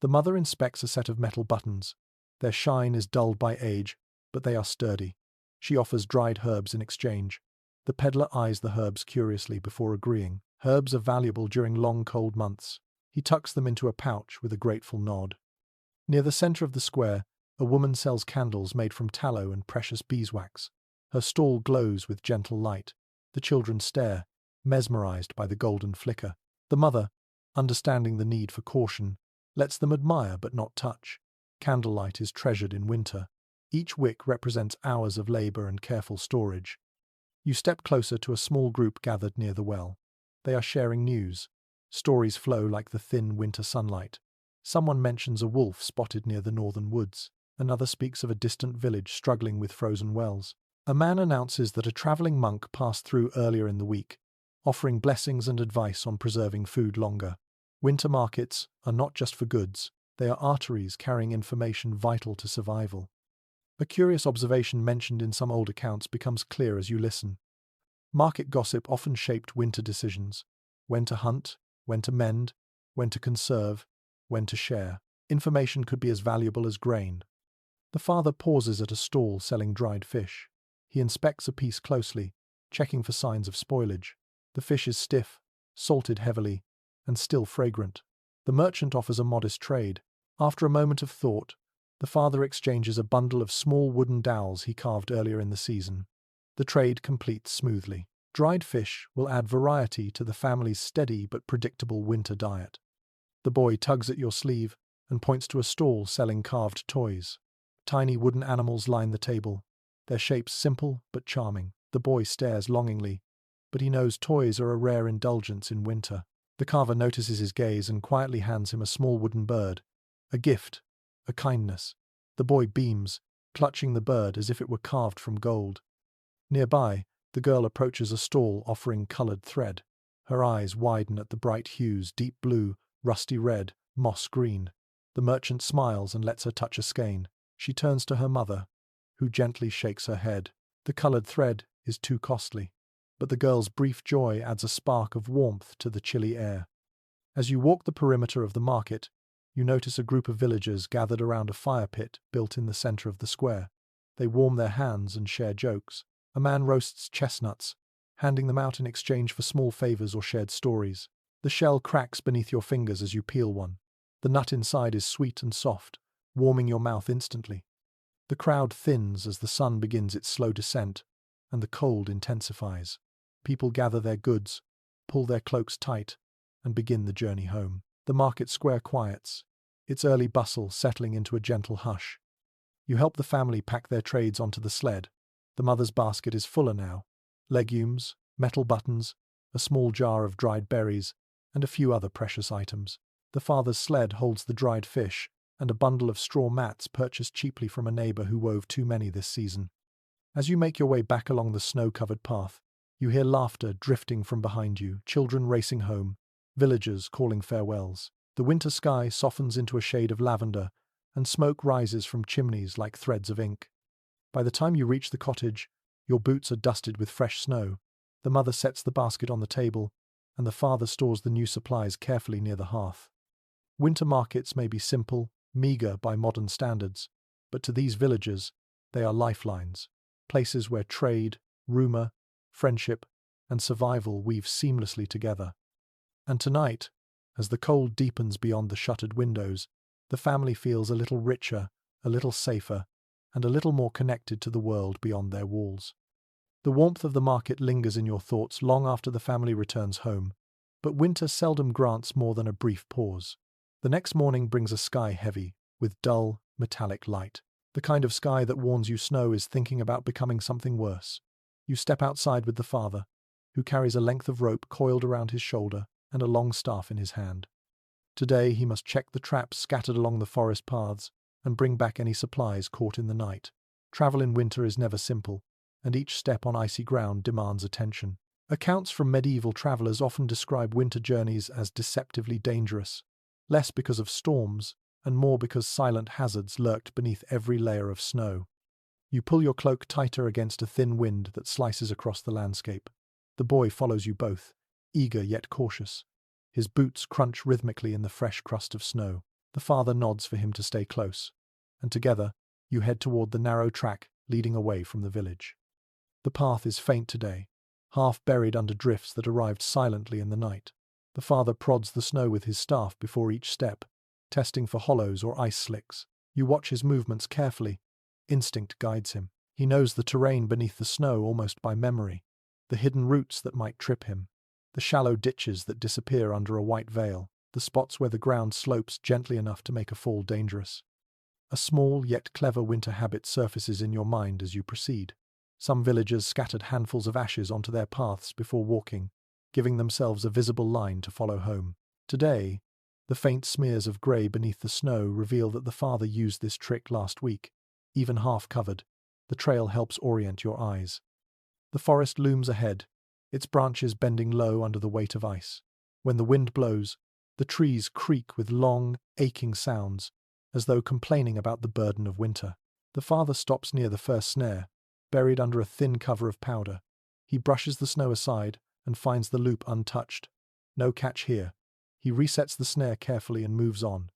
The mother inspects a set of metal buttons. Their shine is dulled by age, but they are sturdy. She offers dried herbs in exchange. The peddler eyes the herbs curiously before agreeing. Herbs are valuable during long cold months. He tucks them into a pouch with a grateful nod. Near the center of the square, a woman sells candles made from tallow and precious beeswax. Her stall glows with gentle light. The children stare, mesmerized by the golden flicker. The mother, understanding the need for caution, lets them admire but not touch. Candlelight is treasured in winter. Each wick represents hours of labor and careful storage. You step closer to a small group gathered near the well. They are sharing news. Stories flow like the thin winter sunlight. Someone mentions a wolf spotted near the northern woods. Another speaks of a distant village struggling with frozen wells. A man announces that a traveling monk passed through earlier in the week, offering blessings and advice on preserving food longer. Winter markets are not just for goods, they are arteries carrying information vital to survival. A curious observation mentioned in some old accounts becomes clear as you listen. Market gossip often shaped winter decisions: when to hunt, when to mend, when to conserve, when to share. Information could be as valuable as grain. The father pauses at a stall selling dried fish. He inspects a piece closely, checking for signs of spoilage. The fish is stiff, salted heavily, and still fragrant. The merchant offers a modest trade. After a moment of thought, the father exchanges a bundle of small wooden dowels he carved earlier in the season. The trade completes smoothly. Dried fish will add variety to the family's steady but predictable winter diet. The boy tugs at your sleeve and points to a stall selling carved toys. Tiny wooden animals line the table, their shapes simple but charming. The boy stares longingly, but he knows toys are a rare indulgence in winter. The carver notices his gaze and quietly hands him a small wooden bird. A gift, a kindness. The boy beams, clutching the bird as if it were carved from gold. Nearby, the girl approaches a stall offering colored thread. Her eyes widen at the bright hues: deep blue, rusty red, moss green. The merchant smiles and lets her touch a skein. She turns to her mother, who gently shakes her head. The coloured thread is too costly. But the girl's brief joy adds a spark of warmth to the chilly air. As you walk the perimeter of the market, you notice a group of villagers gathered around a fire pit built in the centre of the square. They warm their hands and share jokes. A man roasts chestnuts, handing them out in exchange for small favours or shared stories. The shell cracks beneath your fingers as you peel one. The nut inside is sweet and soft, warming your mouth instantly. The crowd thins as the sun begins its slow descent, and the cold intensifies. People gather their goods, pull their cloaks tight, and begin the journey home. The market square quiets, its early bustle settling into a gentle hush. You help the family pack their trades onto the sled. The mother's basket is fuller now. Legumes, metal buttons, a small jar of dried berries, and a few other precious items. The father's sled holds the dried fish and a bundle of straw mats purchased cheaply from a neighbour who wove too many this season. As you make your way back along the snow-covered path, you hear laughter drifting from behind you, children racing home, villagers calling farewells. The winter sky softens into a shade of lavender, and smoke rises from chimneys like threads of ink. By the time you reach the cottage, your boots are dusted with fresh snow. The mother sets the basket on the table, and the father stores the new supplies carefully near the hearth. Winter markets may be simple, meagre by modern standards, but to these villagers, they are lifelines, places where trade, rumour, friendship, and survival weave seamlessly together. And tonight, as the cold deepens beyond the shuttered windows, the family feels a little richer, a little safer, and a little more connected to the world beyond their walls. The warmth of the market lingers in your thoughts long after the family returns home, but winter seldom grants more than a brief pause. The next morning brings a sky heavy, with dull, metallic light, the kind of sky that warns you snow is thinking about becoming something worse. You step outside with the father, who carries a length of rope coiled around his shoulder and a long staff in his hand. Today he must check the traps scattered along the forest paths and bring back any supplies caught in the night. Travel in winter is never simple, and each step on icy ground demands attention. Accounts from medieval travellers often describe winter journeys as deceptively dangerous, less because of storms and more because silent hazards lurked beneath every layer of snow. You pull your cloak tighter against a thin wind that slices across the landscape. The boy follows you both, eager yet cautious. His boots crunch rhythmically in the fresh crust of snow. The father nods for him to stay close, and together you head toward the narrow track leading away from the village. The path is faint today, half buried under drifts that arrived silently in the night. The father prods the snow with his staff before each step, testing for hollows or ice slicks. You watch his movements carefully. Instinct guides him. He knows the terrain beneath the snow almost by memory, the hidden routes that might trip him, the shallow ditches that disappear under a white veil, the spots where the ground slopes gently enough to make a fall dangerous. A small yet clever winter habit surfaces in your mind as you proceed. Some villagers scattered handfuls of ashes onto their paths before walking, giving themselves a visible line to follow home. Today, the faint smears of grey beneath the snow reveal that the father used this trick last week. Even half-covered, the trail helps orient your eyes. The forest looms ahead, its branches bending low under the weight of ice. When the wind blows, the trees creak with long, aching sounds, as though complaining about the burden of winter. The father stops near the first snare, buried under a thin cover of powder. He brushes the snow aside and finds the loop untouched. No catch here. He resets the snare carefully and moves on.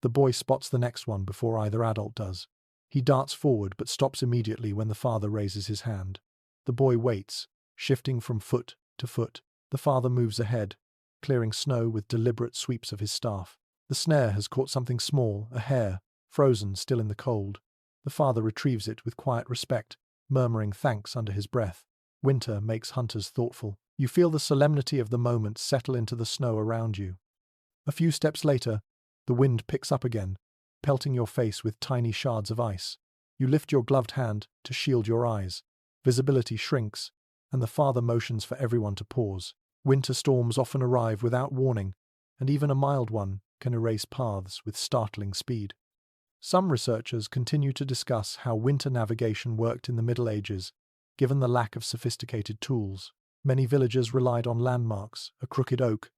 The boy spots the next one before either adult does. He darts forward but stops immediately when the father raises his hand. The boy waits, shifting from foot to foot. The father moves ahead, clearing snow with deliberate sweeps of his staff. The snare has caught something small, a hare, frozen still in the cold. The father retrieves it with quiet respect, murmuring thanks under his breath. Winter makes hunters thoughtful. You feel the solemnity of the moment settle into the snow around you. A few steps later, the wind picks up again, pelting your face with tiny shards of ice. You lift your gloved hand to shield your eyes. Visibility shrinks, and the father motions for everyone to pause. Winter storms often arrive without warning, and even a mild one can erase paths with startling speed. Some researchers continue to discuss how winter navigation worked in the Middle Ages, given the lack of sophisticated tools. Many villagers relied on landmarks, a crooked oak,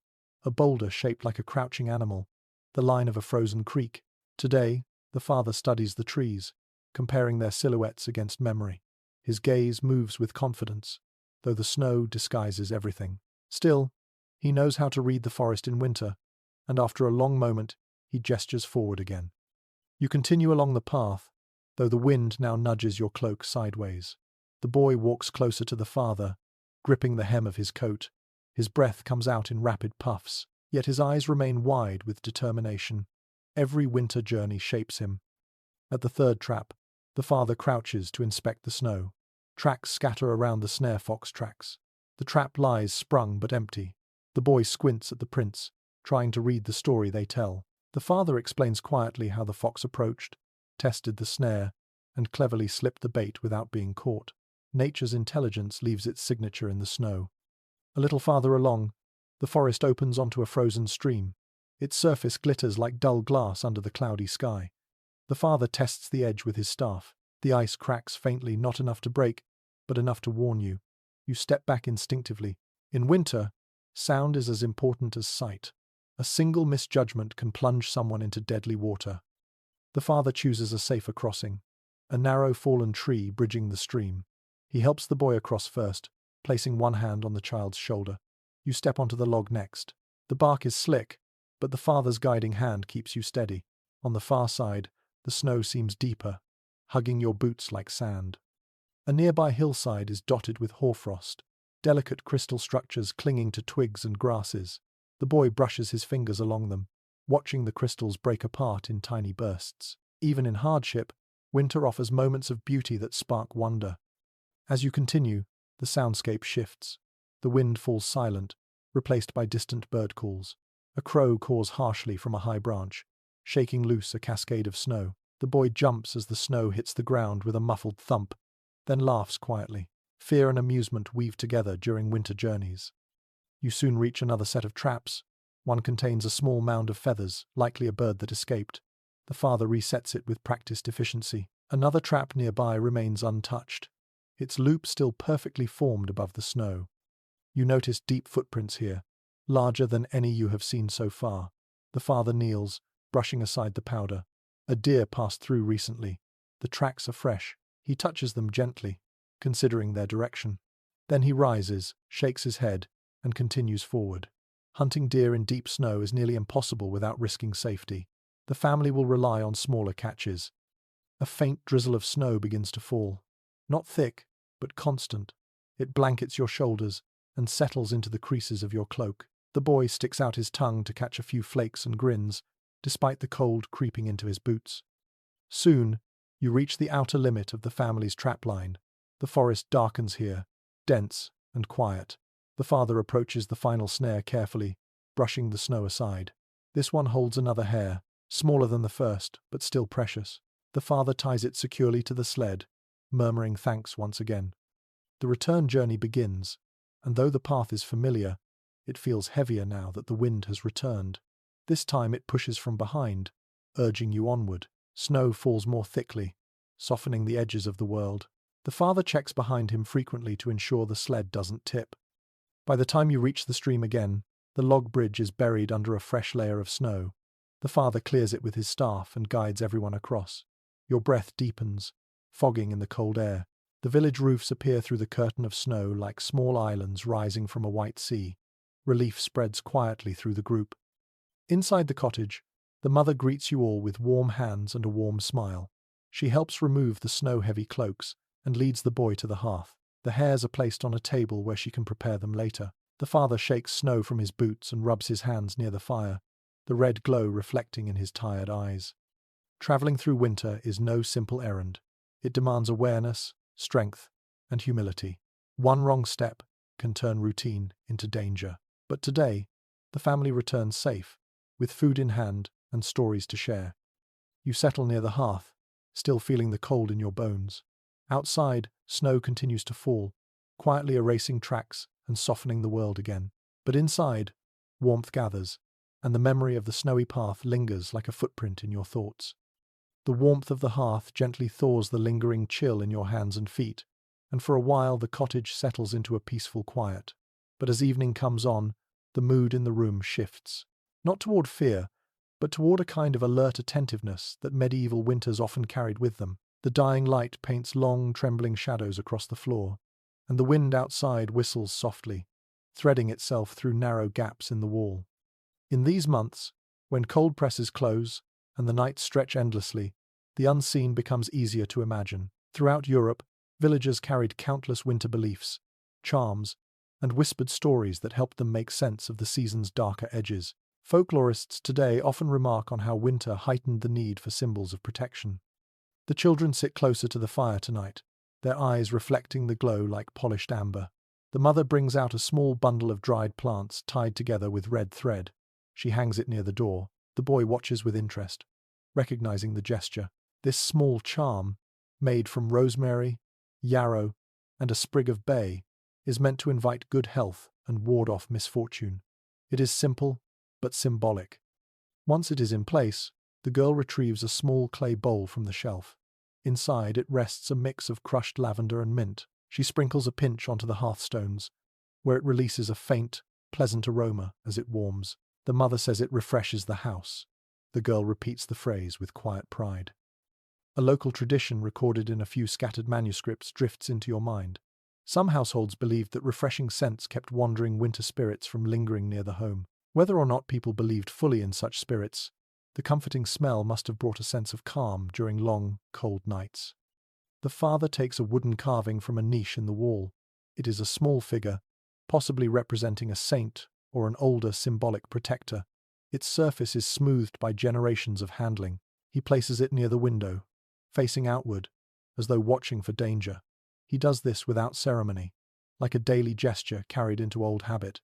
a boulder shaped like a crouching animal, the line of a frozen creek. Today, the father studies the trees, comparing their silhouettes against memory. His gaze moves with confidence, though the snow disguises everything. Still, he knows how to read the forest in winter, and after a long moment, he gestures forward again. You continue along the path, though the wind now nudges your cloak sideways. The boy walks closer to the father, gripping the hem of his coat. His breath comes out in rapid puffs, yet his eyes remain wide with determination. Every winter journey shapes him. At the third trap, the father crouches to inspect the snow. Tracks scatter around the snare fox tracks. The trap lies sprung but empty. The boy squints at the prints, trying to read the story they tell. The father explains quietly how the fox approached, tested the snare, and cleverly slipped the bait without being caught. Nature's intelligence leaves its signature in the snow. A little farther along, the forest opens onto a frozen stream. Its surface glitters like dull glass under the cloudy sky. The father tests the edge with his staff. The ice cracks faintly, not enough to break, but enough to warn you. You step back instinctively. In winter, sound is as important as sight. A single misjudgment can plunge someone into deadly water. The father chooses a safer crossing, a narrow fallen tree bridging the stream. He helps the boy across first, placing one hand on the child's shoulder. You step onto the log next. The bark is slick, but the father's guiding hand keeps you steady. On the far side, the snow seems deeper, hugging your boots like sand. A nearby hillside is dotted with hoarfrost, delicate crystal structures clinging to twigs and grasses. The boy brushes his fingers along them, watching the crystals break apart in tiny bursts. Even in hardship, winter offers moments of beauty that spark wonder. As you continue, the soundscape shifts. The wind falls silent, replaced by distant bird calls. A crow caws harshly from a high branch, shaking loose a cascade of snow. The boy jumps as the snow hits the ground with a muffled thump, then laughs quietly. Fear and amusement weave together during winter journeys. You soon reach another set of traps. One contains a small mound of feathers, likely a bird that escaped. The father resets it with practiced efficiency. Another trap nearby remains untouched, its loop still perfectly formed above the snow. You notice deep footprints here, larger than any you have seen so far. The father kneels, brushing aside the powder. A deer passed through recently. The tracks are fresh. He touches them gently, considering their direction. Then he rises, shakes his head, and continues forward. Hunting deer in deep snow is nearly impossible without risking safety. The family will rely on smaller catches. A faint drizzle of snow begins to fall. Not thick, but constant. It blankets your shoulders and settles into the creases of your cloak. The boy sticks out his tongue to catch a few flakes and grins, despite the cold creeping into his boots. Soon, you reach the outer limit of the family's trap line. The forest darkens here, dense and quiet. The father approaches the final snare carefully, brushing the snow aside. This one holds another hare, smaller than the first, but still precious. The father ties it securely to the sled, murmuring thanks once again. The return journey begins, and though the path is familiar, it feels heavier now that the wind has returned. This time it pushes from behind, urging you onward. Snow falls more thickly, softening the edges of the world. The father checks behind him frequently to ensure the sled doesn't tip. By the time you reach the stream again, the log bridge is buried under a fresh layer of snow. The father clears it with his staff and guides everyone across. Your breath deepens, fogging in the cold air. The village roofs appear through the curtain of snow like small islands rising from a white sea. Relief spreads quietly through the group. Inside the cottage, the mother greets you all with warm hands and a warm smile. She helps remove the snow-heavy cloaks and leads the boy to the hearth. The hares are placed on a table where she can prepare them later. The father shakes snow from his boots and rubs his hands near the fire, the red glow reflecting in his tired eyes. Traveling through winter is no simple errand. It demands awareness, strength, and humility. One wrong step can turn routine into danger. But today, the family returns safe, with food in hand and stories to share. You settle near the hearth, still feeling the cold in your bones. Outside, snow continues to fall, quietly erasing tracks and softening the world again. But inside, warmth gathers, and the memory of the snowy path lingers like a footprint in your thoughts. The warmth of the hearth gently thaws the lingering chill in your hands and feet, and for a while the cottage settles into a peaceful quiet. But as evening comes on, the mood in the room shifts. Not toward fear, but toward a kind of alert attentiveness that medieval winters often carried with them. The dying light paints long, trembling shadows across the floor, and the wind outside whistles softly, threading itself through narrow gaps in the wall. In these months, when cold presses close and the nights stretch endlessly, the unseen becomes easier to imagine. Throughout Europe, villagers carried countless winter beliefs, charms, and whispered stories that helped them make sense of the season's darker edges. Folklorists today often remark on how winter heightened the need for symbols of protection. The children sit closer to the fire tonight, their eyes reflecting the glow like polished amber. The mother brings out a small bundle of dried plants tied together with red thread. She hangs it near the door. The boy watches with interest, recognizing the gesture. This small charm, made from rosemary, yarrow, and a sprig of bay, is meant to invite good health and ward off misfortune. It is simple, but symbolic. Once it is in place, the girl retrieves a small clay bowl from the shelf. Inside it rests a mix of crushed lavender and mint. She sprinkles a pinch onto the hearthstones, where it releases a faint, pleasant aroma as it warms. The mother says it refreshes the house. The girl repeats the phrase with quiet pride. A local tradition recorded in a few scattered manuscripts drifts into your mind. Some households believed that refreshing scents kept wandering winter spirits from lingering near the home. Whether or not people believed fully in such spirits, the comforting smell must have brought a sense of calm during long, cold nights. The father takes a wooden carving from a niche in the wall. It is a small figure, possibly representing a saint or an older symbolic protector. Its surface is smoothed by generations of handling. He places it near the window, facing outward, as though watching for danger. He does this without ceremony, like a daily gesture carried into old habit.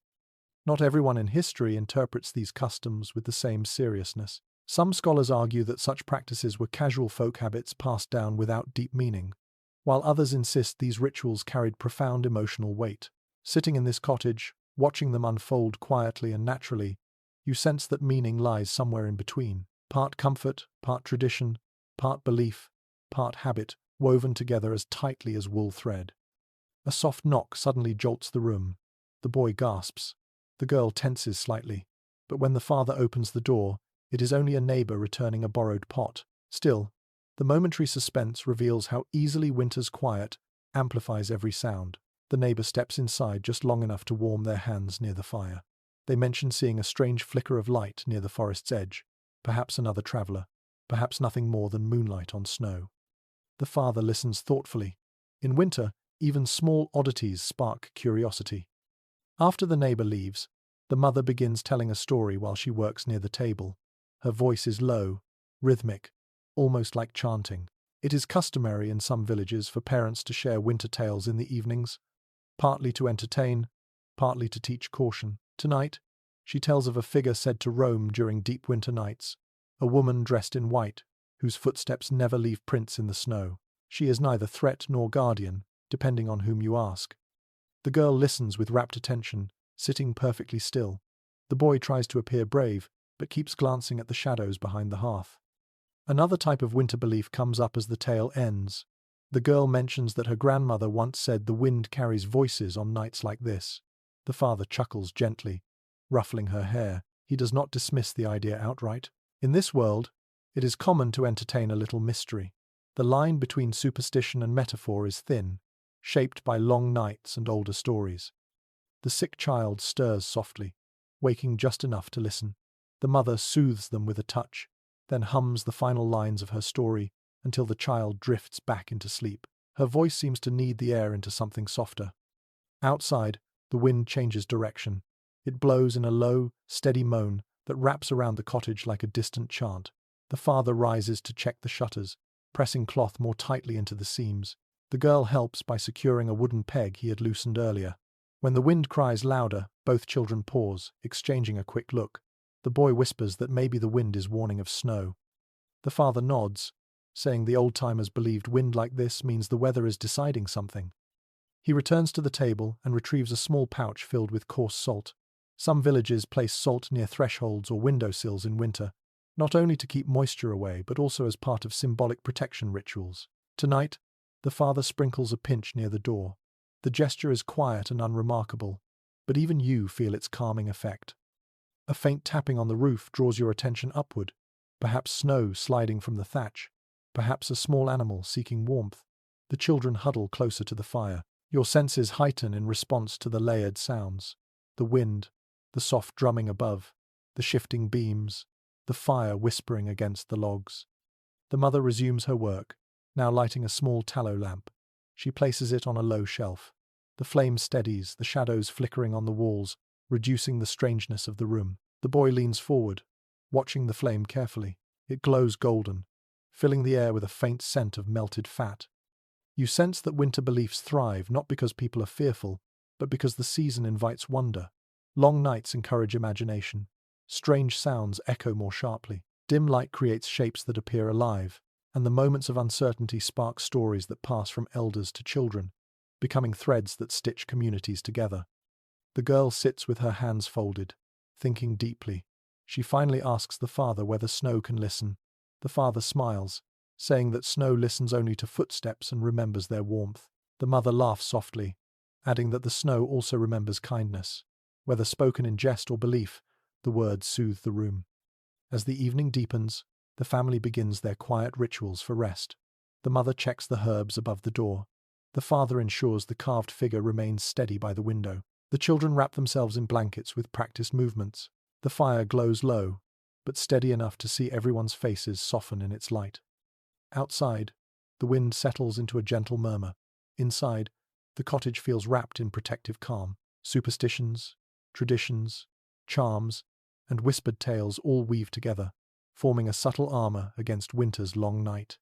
Not everyone in history interprets these customs with the same seriousness. Some scholars argue that such practices were casual folk habits passed down without deep meaning, while others insist these rituals carried profound emotional weight. Sitting in this cottage, watching them unfold quietly and naturally, you sense that meaning lies somewhere in between. Part comfort, part tradition, part belief, part habit, woven together as tightly as wool thread. A soft knock suddenly jolts the room. The boy gasps. The girl tenses slightly, but when the father opens the door, it is only a neighbor returning a borrowed pot. Still, the momentary suspense reveals how easily winter's quiet amplifies every sound. The neighbor steps inside just long enough to warm their hands near the fire. They mention seeing a strange flicker of light near the forest's edge, perhaps another traveler, perhaps nothing more than moonlight on snow. The father listens thoughtfully. In winter, even small oddities spark curiosity. After the neighbor leaves, the mother begins telling a story while she works near the table. Her voice is low, rhythmic, almost like chanting. It is customary in some villages for parents to share winter tales in the evenings, partly to entertain, partly to teach caution. Tonight, she tells of a figure said to roam during deep winter nights, a woman dressed in white, whose footsteps never leave prints in the snow. She is neither threat nor guardian, depending on whom you ask. The girl listens with rapt attention, sitting perfectly still. The boy tries to appear brave, but keeps glancing at the shadows behind the hearth. Another type of winter belief comes up as the tale ends. The girl mentions that her grandmother once said the wind carries voices on nights like this. The father chuckles gently, ruffling her hair. He does not dismiss the idea outright. In this world, it is common to entertain a little mystery. The line between superstition and metaphor is thin, shaped by long nights and older stories. The sick child stirs softly, waking just enough to listen. The mother soothes them with a touch, then hums the final lines of her story until the child drifts back into sleep. Her voice seems to knead the air into something softer. Outside, the wind changes direction. It blows in a low, steady moan that wraps around the cottage like a distant chant. The father rises to check the shutters, pressing cloth more tightly into the seams. The girl helps by securing a wooden peg he had loosened earlier. When the wind cries louder, both children pause, exchanging a quick look. The boy whispers that maybe the wind is warning of snow. The father nods, saying the old-timers believed wind like this means the weather is deciding something. He returns to the table and retrieves a small pouch filled with coarse salt. Some villages place salt near thresholds or windowsills in winter, not only to keep moisture away but also as part of symbolic protection rituals. Tonight, the father sprinkles a pinch near the door. The gesture is quiet and unremarkable, but even you feel its calming effect. A faint tapping on the roof draws your attention upward, perhaps snow sliding from the thatch, perhaps a small animal seeking warmth. The children huddle closer to the fire. Your senses heighten in response to the layered sounds. The wind, the soft drumming above, the shifting beams, the fire whispering against the logs. The mother resumes her work, now lighting a small tallow lamp. She places it on a low shelf. The flame steadies, the shadows flickering on the walls, reducing the strangeness of the room. The boy leans forward, watching the flame carefully. It glows golden, filling the air with a faint scent of melted fat. You sense that winter beliefs thrive not because people are fearful, but because the season invites wonder. Long nights encourage imagination. Strange sounds echo more sharply. Dim light creates shapes that appear alive, and the moments of uncertainty spark stories that pass from elders to children, becoming threads that stitch communities together. The girl sits with her hands folded, thinking deeply. She finally asks the father whether snow can listen. The father smiles, saying that snow listens only to footsteps and remembers their warmth. The mother laughs softly, adding that the snow also remembers kindness. Whether spoken in jest or belief, the words soothe the room. As the evening deepens, the family begins their quiet rituals for rest. The mother checks the herbs above the door. The father ensures the carved figure remains steady by the window. The children wrap themselves in blankets with practiced movements. The fire glows low, but steady enough to see everyone's faces soften in its light. Outside, the wind settles into a gentle murmur. Inside, the cottage feels wrapped in protective calm. Superstitions, traditions, charms, and whispered tales all weave together, forming a subtle armor against winter's long night.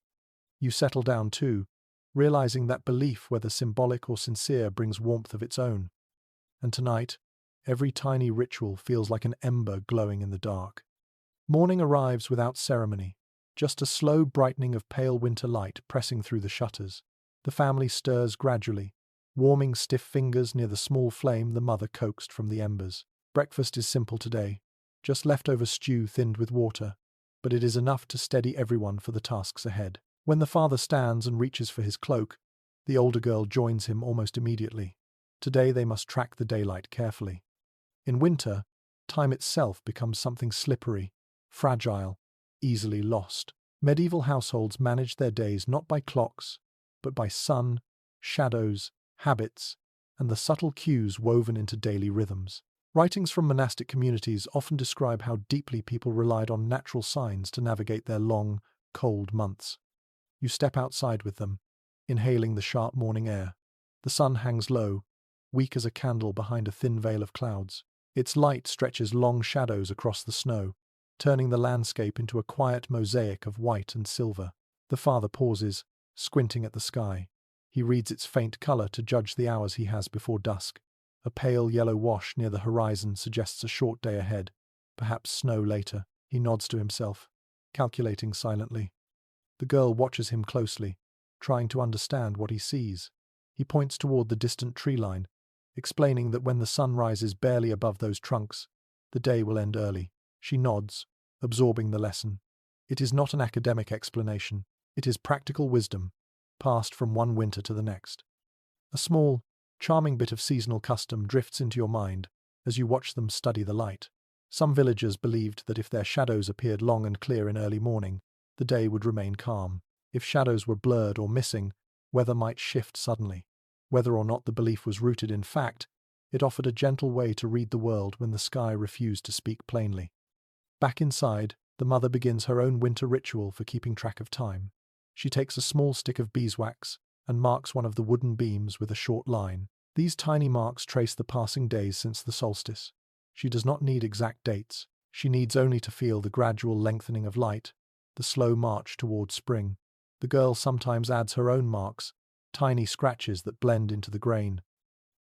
You settle down too, realizing that belief, whether symbolic or sincere, brings warmth of its own. And tonight, every tiny ritual feels like an ember glowing in the dark. Morning arrives without ceremony, just a slow brightening of pale winter light pressing through the shutters. The family stirs gradually, warming stiff fingers near the small flame the mother coaxed from the embers. Breakfast is simple today, just leftover stew thinned with water, but it is enough to steady everyone for the tasks ahead. When the father stands and reaches for his cloak, the older girl joins him almost immediately. Today they must track the daylight carefully. In winter, time itself becomes something slippery, fragile, easily lost. Medieval households managed their days not by clocks, but by sun, shadows, habits, and the subtle cues woven into daily rhythms. Writings from monastic communities often describe how deeply people relied on natural signs to navigate their long, cold months. You step outside with them, inhaling the sharp morning air. The sun hangs low, weak as a candle behind a thin veil of clouds. Its light stretches long shadows across the snow, turning the landscape into a quiet mosaic of white and silver. The father pauses, squinting at the sky. He reads its faint color to judge the hours he has before dusk. A pale yellow wash near the horizon suggests a short day ahead, perhaps snow later. He nods to himself, calculating silently. The girl watches him closely, trying to understand what he sees. He points toward the distant tree line, explaining that when the sun rises barely above those trunks, the day will end early. She nods, absorbing the lesson. It is not an academic explanation. It is practical wisdom, passed from one winter to the next. A small, charming bit of seasonal custom drifts into your mind as you watch them study the light. Some villagers believed that if their shadows appeared long and clear in early morning, the day would remain calm. If shadows were blurred or missing, weather might shift suddenly. Whether or not the belief was rooted in fact, it offered a gentle way to read the world when the sky refused to speak plainly. Back inside, the mother begins her own winter ritual for keeping track of time. She takes a small stick of beeswax and marks one of the wooden beams with a short line. These tiny marks trace the passing days since the solstice. She does not need exact dates. She needs only to feel the gradual lengthening of light, the slow march toward spring. The girl sometimes adds her own marks, tiny scratches that blend into the grain.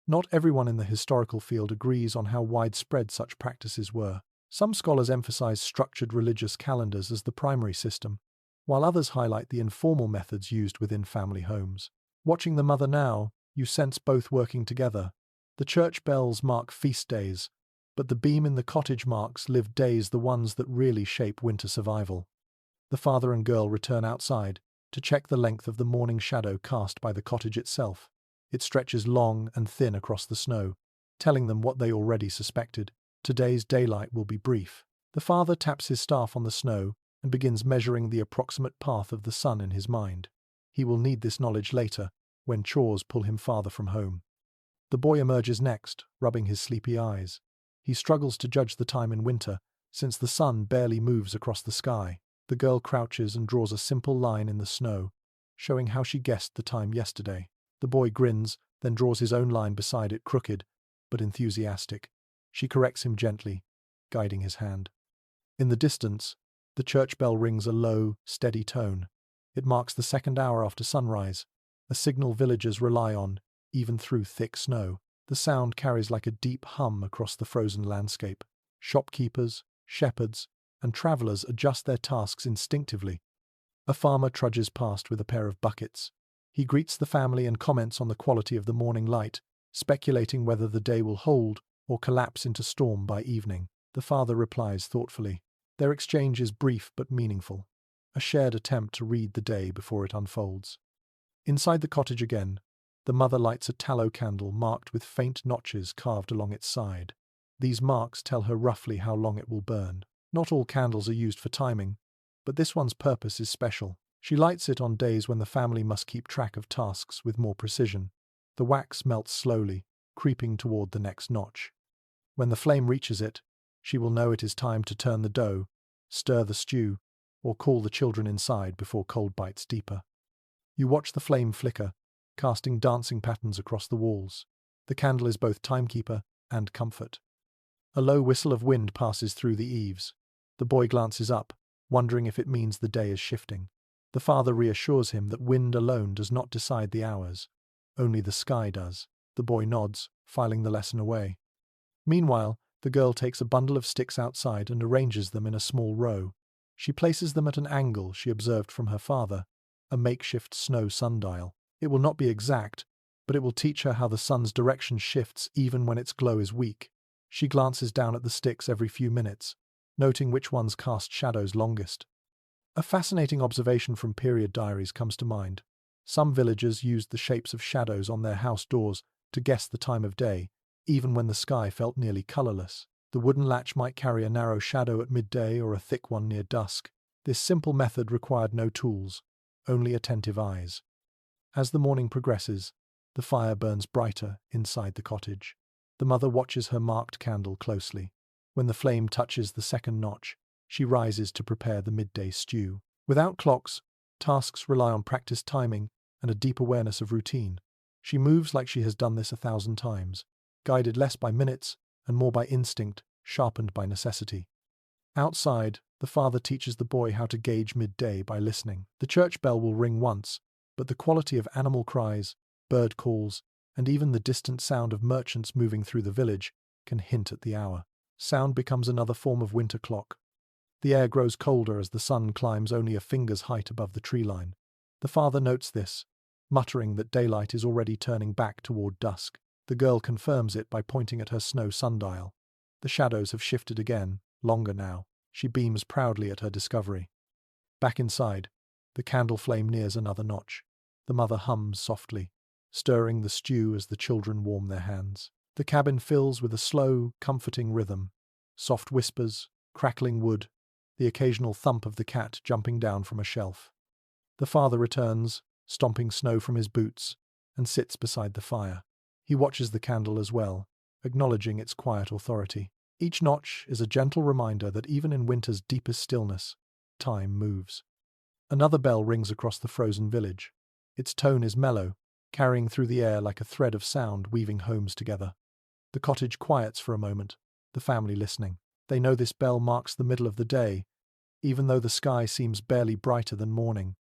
Not everyone in the historical field agrees on how widespread such practices were. Some scholars emphasize structured religious calendars as the primary system, while others highlight the informal methods used within family homes. Watching the mother now, you sense both working together. The church bells mark feast days, but the beam in the cottage marks lived days, the ones that really shape winter survival. The father and girl return outside to check the length of the morning shadow cast by the cottage itself. It stretches long and thin across the snow, telling them what they already suspected. Today's daylight will be brief. The father taps his staff on the snow and begins measuring the approximate path of the sun in his mind. He will need this knowledge later, when chores pull him farther from home. The boy emerges next, rubbing his sleepy eyes. He struggles to judge the time in winter, since the sun barely moves across the sky. The girl crouches and draws a simple line in the snow, showing how she guessed the time yesterday. The boy grins, then draws his own line beside it, crooked, but enthusiastic. She corrects him gently, guiding his hand. In the distance, the church bell rings a low, steady tone. It marks the second hour after sunrise, a signal villagers rely on, even through thick snow. The sound carries like a deep hum across the frozen landscape. Shopkeepers, shepherds, and travelers adjust their tasks instinctively. A farmer trudges past with a pair of buckets. He greets the family and comments on the quality of the morning light, speculating whether the day will hold or collapse into storm by evening. The father replies thoughtfully. Their exchange is brief but meaningful, a shared attempt to read the day before it unfolds. Inside the cottage again, the mother lights a tallow candle marked with faint notches carved along its side. These marks tell her roughly how long it will burn. Not all candles are used for timing, but this one's purpose is special. She lights it on days when the family must keep track of tasks with more precision. The wax melts slowly, creeping toward the next notch. When the flame reaches it, she will know it is time to turn the dough, stir the stew, or call the children inside before cold bites deeper. You watch the flame flicker, casting dancing patterns across the walls. The candle is both timekeeper and comfort. A low whistle of wind passes through the eaves. The boy glances up, wondering if it means the day is shifting. The father reassures him that wind alone does not decide the hours. Only the sky does. The boy nods, filing the lesson away. Meanwhile, the girl takes a bundle of sticks outside and arranges them in a small row. She places them at an angle she observed from her father, a makeshift snow sundial. It will not be exact, but it will teach her how the sun's direction shifts even when its glow is weak. She glances down at the sticks every few minutes, noting which ones cast shadows longest. A fascinating observation from period diaries comes to mind. Some villagers used the shapes of shadows on their house doors to guess the time of day, even when the sky felt nearly colorless. The wooden latch might carry a narrow shadow at midday or a thick one near dusk. This simple method required no tools, only attentive eyes. As the morning progresses, the fire burns brighter inside the cottage. The mother watches her marked candle closely. When the flame touches the second notch, she rises to prepare the midday stew. Without clocks, tasks rely on practiced timing and a deep awareness of routine. She moves like she has done this 1,000 times, guided less by minutes and more by instinct, sharpened by necessity. Outside, the father teaches the boy how to gauge midday by listening. The church bell will ring once, but the quality of animal cries, bird calls, and even the distant sound of merchants moving through the village can hint at the hour. Sound becomes another form of winter clock. The air grows colder as the sun climbs only a finger's height above the tree line. The father notes this, muttering that daylight is already turning back toward dusk. The girl confirms it by pointing at her snow sundial. The shadows have shifted again, longer now. She beams proudly at her discovery. Back inside, the candle flame nears another notch. The mother hums softly, stirring the stew as the children warm their hands. The cabin fills with a slow, comforting rhythm. Soft whispers, crackling wood, the occasional thump of the cat jumping down from a shelf. The father returns, stomping snow from his boots, and sits beside the fire. He watches the candle as well, acknowledging its quiet authority. Each notch is a gentle reminder that even in winter's deepest stillness, time moves. Another bell rings across the frozen village. Its tone is mellow, carrying through the air like a thread of sound weaving homes together. The cottage quiets for a moment, the family listening. They know this bell marks the middle of the day, even though the sky seems barely brighter than morning.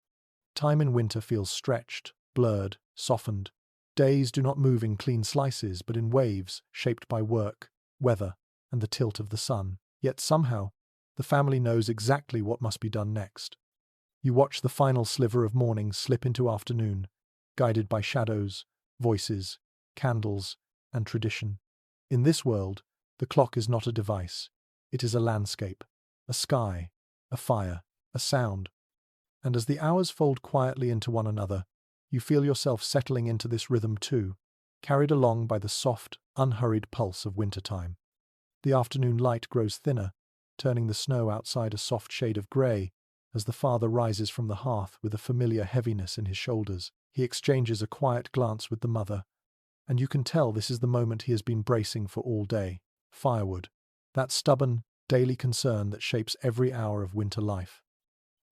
Time in winter feels stretched, blurred, softened. Days do not move in clean slices, but in waves shaped by work, weather, and the tilt of the sun. Yet somehow, the family knows exactly what must be done next. You watch the final sliver of morning slip into afternoon, guided by shadows, voices, candles, and tradition. In this world, the clock is not a device. It is a landscape, a sky, a fire, a sound. And as the hours fold quietly into one another, you feel yourself settling into this rhythm too, carried along by the soft, unhurried pulse of wintertime. The afternoon light grows thinner, turning the snow outside a soft shade of grey as the father rises from the hearth with a familiar heaviness in his shoulders. He exchanges a quiet glance with the mother, and you can tell this is the moment he has been bracing for all day. Firewood. That stubborn, daily concern that shapes every hour of winter life.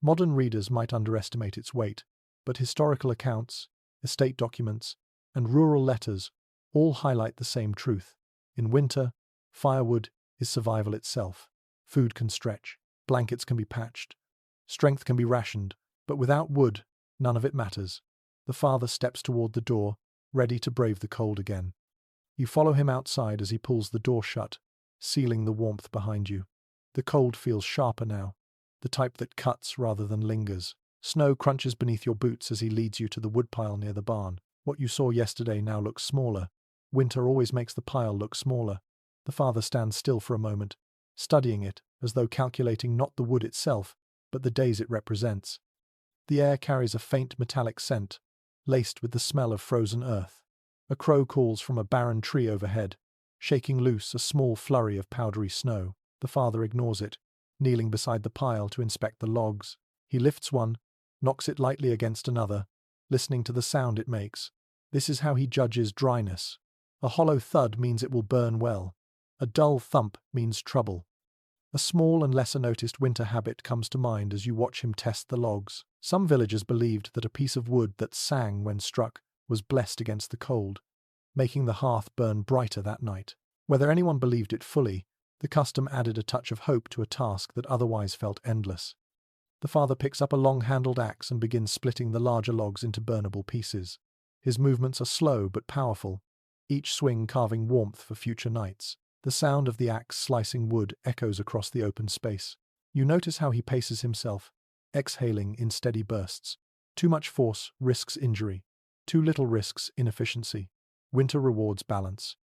Modern readers might underestimate its weight, but historical accounts, estate documents, and rural letters all highlight the same truth. In winter, firewood is survival itself. Food can stretch, blankets can be patched, strength can be rationed, but without wood, none of it matters. The father steps toward the door, ready to brave the cold again. You follow him outside as he pulls the door shut, sealing the warmth behind you. The cold feels sharper now, the type that cuts rather than lingers. Snow crunches beneath your boots as he leads you to the woodpile near the barn. What you saw yesterday now looks smaller. Winter always makes the pile look smaller. The father stands still for a moment, studying it as though calculating not the wood itself, but the days it represents. The air carries a faint metallic scent, laced with the smell of frozen earth. A crow calls from a barren tree overhead, shaking loose a small flurry of powdery snow. The father ignores it, kneeling beside the pile to inspect the logs. He lifts one, knocks it lightly against another, listening to the sound it makes. This is how he judges dryness. A hollow thud means it will burn well. A dull thump means trouble. A small and lesser noticed winter habit comes to mind as you watch him test the logs. Some villagers believed that a piece of wood that sang when struck was blessed against the cold, making the hearth burn brighter that night. Whether anyone believed it fully, the custom added a touch of hope to a task that otherwise felt endless. The father picks up a long-handled axe and begins splitting the larger logs into burnable pieces. His movements are slow but powerful, each swing carving warmth for future nights. The sound of the axe slicing wood echoes across the open space. You notice how he paces himself, exhaling in steady bursts. Too much force risks injury. Too little risks inefficiency. Winter rewards balance.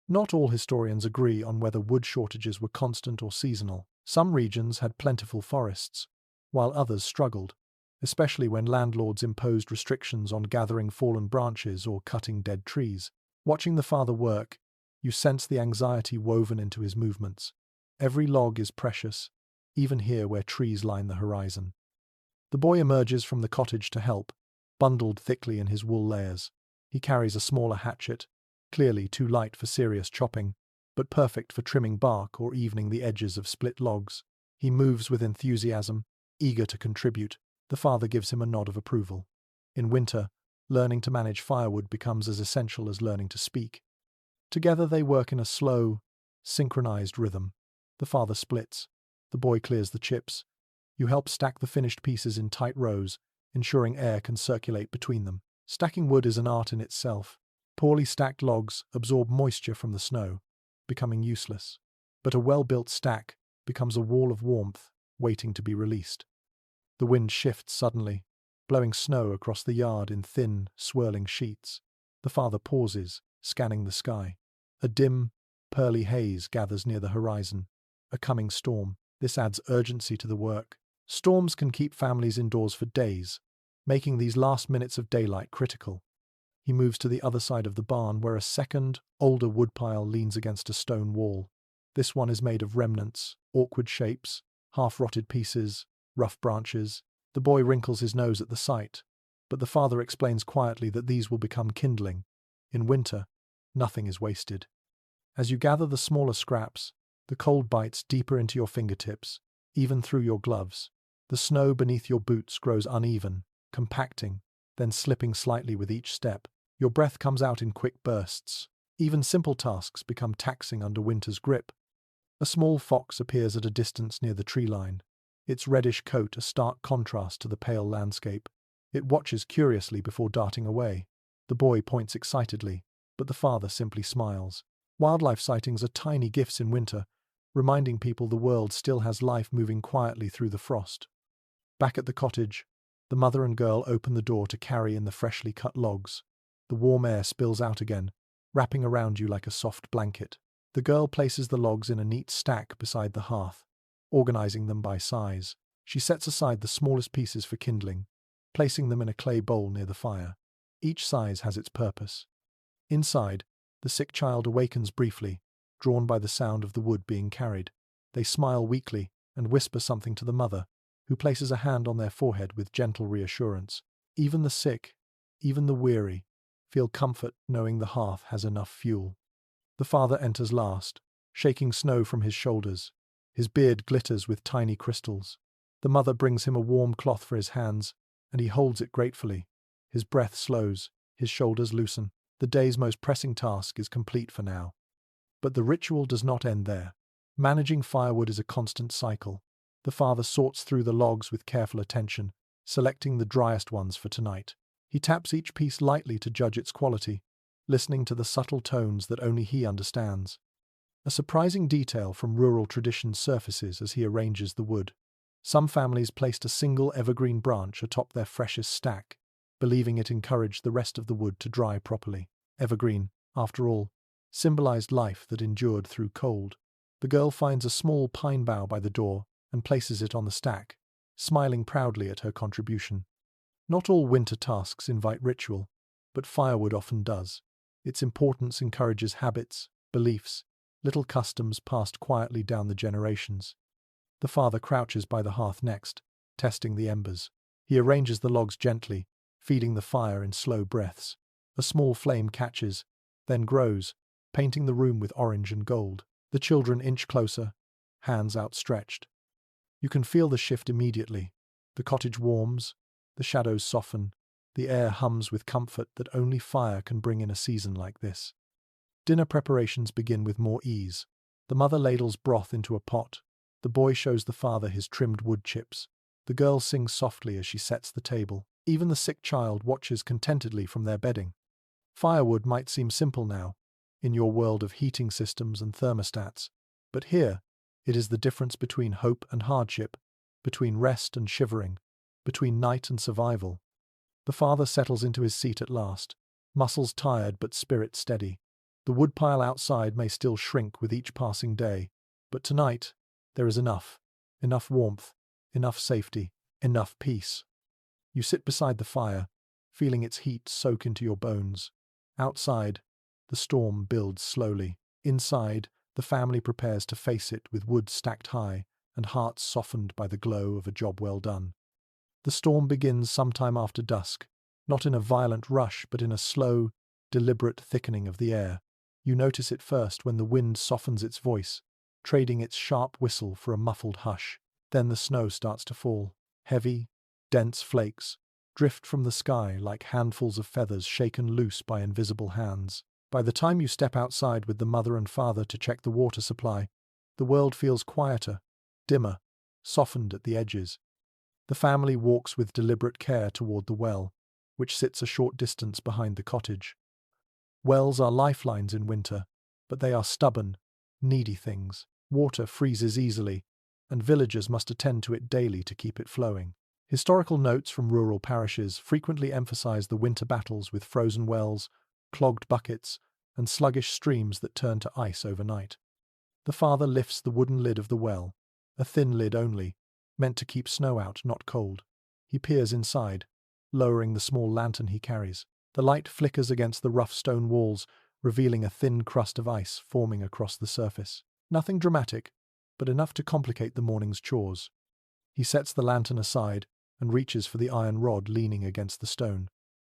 Not all historians agree on whether wood shortages were constant or seasonal. Some regions had plentiful forests, while others struggled, especially when landlords imposed restrictions on gathering fallen branches or cutting dead trees. Watching the father work, you sense the anxiety woven into his movements. Every log is precious, even here where trees line the horizon. The boy emerges from the cottage to help, bundled thickly in his wool layers. He carries a smaller hatchet, clearly too light for serious chopping, but perfect for trimming bark or evening the edges of split logs. He moves with enthusiasm, eager to contribute. The father gives him a nod of approval. In winter, learning to manage firewood becomes as essential as learning to speak. Together they work in a slow, synchronized rhythm. The father splits. The boy clears the chips. You help stack the finished pieces in tight rows, ensuring air can circulate between them. Stacking wood is an art in itself. Poorly stacked logs absorb moisture from the snow, becoming useless. But a well-built stack becomes a wall of warmth, waiting to be released. The wind shifts suddenly, blowing snow across the yard in thin, swirling sheets. The father pauses, scanning the sky. A dim, pearly haze gathers near the horizon. A coming storm. This adds urgency to the work. Storms can keep families indoors for days, making these last minutes of daylight critical. He moves to the other side of the barn where a second, older woodpile leans against a stone wall. This one is made of remnants, awkward shapes, half-rotted pieces, rough branches. The boy wrinkles his nose at the sight, but the father explains quietly that these will become kindling. In winter, nothing is wasted. As you gather the smaller scraps, the cold bites deeper into your fingertips, even through your gloves. The snow beneath your boots grows uneven, compacting, then slipping slightly with each step. Your breath comes out in quick bursts. Even simple tasks become taxing under winter's grip. A small fox appears at a distance near the tree line, its reddish coat a stark contrast to the pale landscape. It watches curiously before darting away. The boy points excitedly, but the father simply smiles. Wildlife sightings are tiny gifts in winter, reminding people the world still has life moving quietly through the frost. Back at the cottage, the mother and girl open the door to carry in the freshly cut logs. The warm air spills out again, wrapping around you like a soft blanket. The girl places the logs in a neat stack beside the hearth, organizing them by size. She sets aside the smallest pieces for kindling, placing them in a clay bowl near the fire. Each size has its purpose. Inside, the sick child awakens briefly, drawn by the sound of the wood being carried. They smile weakly and whisper something to the mother, who places a hand on their forehead with gentle reassurance. Even the sick, even the weary, feel comfort knowing the hearth has enough fuel. The father enters last, shaking snow from his shoulders. His beard glitters with tiny crystals. The mother brings him a warm cloth for his hands, and he holds it gratefully. His breath slows, his shoulders loosen. The day's most pressing task is complete for now. But the ritual does not end there. Managing firewood is a constant cycle. The father sorts through the logs with careful attention, selecting the driest ones for tonight. He taps each piece lightly to judge its quality, listening to the subtle tones that only he understands. A surprising detail from rural tradition surfaces as he arranges the wood. Some families placed a single evergreen branch atop their freshest stack, believing it encouraged the rest of the wood to dry properly. Evergreen, after all, symbolized life that endured through cold. The girl finds a small pine bough by the door and places it on the stack, smiling proudly at her contribution. Not all winter tasks invite ritual, but firewood often does. Its importance encourages habits, beliefs, little customs passed quietly down the generations. The father crouches by the hearth next, testing the embers. He arranges the logs gently, feeding the fire in slow breaths. A small flame catches, then grows, painting the room with orange and gold. The children inch closer, hands outstretched. You can feel the shift immediately. The cottage warms, the shadows soften, the air hums with comfort that only fire can bring in a season like this. Dinner preparations begin with more ease. The mother ladles broth into a pot. The boy shows the father his trimmed wood chips. The girl sings softly as she sets the table. Even the sick child watches contentedly from their bedding. Firewood might seem simple now, in your world of heating systems and thermostats, but here, it is the difference between hope and hardship, between rest and shivering, between night and survival. The father settles into his seat at last, muscles tired but spirit steady. The woodpile outside may still shrink with each passing day, but tonight, there is enough warmth, enough safety, enough peace. You sit beside the fire, feeling its heat soak into your bones. Outside, the storm builds slowly. Inside, the family prepares to face it with wood stacked high and hearts softened by the glow of a job well done. The storm begins sometime after dusk, not in a violent rush but in a slow, deliberate thickening of the air. You notice it first when the wind softens its voice, trading its sharp whistle for a muffled hush. Then the snow starts to fall. Heavy, dense flakes drift from the sky like handfuls of feathers shaken loose by invisible hands. By the time you step outside with the mother and father to check the water supply, the world feels quieter, dimmer, softened at the edges. The family walks with deliberate care toward the well, which sits a short distance behind the cottage. Wells are lifelines in winter, but they are stubborn, needy things. Water freezes easily, and villagers must attend to it daily to keep it flowing. Historical notes from rural parishes frequently emphasize the winter battles with frozen wells, clogged buckets, and sluggish streams that turn to ice overnight. The father lifts the wooden lid of the well, a thin lid only, meant to keep snow out, not cold. He peers inside, lowering the small lantern he carries. The light flickers against the rough stone walls, revealing a thin crust of ice forming across the surface. Nothing dramatic, but enough to complicate the morning's chores. He sets the lantern aside and reaches for the iron rod leaning against the stone.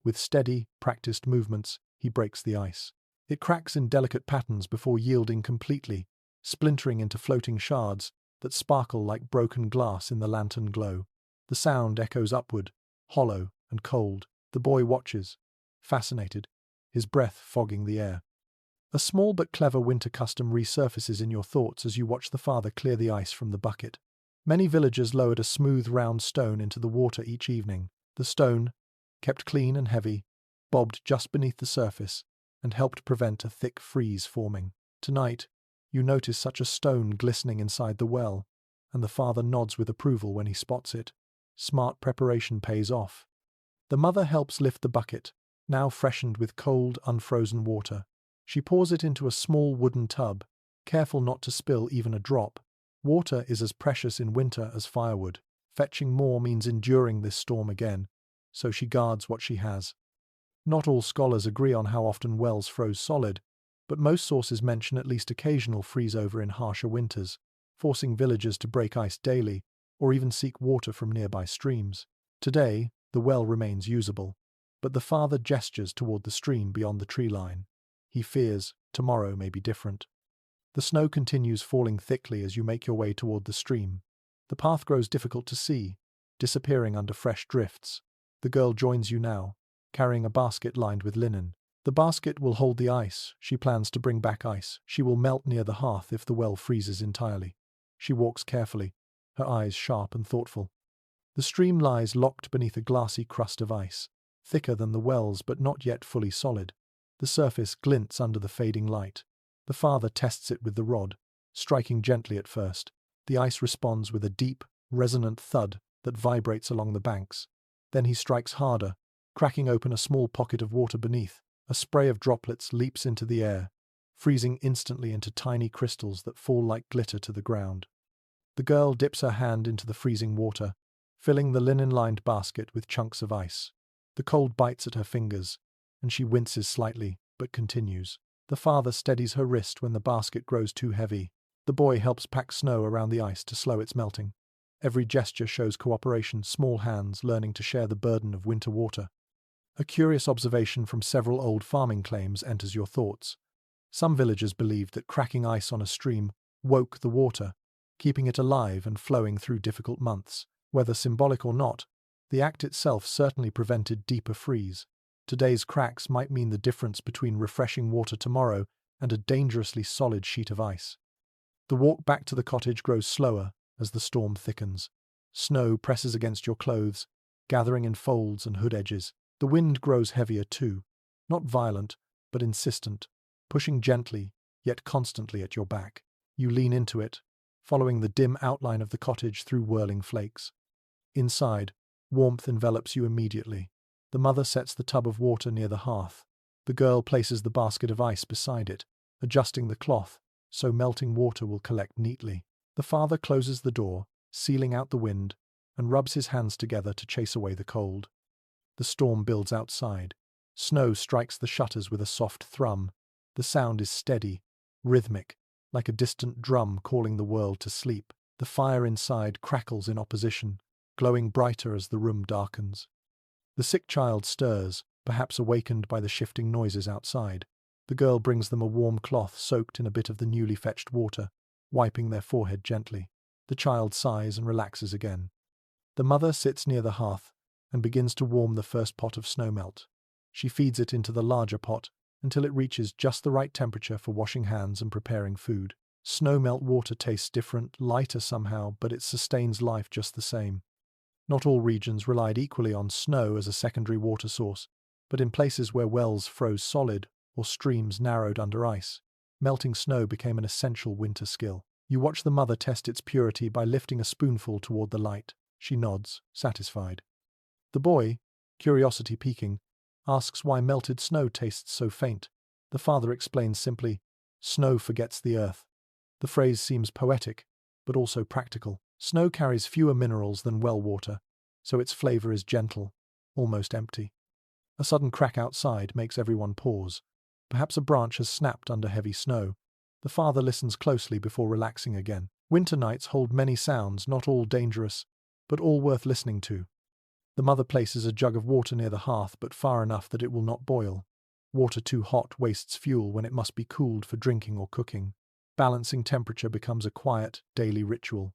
With steady, practiced movements, he breaks the ice. It cracks in delicate patterns before yielding completely, splintering into floating shards that sparkle like broken glass in the lantern glow. The sound echoes upward, hollow and cold. The boy watches, fascinated, his breath fogging the air. A small but clever winter custom resurfaces in your thoughts as you watch the father clear the ice from the bucket. Many villagers lowered a smooth round stone into the water each evening. The stone, kept clean and heavy, bobbed just beneath the surface and helped prevent a thick freeze forming. Tonight, you notice such a stone glistening inside the well, and the father nods with approval when he spots it. Smart preparation pays off. The mother helps lift the bucket, now freshened with cold, unfrozen water. She pours it into a small wooden tub, careful not to spill even a drop. Water is as precious in winter as firewood. Fetching more means enduring this storm again, so she guards what she has. Not all scholars agree on how often wells froze solid, but most sources mention at least occasional freeze-over in harsher winters, forcing villagers to break ice daily or even seek water from nearby streams. Today, the well remains usable, but the father gestures toward the stream beyond the tree line. He fears tomorrow may be different. The snow continues falling thickly as you make your way toward the stream. The path grows difficult to see, disappearing under fresh drifts. The girl joins you now, carrying a basket lined with linen. The basket will hold the ice. She plans to bring back ice. She will melt near the hearth if the well freezes entirely. She walks carefully, her eyes sharp and thoughtful. The stream lies locked beneath a glassy crust of ice, thicker than the wells but not yet fully solid. The surface glints under the fading light. The father tests it with the rod, striking gently at first. The ice responds with a deep, resonant thud that vibrates along the banks. Then he strikes harder, cracking open a small pocket of water beneath. A spray of droplets leaps into the air, freezing instantly into tiny crystals that fall like glitter to the ground. The girl dips her hand into the freezing water, filling the linen-lined basket with chunks of ice. The cold bites at her fingers, and she winces slightly, but continues. The father steadies her wrist when the basket grows too heavy. The boy helps pack snow around the ice to slow its melting. Every gesture shows cooperation, small hands learning to share the burden of winter water. A curious observation from several old farming claims enters your thoughts. Some villagers believed that cracking ice on a stream woke the water, keeping it alive and flowing through difficult months. Whether symbolic or not, the act itself certainly prevented deeper freeze. Today's cracks might mean the difference between refreshing water tomorrow and a dangerously solid sheet of ice. The walk back to the cottage grows slower as the storm thickens. Snow presses against your clothes, gathering in folds and hood edges. The wind grows heavier too, not violent, but insistent, pushing gently, yet constantly at your back. You lean into it, following the dim outline of the cottage through whirling flakes. Inside, warmth envelops you immediately. The mother sets the tub of water near the hearth. The girl places the basket of ice beside it, adjusting the cloth so melting water will collect neatly. The father closes the door, sealing out the wind, and rubs his hands together to chase away the cold. The storm builds outside. Snow strikes the shutters with a soft thrum. The sound is steady, rhythmic, like a distant drum calling the world to sleep. The fire inside crackles in opposition, glowing brighter as the room darkens. The sick child stirs, perhaps awakened by the shifting noises outside. The girl brings them a warm cloth soaked in a bit of the newly fetched water, wiping their forehead gently. The child sighs and relaxes again. The mother sits near the hearth and begins to warm the first pot of snowmelt. She feeds it into the larger pot until it reaches just the right temperature for washing hands and preparing food. Snowmelt water tastes different, lighter somehow, but it sustains life just the same. Not all regions relied equally on snow as a secondary water source, but in places where wells froze solid or streams narrowed under ice, melting snow became an essential winter skill. You watch the mother test its purity by lifting a spoonful toward the light. She nods, satisfied. The boy, curiosity piquing, asks why melted snow tastes so faint. The father explains simply, "Snow forgets the earth." The phrase seems poetic, but also practical. Snow carries fewer minerals than well water, so its flavor is gentle, almost empty. A sudden crack outside makes everyone pause. Perhaps a branch has snapped under heavy snow. The father listens closely before relaxing again. Winter nights hold many sounds, not all dangerous, but all worth listening to. The mother places a jug of water near the hearth, but far enough that it will not boil. Water too hot wastes fuel when it must be cooled for drinking or cooking. Balancing temperature becomes a quiet, daily ritual.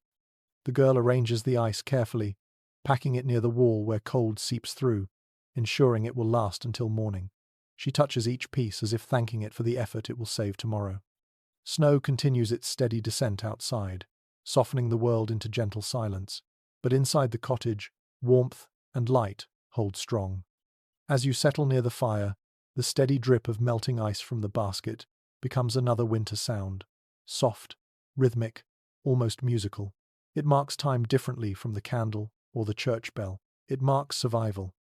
The girl arranges the ice carefully, packing it near the wall where cold seeps through, ensuring it will last until morning. She touches each piece as if thanking it for the effort it will save tomorrow. Snow continues its steady descent outside, softening the world into gentle silence. But inside the cottage, warmth and light hold strong. As you settle near the fire, the steady drip of melting ice from the basket becomes another winter sound, soft, rhythmic, almost musical. It marks time differently from the candle or the church bell. It marks survival.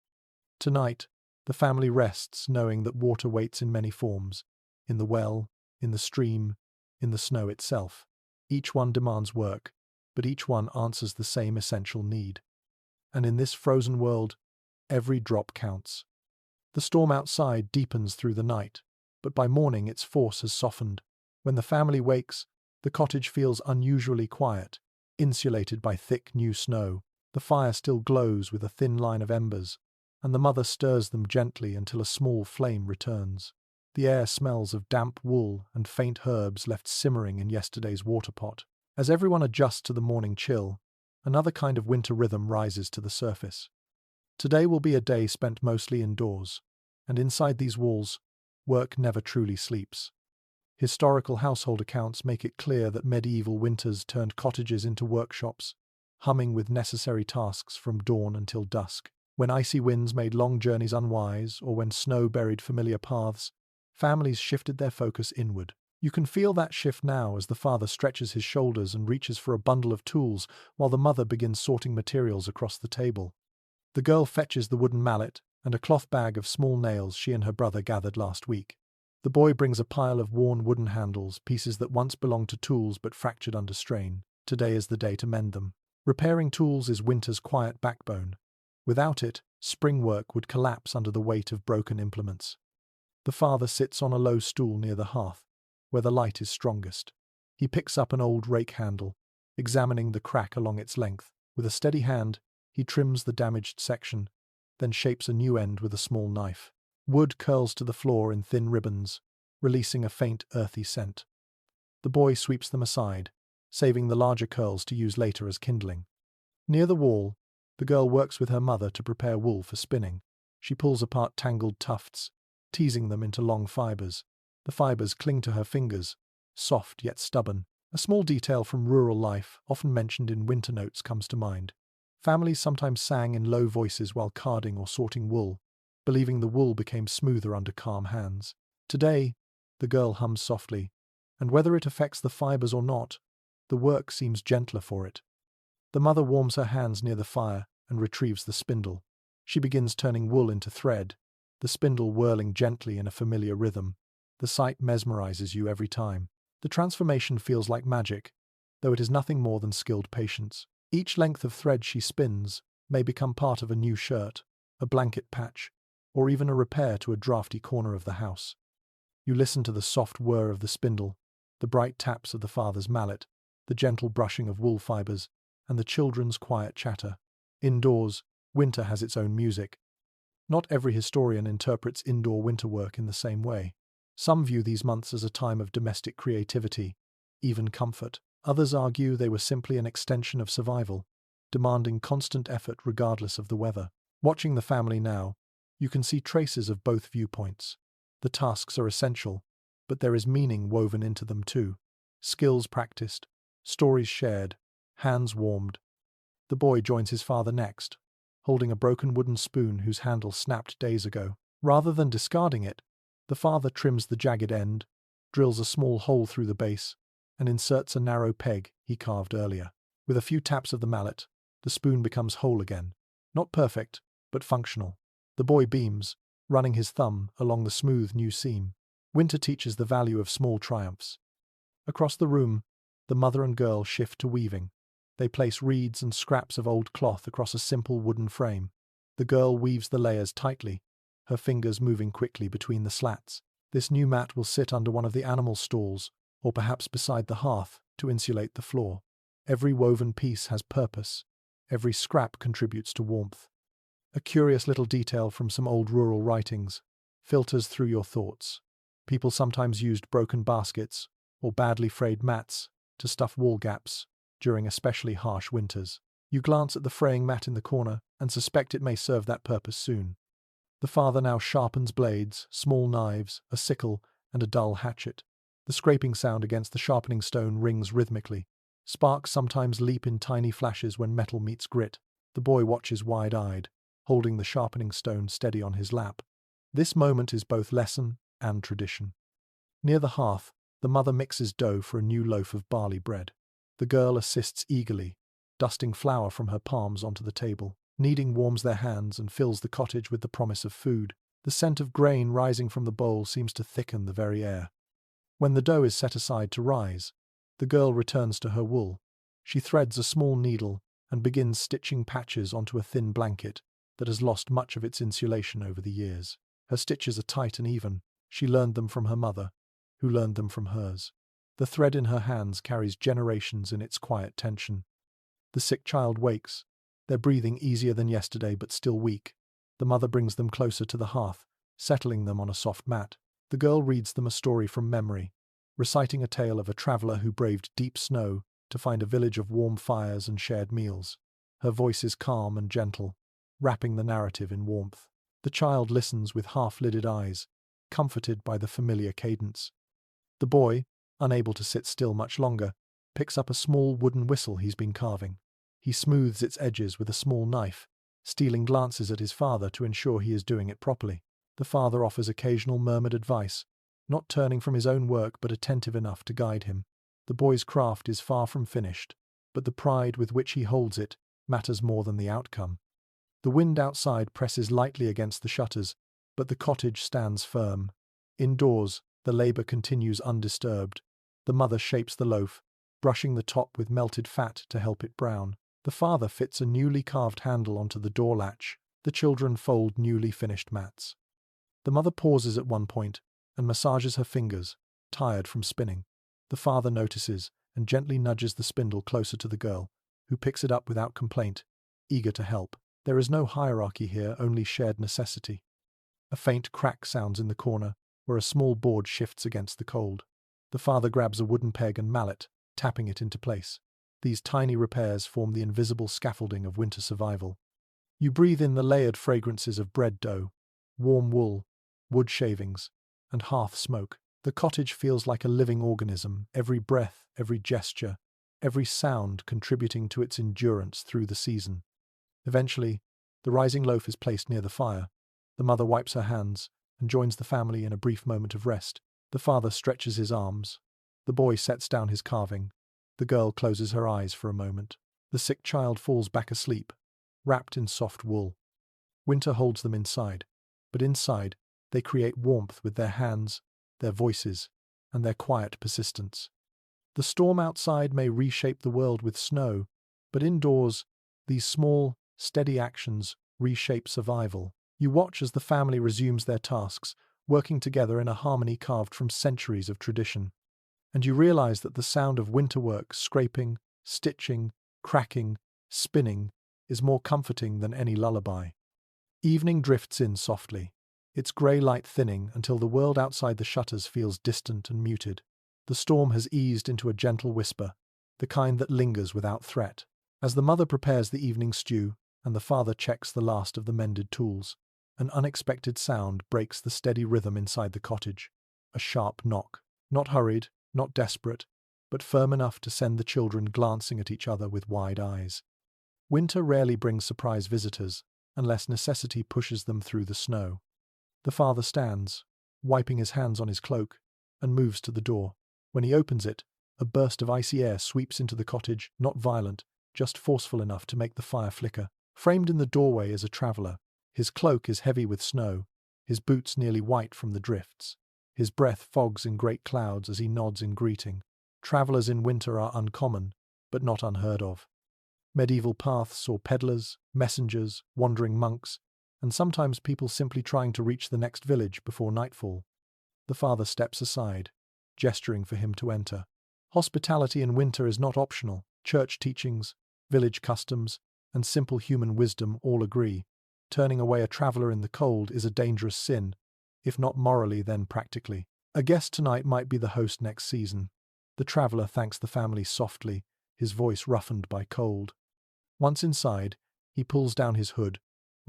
Tonight, the family rests knowing that water waits in many forms, in the well, in the stream, in the snow itself. Each one demands work, but each one answers the same essential need. And in this frozen world, every drop counts. The storm outside deepens through the night, but by morning its force has softened. When the family wakes, the cottage feels unusually quiet, insulated by thick new snow. The fire still glows with a thin line of embers, and the mother stirs them gently until a small flame returns. The air smells of damp wool and faint herbs left simmering in yesterday's water pot. As everyone adjusts to the morning chill, another kind of winter rhythm rises to the surface. Today will be a day spent mostly indoors, and inside these walls, work never truly sleeps. Historical household accounts make it clear that medieval winters turned cottages into workshops, humming with necessary tasks from dawn until dusk. When icy winds made long journeys unwise, or when snow buried familiar paths, families shifted their focus inward. You can feel that shift now as the father stretches his shoulders and reaches for a bundle of tools while the mother begins sorting materials across the table. The girl fetches the wooden mallet and a cloth bag of small nails she and her brother gathered last week. The boy brings a pile of worn wooden handles, pieces that once belonged to tools but fractured under strain. Today is the day to mend them. Repairing tools is winter's quiet backbone. Without it, spring work would collapse under the weight of broken implements. The father sits on a low stool near the hearth, where the light is strongest. He picks up an old rake handle, examining the crack along its length. With a steady hand, he trims the damaged section, then shapes a new end with a small knife. Wood curls to the floor in thin ribbons, releasing a faint, earthy scent. The boy sweeps them aside, saving the larger curls to use later as kindling. Near the wall, the girl works with her mother to prepare wool for spinning. She pulls apart tangled tufts, teasing them into long fibers. The fibers cling to her fingers, soft yet stubborn. A small detail from rural life, often mentioned in winter notes, comes to mind. Families sometimes sang in low voices while carding or sorting wool, believing the wool became smoother under calm hands. Today, the girl hums softly, and whether it affects the fibers or not, the work seems gentler for it. The mother warms her hands near the fire and retrieves the spindle. She begins turning wool into thread, the spindle whirling gently in a familiar rhythm. The sight mesmerizes you every time. The transformation feels like magic, though it is nothing more than skilled patience. Each length of thread she spins may become part of a new shirt, a blanket patch, or even a repair to a drafty corner of the house. You listen to the soft whir of the spindle, the bright taps of the father's mallet, the gentle brushing of wool fibers, and the children's quiet chatter. Indoors, winter has its own music. Not every historian interprets indoor winter work in the same way. Some view these months as a time of domestic creativity, even comfort. Others argue they were simply an extension of survival, demanding constant effort regardless of the weather. Watching the family now, you can see traces of both viewpoints. The tasks are essential, but there is meaning woven into them too. Skills practiced, stories shared, hands warmed. The boy joins his father next, holding a broken wooden spoon whose handle snapped days ago. Rather than discarding it, the father trims the jagged end, drills a small hole through the base, and inserts a narrow peg he carved earlier. With a few taps of the mallet, the spoon becomes whole again. Not perfect, but functional. The boy beams, running his thumb along the smooth new seam. Winter teaches the value of small triumphs. Across the room, the mother and girl shift to weaving. They place reeds and scraps of old cloth across a simple wooden frame. The girl weaves the layers tightly, her fingers moving quickly between the slats. This new mat will sit under one of the animal stalls, or perhaps beside the hearth, to insulate the floor. Every woven piece has purpose. Every scrap contributes to warmth. A curious little detail from some old rural writings filters through your thoughts. People sometimes used broken baskets or badly frayed mats to stuff wall gaps during especially harsh winters. You glance at the fraying mat in the corner and suspect it may serve that purpose soon. The father now sharpens blades, small knives, a sickle, and a dull hatchet. The scraping sound against the sharpening stone rings rhythmically. Sparks sometimes leap in tiny flashes when metal meets grit. The boy watches wide-eyed, holding the sharpening stone steady on his lap. This moment is both lesson and tradition. Near the hearth, the mother mixes dough for a new loaf of barley bread. The girl assists eagerly, dusting flour from her palms onto the table. Kneading warms their hands and fills the cottage with the promise of food. The scent of grain rising from the bowl seems to thicken the very air. When the dough is set aside to rise, the girl returns to her wool. She threads a small needle and begins stitching patches onto a thin blanket that has lost much of its insulation over the years. Her stitches are tight and even, She learned them from her mother, who learned them from hers. The thread in her hands carries generations in its quiet tension. The sick child wakes, their breathing easier than yesterday but still weak. The mother brings them closer to the hearth, settling them on a soft mat. The girl reads them a story from memory, reciting a tale of a traveler who braved deep snow to find a village of warm fires and shared meals. Her voice is calm and gentle, wrapping the narrative in warmth. The child listens with half-lidded eyes, comforted by the familiar cadence. The boy, unable to sit still much longer, picks up a small wooden whistle he's been carving. He smooths its edges with a small knife, stealing glances at his father to ensure he is doing it properly. The father offers occasional murmured advice, not turning from his own work but attentive enough to guide him. The boy's craft is far from finished, but the pride with which he holds it matters more than the outcome. The wind outside presses lightly against the shutters, but the cottage stands firm. Indoors, the labor continues undisturbed. The mother shapes the loaf, brushing the top with melted fat to help it brown. The father fits a newly carved handle onto the door latch. The children fold newly finished mats. The mother pauses at one point and massages her fingers, tired from spinning. The father notices and gently nudges the spindle closer to the girl, who picks it up without complaint, eager to help. There is no hierarchy here, only shared necessity. A faint crack sounds in the corner, where a small board shifts against the cold. The father grabs a wooden peg and mallet, tapping it into place. These tiny repairs form the invisible scaffolding of winter survival. You breathe in the layered fragrances of bread dough, warm wool, wood shavings, and hearth smoke. The cottage feels like a living organism, every breath, every gesture, every sound contributing to its endurance through the season. Eventually, the rising loaf is placed near the fire. The mother wipes her hands and joins the family in a brief moment of rest. The father stretches his arms. The boy sets down his carving. The girl closes her eyes for a moment. The sick child falls back asleep, wrapped in soft wool. Winter holds them inside, but inside they create warmth with their hands, their voices, and their quiet persistence. The storm outside may reshape the world with snow, but indoors, these small, steady actions reshape survival. You watch as the family resumes their tasks, working together in a harmony carved from centuries of tradition. And you realize that the sound of winter work, scraping, stitching, cracking, spinning, is more comforting than any lullaby. Evening drifts in softly, its grey light thinning until the world outside the shutters feels distant and muted. The storm has eased into a gentle whisper, the kind that lingers without threat. As the mother prepares the evening stew and the father checks the last of the mended tools, an unexpected sound breaks the steady rhythm inside the cottage. A sharp knock. Not hurried, not desperate, but firm enough to send the children glancing at each other with wide eyes. Winter rarely brings surprise visitors, unless necessity pushes them through the snow. The father stands, wiping his hands on his cloak, and moves to the door. When he opens it, a burst of icy air sweeps into the cottage, not violent, just forceful enough to make the fire flicker. Framed in the doorway is a traveler. His cloak is heavy with snow, his boots nearly white from the drifts. His breath fogs in great clouds as he nods in greeting. Travelers in winter are uncommon, but not unheard of. Medieval paths saw peddlers, messengers, wandering monks, and sometimes people simply trying to reach the next village before nightfall. The father steps aside, gesturing for him to enter. Hospitality in winter is not optional. Church teachings, village customs, and simple human wisdom all agree. Turning away a traveler in the cold is a dangerous sin, if not morally then practically. A guest tonight might be the host next season. The traveler thanks the family softly, his voice roughened by cold. Once inside, he pulls down his hood,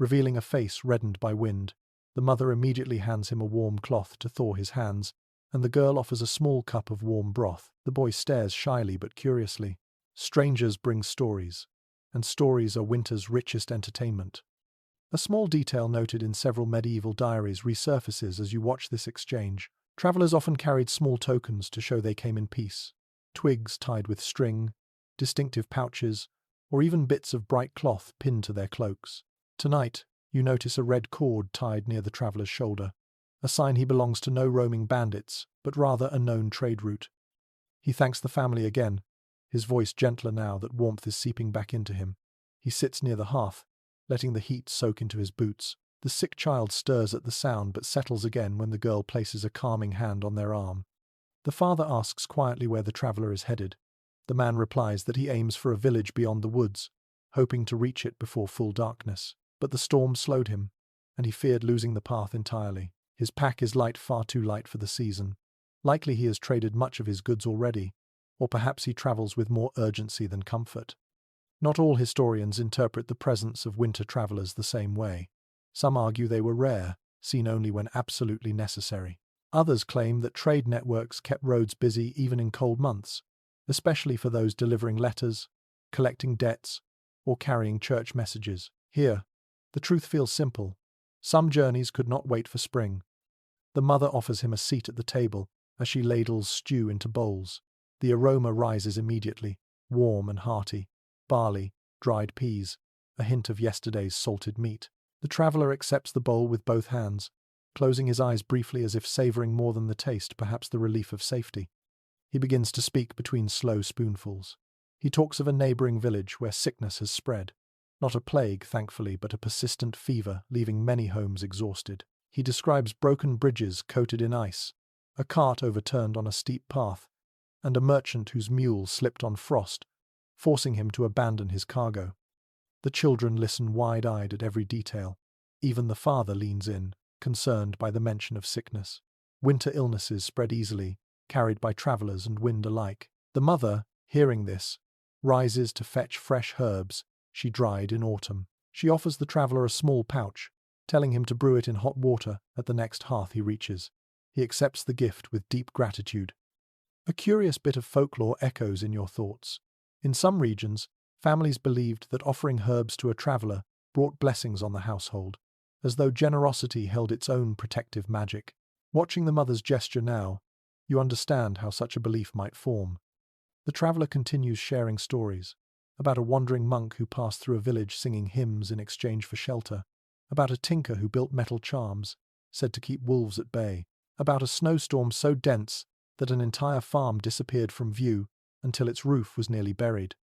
revealing a face reddened by wind. The mother immediately hands him a warm cloth to thaw his hands, and the girl offers a small cup of warm broth. The boy stares shyly but curiously. Strangers bring stories, and stories are winter's richest entertainment. A small detail noted in several medieval diaries resurfaces as you watch this exchange. Travelers often carried small tokens to show they came in peace. Twigs tied with string, distinctive pouches, or even bits of bright cloth pinned to their cloaks. Tonight, you notice a red cord tied near the traveler's shoulder, a sign he belongs to no roaming bandits, but rather a known trade route. He thanks the family again, his voice gentler now that warmth is seeping back into him. He sits near the hearth, letting the heat soak into his boots. The sick child stirs at the sound but settles again when the girl places a calming hand on their arm. The father asks quietly where the traveller is headed. The man replies that he aims for a village beyond the woods, hoping to reach it before full darkness. But the storm slowed him, and he feared losing the path entirely. His pack is light, far too light for the season. Likely he has traded much of his goods already, or perhaps he travels with more urgency than comfort. Not all historians interpret the presence of winter travellers the same way. Some argue they were rare, seen only when absolutely necessary. Others claim that trade networks kept roads busy even in cold months, especially for those delivering letters, collecting debts, or carrying church messages. Here, the truth feels simple. Some journeys could not wait for spring. The mother offers him a seat at the table as she ladles stew into bowls. The aroma rises immediately, warm and hearty. Barley, dried peas, a hint of yesterday's salted meat. The traveller accepts the bowl with both hands, closing his eyes briefly as if savouring more than the taste, perhaps the relief of safety. He begins to speak between slow spoonfuls. He talks of a neighbouring village where sickness has spread. Not a plague, thankfully, but a persistent fever, leaving many homes exhausted. He describes broken bridges coated in ice, a cart overturned on a steep path, and a merchant whose mule slipped on frost, forcing him to abandon his cargo. The children listen wide-eyed at every detail. Even the father leans in, concerned by the mention of sickness. Winter illnesses spread easily, carried by travellers and wind alike. The mother, hearing this, rises to fetch fresh herbs she dried in autumn. She offers the traveller a small pouch, telling him to brew it in hot water at the next hearth he reaches. He accepts the gift with deep gratitude. A curious bit of folklore echoes in your thoughts. In some regions, families believed that offering herbs to a traveller brought blessings on the household, as though generosity held its own protective magic. Watching the mother's gesture now, you understand how such a belief might form. The traveller continues sharing stories, about a wandering monk who passed through a village singing hymns in exchange for shelter, about a tinker who built metal charms, said to keep wolves at bay, about a snowstorm so dense that an entire farm disappeared from view until its roof was nearly buried.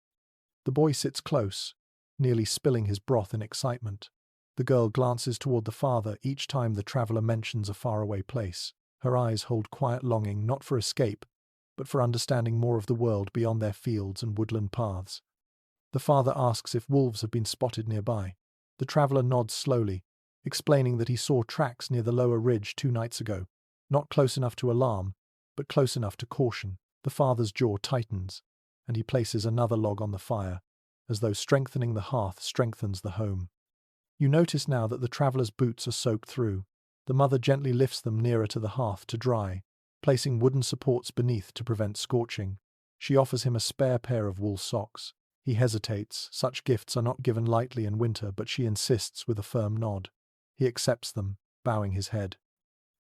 The boy sits close, nearly spilling his broth in excitement. The girl glances toward the father each time the traveller mentions a faraway place. Her eyes hold quiet longing not for escape, but for understanding more of the world beyond their fields and woodland paths. The father asks if wolves have been spotted nearby. The traveller nods slowly, explaining that he saw tracks near the lower ridge 2 nights ago, not close enough to alarm, but close enough to caution. The father's jaw tightens, and he places another log on the fire, as though strengthening the hearth strengthens the home. You notice now that the traveller's boots are soaked through. The mother gently lifts them nearer to the hearth to dry, placing wooden supports beneath to prevent scorching. She offers him a spare pair of wool socks. He hesitates. Such gifts are not given lightly in winter, but she insists with a firm nod. He accepts them, bowing his head.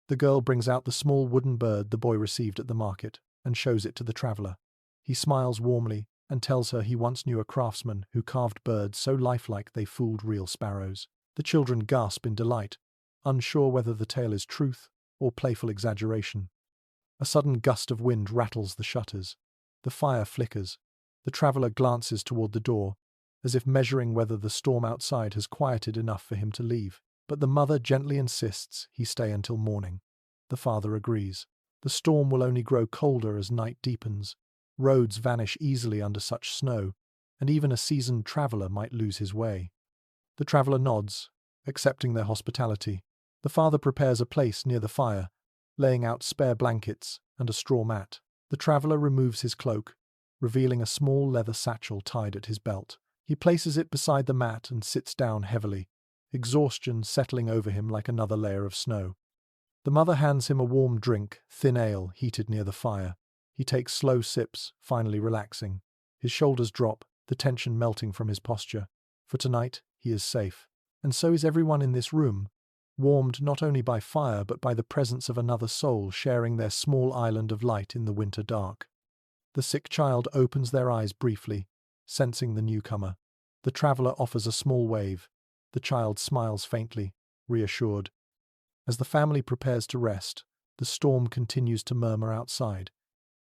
The girl brings out the small wooden bird the boy received at the market and shows it to the traveller. He smiles warmly and tells her he once knew a craftsman who carved birds so lifelike they fooled real sparrows. The children gasp in delight, unsure whether the tale is truth or playful exaggeration. A sudden gust of wind rattles the shutters. The fire flickers. The traveller glances toward the door, as if measuring whether the storm outside has quieted enough for him to leave. But the mother gently insists he stay until morning. The father agrees. The storm will only grow colder as night deepens. Roads vanish easily under such snow, and even a seasoned traveller might lose his way. The traveller nods, accepting their hospitality. The father prepares a place near the fire, laying out spare blankets and a straw mat. The traveller removes his cloak, revealing a small leather satchel tied at his belt. He places it beside the mat and sits down heavily, exhaustion settling over him like another layer of snow. The mother hands him a warm drink, thin ale heated near the fire. He takes slow sips, finally relaxing. His shoulders drop, the tension melting from his posture. For tonight, he is safe. And so is everyone in this room, warmed not only by fire but by the presence of another soul sharing their small island of light in the winter dark. The sick child opens their eyes briefly, sensing the newcomer. The traveller offers a small wave. The child smiles faintly, reassured. As the family prepares to rest, the storm continues to murmur outside,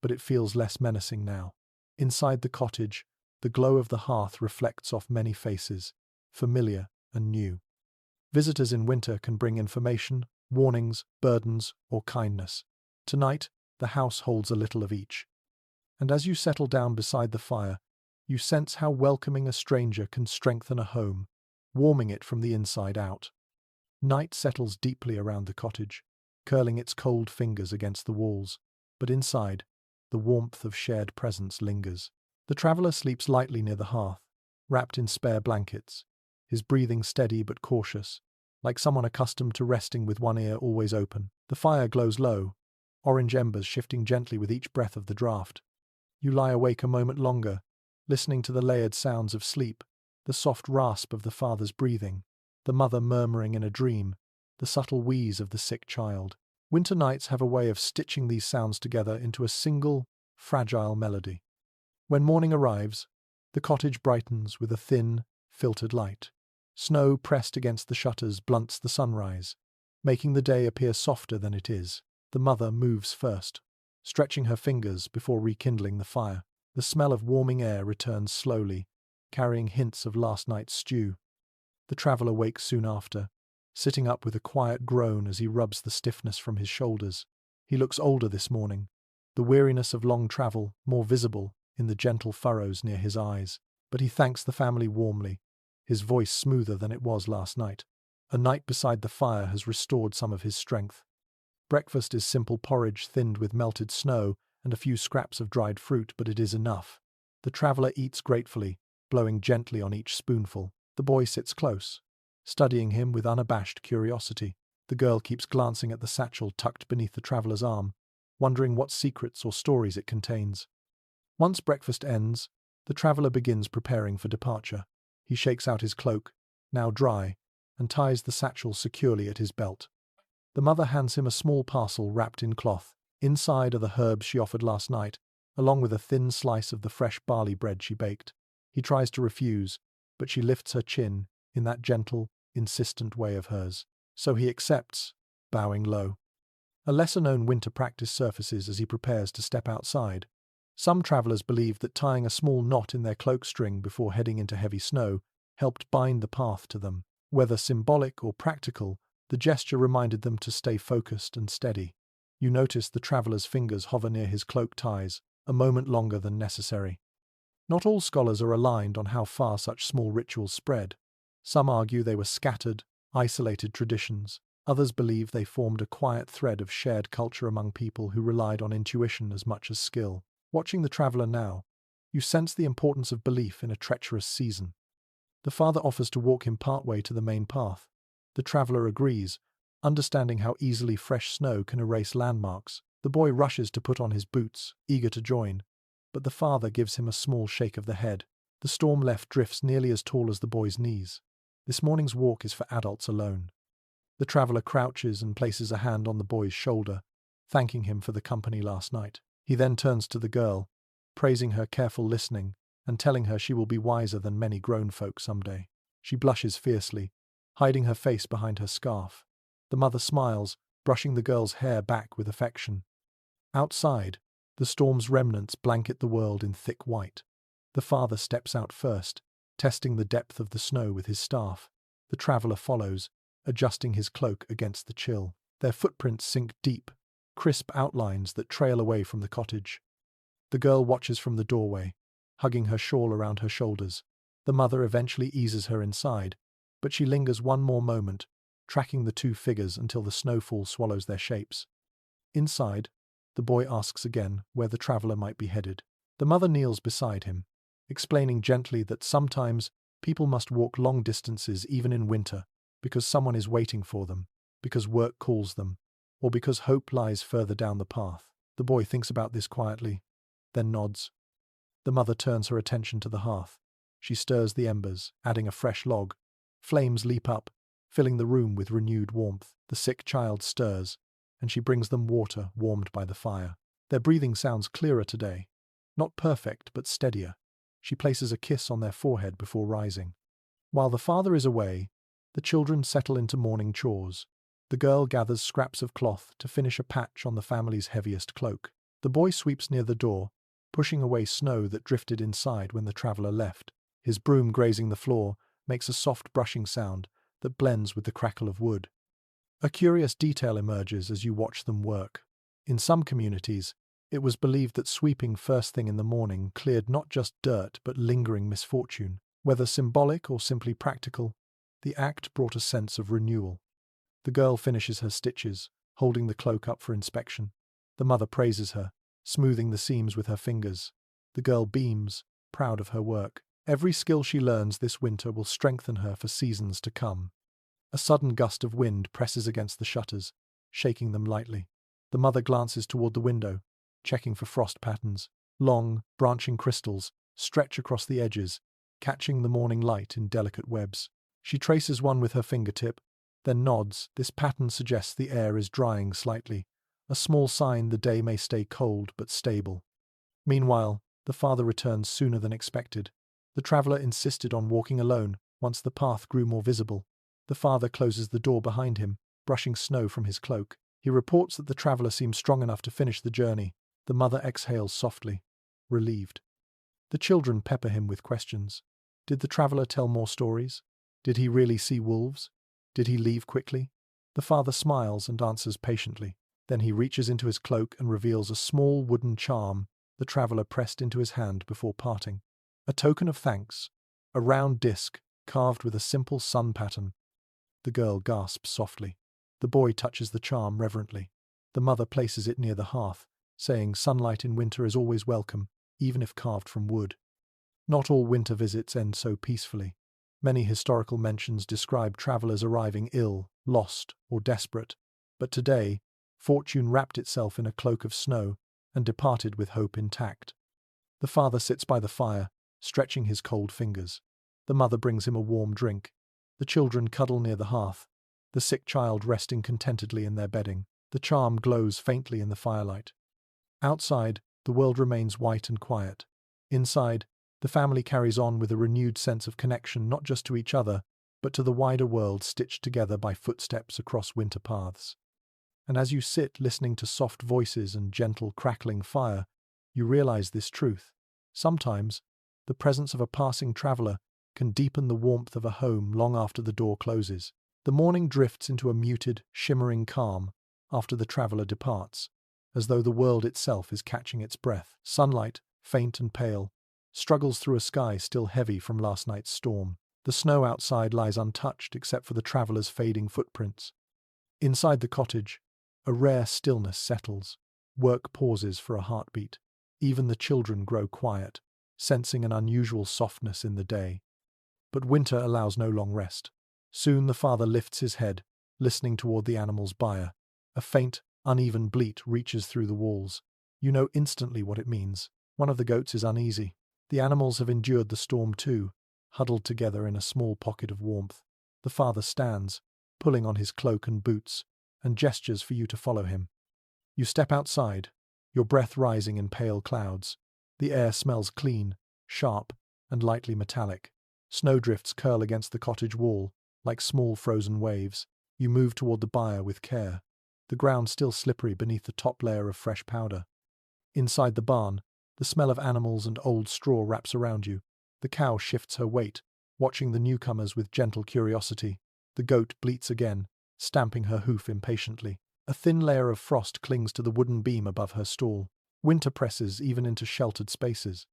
but it feels less menacing now. Inside the cottage, the glow of the hearth reflects off many faces, familiar and new. Visitors in winter can bring information, warnings, burdens, or kindness. Tonight, the house holds a little of each. And as you settle down beside the fire, you sense how welcoming a stranger can strengthen a home, warming it from the inside out. Night settles deeply around the cottage, curling its cold fingers against the walls, but inside, the warmth of shared presence lingers. The traveller sleeps lightly near the hearth, wrapped in spare blankets, his breathing steady but cautious, like someone accustomed to resting with one ear always open. The fire glows low, orange embers shifting gently with each breath of the draught. You lie awake a moment longer, listening to the layered sounds of sleep, the soft rasp of the father's breathing, the mother murmuring in a dream, the subtle wheeze of the sick child. Winter nights have a way of stitching these sounds together into a single, fragile melody. When morning arrives, the cottage brightens with a thin, filtered light. Snow pressed against the shutters blunts the sunrise, making the day appear softer than it is. The mother moves first, stretching her fingers before rekindling the fire. The smell of warming air returns slowly, carrying hints of last night's stew. The traveller wakes soon after, sitting up with a quiet groan as he rubs the stiffness from his shoulders. He looks older this morning, the weariness of long travel more visible in the gentle furrows near his eyes. But he thanks the family warmly, his voice smoother than it was last night. A night beside the fire has restored some of his strength. Breakfast is simple porridge thinned with melted snow and a few scraps of dried fruit, but it is enough. The traveller eats gratefully, blowing gently on each spoonful. The boy sits close, studying him with unabashed curiosity. The girl keeps glancing at the satchel tucked beneath the traveller's arm, wondering what secrets or stories it contains. Once breakfast ends, the traveller begins preparing for departure. He shakes out his cloak, now dry, and ties the satchel securely at his belt. The mother hands him a small parcel wrapped in cloth. Inside are the herbs she offered last night, along with a thin slice of the fresh barley bread she baked. He tries to refuse, but she lifts her chin in that gentle, insistent way of hers. So he accepts, bowing low. A lesser-known winter practice surfaces as he prepares to step outside. Some travellers believed that tying a small knot in their cloak string before heading into heavy snow helped bind the path to them. Whether symbolic or practical, the gesture reminded them to stay focused and steady. You notice the traveller's fingers hover near his cloak ties, a moment longer than necessary. Not all scholars are aligned on how far such small rituals spread. Some argue they were scattered, isolated traditions. Others believe they formed a quiet thread of shared culture among people who relied on intuition as much as skill. Watching the traveller now, you sense the importance of belief in a treacherous season. The father offers to walk him partway to the main path. The traveller agrees, understanding how easily fresh snow can erase landmarks. The boy rushes to put on his boots, eager to join, but the father gives him a small shake of the head. The storm left drifts nearly as tall as the boy's knees. This morning's walk is for adults alone. The traveller crouches and places a hand on the boy's shoulder, thanking him for the company last night. He then turns to the girl, praising her careful listening and telling her she will be wiser than many grown folk someday. She blushes fiercely, hiding her face behind her scarf. The mother smiles, brushing the girl's hair back with affection. Outside, the storm's remnants blanket the world in thick white. The father steps out first, testing the depth of the snow with his staff. The traveller follows, adjusting his cloak against the chill. Their footprints sink deep, crisp outlines that trail away from the cottage. The girl watches from the doorway, hugging her shawl around her shoulders. The mother eventually eases her inside, but she lingers one more moment, tracking the two figures until the snowfall swallows their shapes. Inside, the boy asks again where the traveller might be headed. The mother kneels beside him, explaining gently that sometimes people must walk long distances even in winter, because someone is waiting for them, because work calls them, or because hope lies further down the path. The boy thinks about this quietly, then nods. The mother turns her attention to the hearth. She stirs the embers, adding a fresh log. Flames leap up, filling the room with renewed warmth. The sick child stirs, and she brings them water warmed by the fire. Their breathing sounds clearer today. Not perfect, but steadier. She places a kiss on their forehead before rising. While the father is away, the children settle into morning chores. The girl gathers scraps of cloth to finish a patch on the family's heaviest cloak. The boy sweeps near the door, pushing away snow that drifted inside when the traveller left. His broom grazing the floor makes a soft brushing sound, that blends with the crackle of wood. A curious detail emerges as you watch them work. In some communities, it was believed that sweeping first thing in the morning cleared not just dirt but lingering misfortune. Whether symbolic or simply practical, the act brought a sense of renewal. The girl finishes her stitches, holding the cloak up for inspection. The mother praises her, smoothing the seams with her fingers. The girl beams, proud of her work. Every skill she learns this winter will strengthen her for seasons to come. A sudden gust of wind presses against the shutters, shaking them lightly. The mother glances toward the window, checking for frost patterns. Long, branching crystals stretch across the edges, catching the morning light in delicate webs. She traces one with her fingertip, then nods. This pattern suggests the air is drying slightly, a small sign the day may stay cold but stable. Meanwhile, the father returns sooner than expected. The traveller insisted on walking alone once the path grew more visible. The father closes the door behind him, brushing snow from his cloak. He reports that the traveller seems strong enough to finish the journey. The mother exhales softly, relieved. The children pepper him with questions. Did the traveller tell more stories? Did he really see wolves? Did he leave quickly? The father smiles and answers patiently. Then he reaches into his cloak and reveals a small wooden charm the traveller pressed into his hand before parting. A token of thanks, a round disc carved with a simple sun pattern. The girl gasps softly. The boy touches the charm reverently. The mother places it near the hearth, saying sunlight in winter is always welcome, even if carved from wood. Not all winter visits end so peacefully. Many historical mentions describe travellers arriving ill, lost, or desperate, but today, fortune wrapped itself in a cloak of snow and departed with hope intact. The father sits by the fire, stretching his cold fingers. The mother brings him a warm drink. The children cuddle near the hearth, the sick child resting contentedly in their bedding. The charm glows faintly in the firelight. Outside, the world remains white and quiet. Inside, the family carries on with a renewed sense of connection not just to each other, but to the wider world stitched together by footsteps across winter paths. And as you sit listening to soft voices and gentle crackling fire, you realize this truth. Sometimes, the presence of a passing traveller can deepen the warmth of a home long after the door closes. The morning drifts into a muted, shimmering calm after the traveller departs, as though the world itself is catching its breath. Sunlight, faint and pale, struggles through a sky still heavy from last night's storm. The snow outside lies untouched except for the traveller's fading footprints. Inside the cottage, a rare stillness settles. Work pauses for a heartbeat. Even the children grow quiet, sensing an unusual softness in the day. But winter allows no long rest. Soon the father lifts his head, listening toward the animal's byre. A faint, uneven bleat reaches through the walls. You know instantly what it means. One of the goats is uneasy. The animals have endured the storm too, huddled together in a small pocket of warmth. The father stands, pulling on his cloak and boots, and gestures for you to follow him. You step outside, your breath rising in pale clouds. The air smells clean, sharp, and lightly metallic. Snowdrifts curl against the cottage wall, like small frozen waves. You move toward the byre with care, the ground still slippery beneath the top layer of fresh powder. Inside the barn, the smell of animals and old straw wraps around you. The cow shifts her weight, watching the newcomers with gentle curiosity. The goat bleats again, stamping her hoof impatiently. A thin layer of frost clings to the wooden beam above her stall. Winter presses even into sheltered spaces.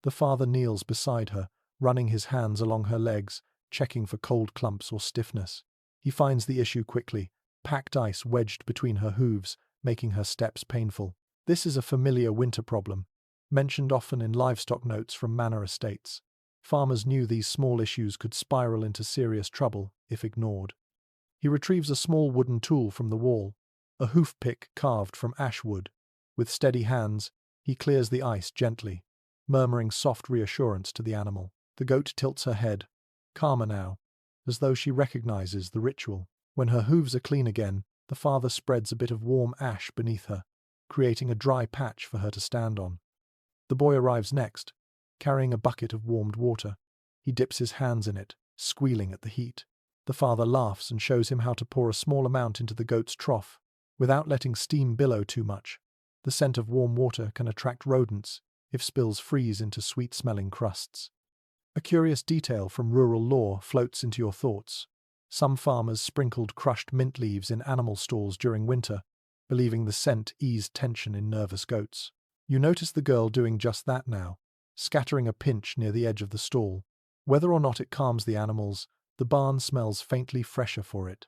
The father kneels beside her, running his hands along her legs, checking for cold clumps or stiffness. He finds the issue quickly, packed ice wedged between her hooves, making her steps painful. This is a familiar winter problem, mentioned often in livestock notes from manor estates. Farmers knew these small issues could spiral into serious trouble if ignored. He retrieves a small wooden tool from the wall, a hoof pick carved from ash wood. With steady hands, he clears the ice gently, murmuring soft reassurance to the animal. The goat tilts her head, calmer now, as though she recognizes the ritual. When her hooves are clean again, the father spreads a bit of warm ash beneath her, creating a dry patch for her to stand on. The boy arrives next, carrying a bucket of warmed water. He dips his hands in it, squealing at the heat. The father laughs and shows him how to pour a small amount into the goat's trough, without letting steam billow too much. The scent of warm water can attract rodents if spills freeze into sweet-smelling crusts. A curious detail from rural lore floats into your thoughts. Some farmers sprinkled crushed mint leaves in animal stalls during winter, believing the scent eased tension in nervous goats. You notice the girl doing just that now, scattering a pinch near the edge of the stall. Whether or not it calms the animals, the barn smells faintly fresher for it.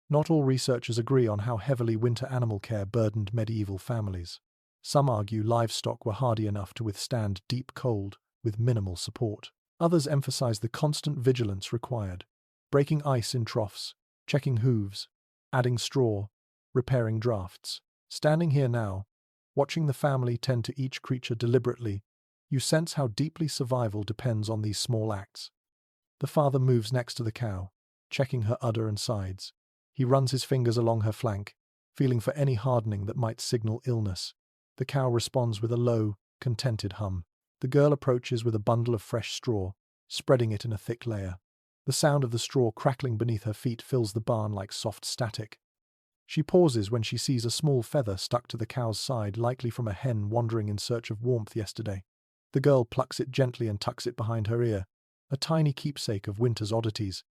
Not all researchers agree on how heavily winter animal care burdened medieval families. Some argue livestock were hardy enough to withstand deep cold with minimal support. Others emphasize the constant vigilance required, breaking ice in troughs, checking hooves, adding straw, repairing drafts. Standing here now, watching the family tend to each creature deliberately, you sense how deeply survival depends on these small acts. The father moves next to the cow, checking her udder and sides. He runs his fingers along her flank, feeling for any hardening that might signal illness. The cow responds with a low, contented hum. The girl approaches with a bundle of fresh straw, spreading it in a thick layer. The sound of the straw crackling beneath her feet fills the barn like soft static. She pauses when she sees a small feather stuck to the cow's side, likely from a hen wandering in search of warmth yesterday. The girl plucks it gently and tucks it behind her ear, a tiny keepsake of winter's oddities.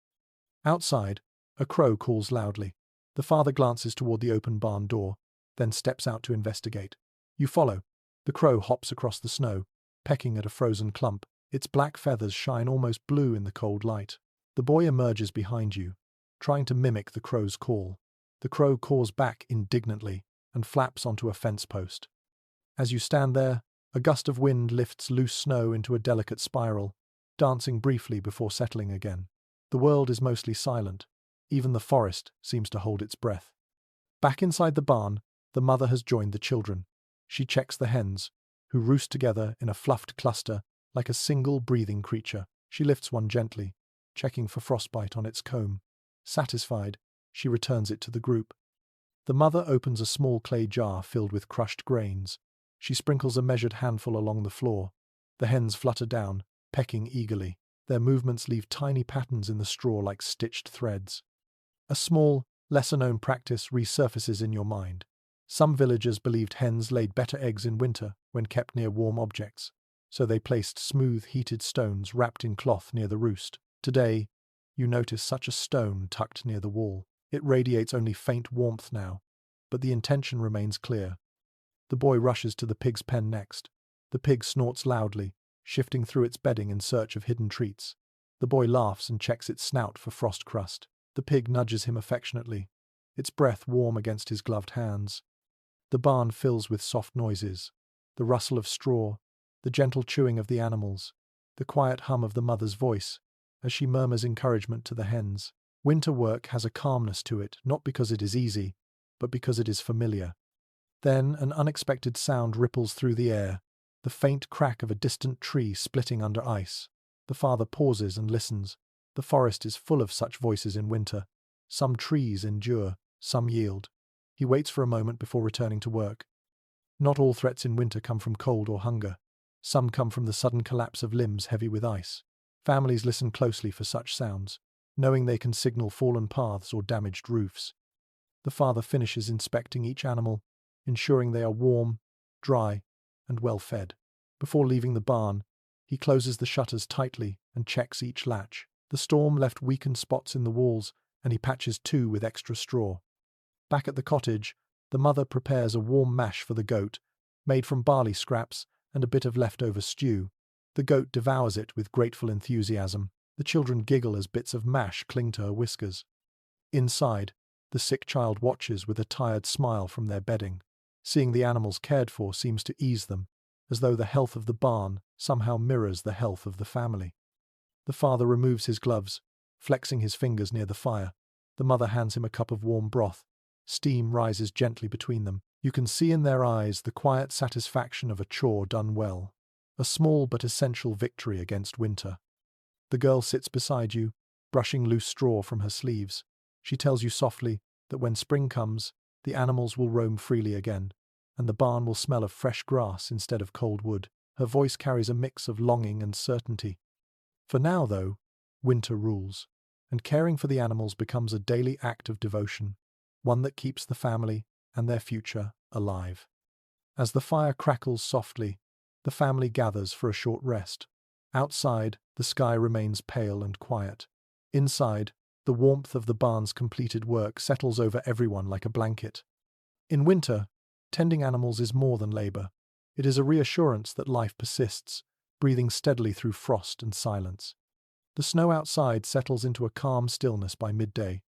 Outside, a crow calls loudly. The father glances toward the open barn door, then steps out to investigate. You follow. The crow hops across the snow, pecking at a frozen clump. Its black feathers shine almost blue in the cold light. The boy emerges behind you, trying to mimic the crow's call. The crow caws back indignantly and flaps onto a fence post. As you stand there, a gust of wind lifts loose snow into a delicate spiral, dancing briefly before settling again. The world is mostly silent. Even the forest seems to hold its breath. Back inside the barn, the mother has joined the children. She checks the hens, who roost together in a fluffed cluster like a single breathing creature. She lifts one gently, checking for frostbite on its comb. Satisfied, she returns it to the group. The mother opens a small clay jar filled with crushed grains. She sprinkles a measured handful along the floor. The hens flutter down, pecking eagerly. Their movements leave tiny patterns in the straw like stitched threads. A small, lesser-known practice resurfaces in your mind. Some villagers believed hens laid better eggs in winter when kept near warm objects, so they placed smooth, heated stones wrapped in cloth near the roost. Today, you notice such a stone tucked near the wall. It radiates only faint warmth now, but the intention remains clear. The boy rushes to the pig's pen next. The pig snorts loudly, shifting through its bedding in search of hidden treats. The boy laughs and checks its snout for frost crust. The pig nudges him affectionately, its breath warm against his gloved hands. The barn fills with soft noises, the rustle of straw, the gentle chewing of the animals, the quiet hum of the mother's voice as she murmurs encouragement to the hens. Winter work has a calmness to it, not because it is easy, but because it is familiar. Then an unexpected sound ripples through the air, the faint crack of a distant tree splitting under ice. The father pauses and listens. The forest is full of such voices in winter. Some trees endure, some yield. He waits for a moment before returning to work. Not all threats in winter come from cold or hunger. Some come from the sudden collapse of limbs heavy with ice. Families listen closely for such sounds, knowing they can signal fallen paths or damaged roofs. The father finishes inspecting each animal, ensuring they are warm, dry, and well fed. Before leaving the barn, he closes the shutters tightly and checks each latch. The storm left weakened spots in the walls, and he patches two with extra straw. Back at the cottage, the mother prepares a warm mash for the goat, made from barley scraps and a bit of leftover stew. The goat devours it with grateful enthusiasm. The children giggle as bits of mash cling to her whiskers. Inside, the sick child watches with a tired smile from their bedding. Seeing the animals cared for seems to ease them, as though the health of the barn somehow mirrors the health of the family. The father removes his gloves, flexing his fingers near the fire. The mother hands him a cup of warm broth. Steam rises gently between them. You can see in their eyes the quiet satisfaction of a chore done well. A small but essential victory against winter. The girl sits beside you, brushing loose straw from her sleeves. She tells you softly that when spring comes, the animals will roam freely again, and the barn will smell of fresh grass instead of cold wood. Her voice carries a mix of longing and certainty. For now, though, winter rules, and caring for the animals becomes a daily act of devotion, one that keeps the family and their future alive. As the fire crackles softly, the family gathers for a short rest. Outside, the sky remains pale and quiet. Inside, The warmth of the barn's completed work settles over everyone like a blanket. In winter, tending animals is more than labor. It is a reassurance that life persists, breathing steadily through frost and silence. The snow outside settles into a calm stillness by midday,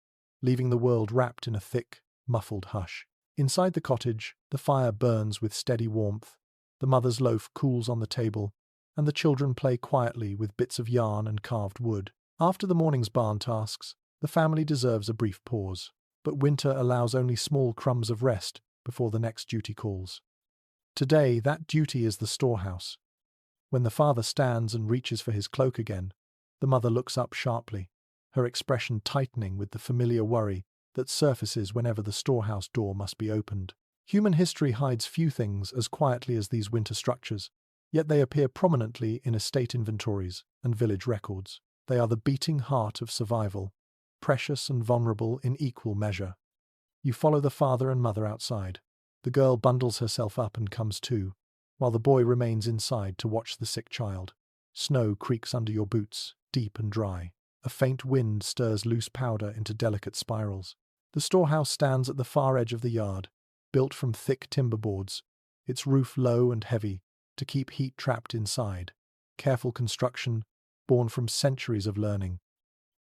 leaving the world wrapped in a thick, muffled hush. Inside the cottage, the fire burns with steady warmth, the mother's loaf cools on the table, and the children play quietly with bits of yarn and carved wood. After the morning's barn tasks, the family deserves a brief pause, but winter allows only small crumbs of rest before the next duty calls. Today, that duty is the storehouse. When the father stands and reaches for his cloak again, the mother looks up sharply, her expression tightening with the familiar worry that surfaces whenever the storehouse door must be opened. Human history hides few things as quietly as these winter structures, yet they appear prominently in estate inventories and village records. They are the beating heart of survival, precious and vulnerable in equal measure. You follow the father and mother outside. The girl bundles herself up and comes to, while the boy remains inside to watch the sick child. Snow creaks under your boots, deep and dry. A faint wind stirs loose powder into delicate spirals. The storehouse stands at the far edge of the yard, built from thick timber boards, its roof low and heavy, to keep heat trapped inside. Careful construction, born from centuries of learning.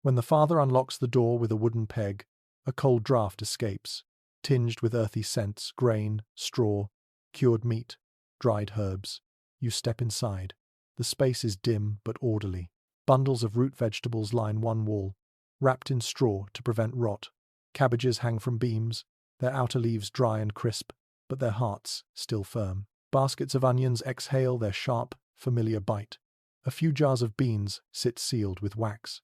When the father unlocks the door with a wooden peg, a cold draft escapes, tinged with earthy scents, grain, straw, cured meat, dried herbs. You step inside. The space is dim but orderly. Bundles of root vegetables line one wall, wrapped in straw to prevent rot. Cabbages hang from beams, their outer leaves dry and crisp, but their hearts still firm. Baskets of onions exhale their sharp, familiar bite. A few jars of beans sit sealed with wax.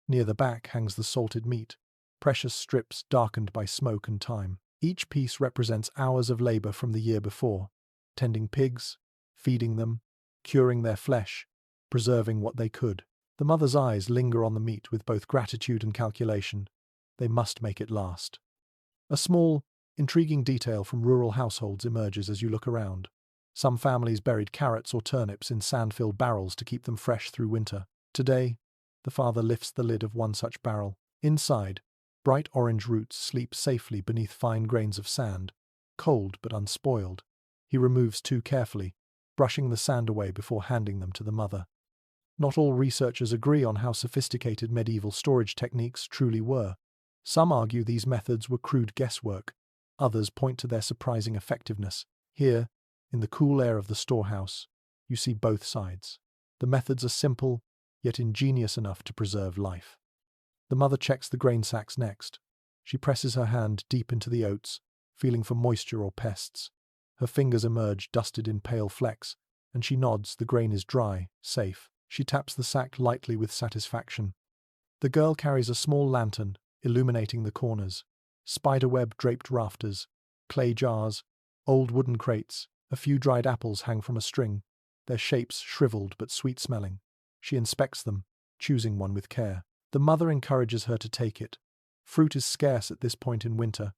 Near the back hangs the salted meat, precious strips darkened by smoke and time. Each piece represents hours of labor from the year before, tending pigs, feeding them, curing their flesh, preserving what they could. The mother's eyes linger on the meat with both gratitude and calculation. They must make it last. A small, intriguing detail from rural households emerges as you look around. Some families buried carrots or turnips in sand-filled barrels to keep them fresh through winter. Today, the father lifts the lid of one such barrel. Inside, bright orange roots sleep safely beneath fine grains of sand, cold but unspoiled. He removes two carefully, brushing the sand away before handing them to the mother. Not all researchers agree on how sophisticated medieval storage techniques truly were. Some argue these methods were crude guesswork. Others point to their surprising effectiveness. Here, in the cool air of the storehouse, you see both sides. The methods are simple, yet ingenious enough to preserve life. The mother checks the grain sacks next. She presses her hand deep into the oats, feeling for moisture or pests. Her fingers emerge dusted in pale flecks, and she nods. The grain is dry, safe. She taps the sack lightly with satisfaction. The girl carries a small lantern, illuminating the corners. Spiderweb-draped rafters, clay jars, old wooden crates, a few dried apples hang from a string, their shapes shriveled but sweet-smelling. She inspects them, choosing one with care. The mother encourages her to take it. Fruit is scarce at this point in winter,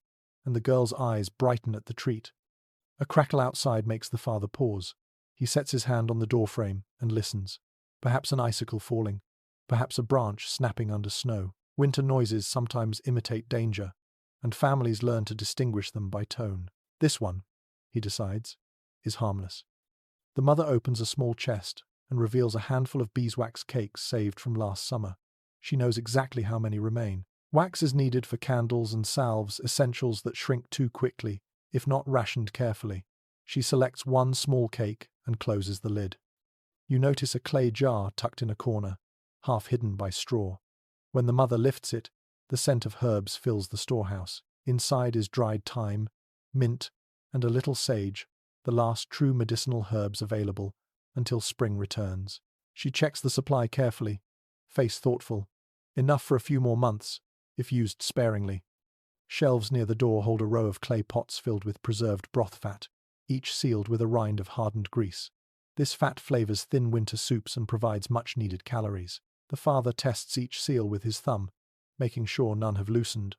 and the girl's eyes brighten at the treat. A crackle outside makes the father pause. He sets his hand on the doorframe and listens. Perhaps an icicle falling, perhaps a branch snapping under snow. Winter noises sometimes imitate danger, and families learn to distinguish them by tone. This one, he decides, is harmless. The mother opens a small chest and reveals a handful of beeswax cakes saved from last summer. She knows exactly how many remain. Wax is needed for candles and salves, essentials that shrink too quickly, if not rationed carefully. She selects one small cake and closes the lid. You notice a clay jar tucked in a corner, half hidden by straw. When the mother lifts it, the scent of herbs fills the storehouse. Inside is dried thyme, mint, and a little sage, the last true medicinal herbs available until spring returns. She checks the supply carefully, face thoughtful. Enough for a few more months, if used sparingly. Shelves near the door hold a row of clay pots filled with preserved broth fat, each sealed with a rind of hardened grease. This fat flavors thin winter soups and provides much-needed calories. The father tests each seal with his thumb, making sure none have loosened.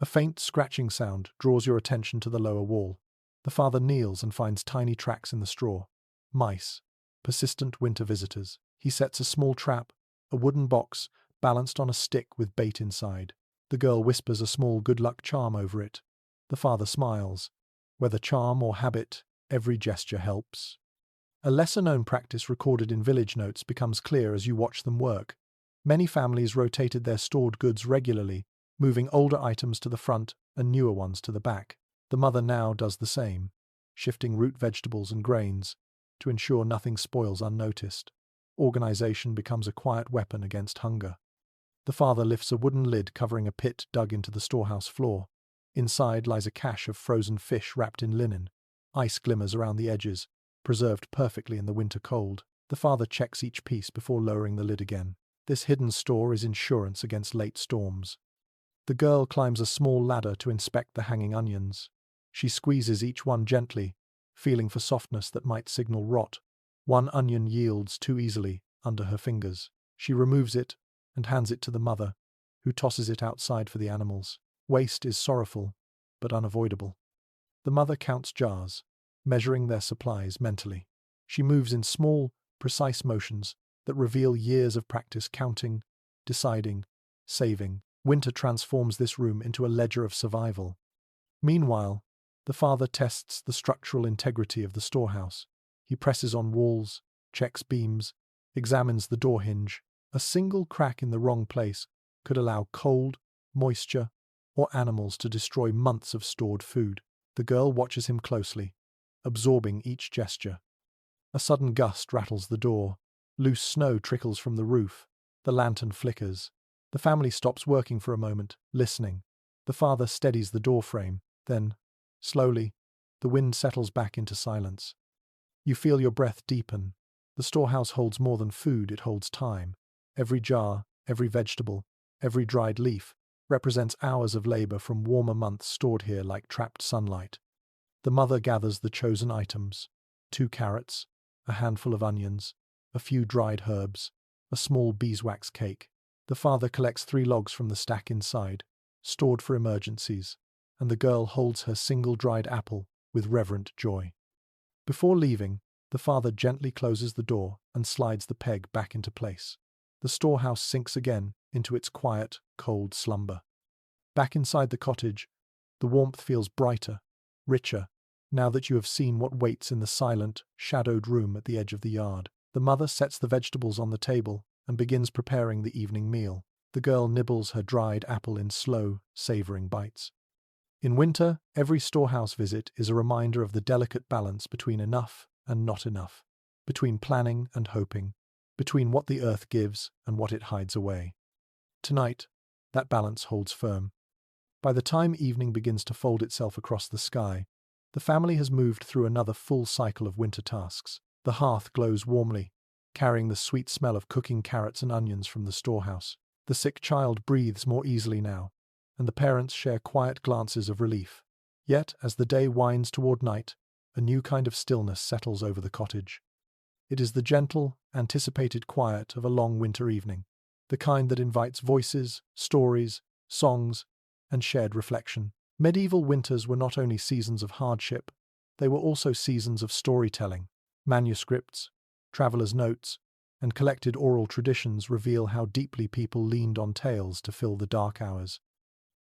A faint scratching sound draws your attention to the lower wall. The father kneels and finds tiny tracks in the straw. Mice, persistent winter visitors. He sets a small trap, a wooden box, balanced on a stick with bait inside. The girl whispers a small good luck charm over it. The father smiles. Whether charm or habit, every gesture helps. A lesser-known practice recorded in village notes becomes clear as you watch them work. Many families rotated their stored goods regularly, moving older items to the front and newer ones to the back. The mother now does the same, shifting root vegetables and grains to ensure nothing spoils unnoticed. Organization becomes a quiet weapon against hunger. The father lifts a wooden lid covering a pit dug into the storehouse floor. Inside lies a cache of frozen fish wrapped in linen. Ice glimmers around the edges, preserved perfectly in the winter cold. The father checks each piece before lowering the lid again. This hidden store is insurance against late storms. The girl climbs a small ladder to inspect the hanging onions. She squeezes each one gently, feeling for softness that might signal rot. One onion yields too easily under her fingers. She removes it and hands it to the mother, who tosses it outside for the animals. Waste is sorrowful, but unavoidable. The mother counts jars, measuring their supplies mentally. She moves in small, precise motions that reveal years of practice counting, deciding, saving. Winter transforms this room into a ledger of survival. Meanwhile, the father tests the structural integrity of the storehouse. He presses on walls, checks beams, examines the door hinge. A single crack in the wrong place could allow cold, moisture, or animals to destroy months of stored food. The girl watches him closely, absorbing each gesture. A sudden gust rattles the door. Loose snow trickles from the roof. The lantern flickers. The family stops working for a moment, listening. The father steadies the doorframe. Then, slowly, the wind settles back into silence. You feel your breath deepen. The storehouse holds more than food, it holds time. Every jar, every vegetable, every dried leaf represents hours of labor from warmer months stored here like trapped sunlight. The mother gathers the chosen items: 2 carrots, a handful of onions, a few dried herbs, a small beeswax cake. The father collects 3 logs from the stack inside, stored for emergencies, and the girl holds her single dried apple with reverent joy. Before leaving, the father gently closes the door and slides the peg back into place. The storehouse sinks again into its quiet, cold slumber. Back inside the cottage, the warmth feels brighter, richer, now that you have seen what waits in the silent, shadowed room at the edge of the yard. The mother sets the vegetables on the table and begins preparing the evening meal. The girl nibbles her dried apple in slow, savoring bites. In winter, every storehouse visit is a reminder of the delicate balance between enough and not enough, between planning and hoping, between what the earth gives and what it hides away. Tonight, that balance holds firm. By the time evening begins to fold itself across the sky, the family has moved through another full cycle of winter tasks. The hearth glows warmly, carrying the sweet smell of cooking carrots and onions from the storehouse. The sick child breathes more easily now, and the parents share quiet glances of relief. Yet, as the day winds toward night, a new kind of stillness settles over the cottage. It is the gentle, anticipated quiet of a long winter evening, the kind that invites voices, stories, songs, and shared reflection. Medieval winters were not only seasons of hardship, they were also seasons of storytelling. Manuscripts, travelers' notes, and collected oral traditions reveal how deeply people leaned on tales to fill the dark hours.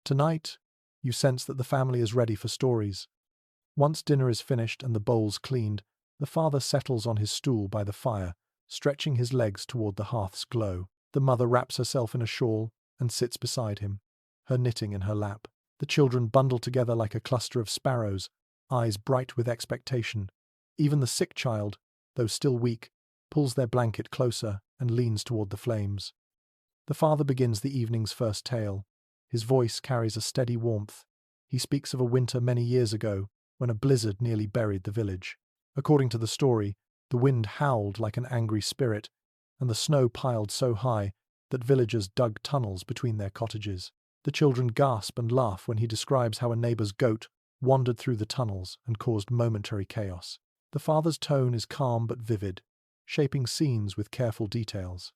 Tonight, you sense that the family is ready for stories. Once dinner is finished and the bowls cleaned, the father settles on his stool by the fire, stretching his legs toward the hearth's glow. The mother wraps herself in a shawl and sits beside him, her knitting in her lap. The children bundle together like a cluster of sparrows, eyes bright with expectation. Even the sick child, though still weak, pulls their blanket closer and leans toward the flames. The father begins the evening's first tale. His voice carries a steady warmth. He speaks of a winter many years ago, when a blizzard nearly buried the village. According to the story, the wind howled like an angry spirit, and the snow piled so high that villagers dug tunnels between their cottages. The children gasp and laugh when he describes how a neighbor's goat wandered through the tunnels and caused momentary chaos. The father's tone is calm but vivid, shaping scenes with careful details.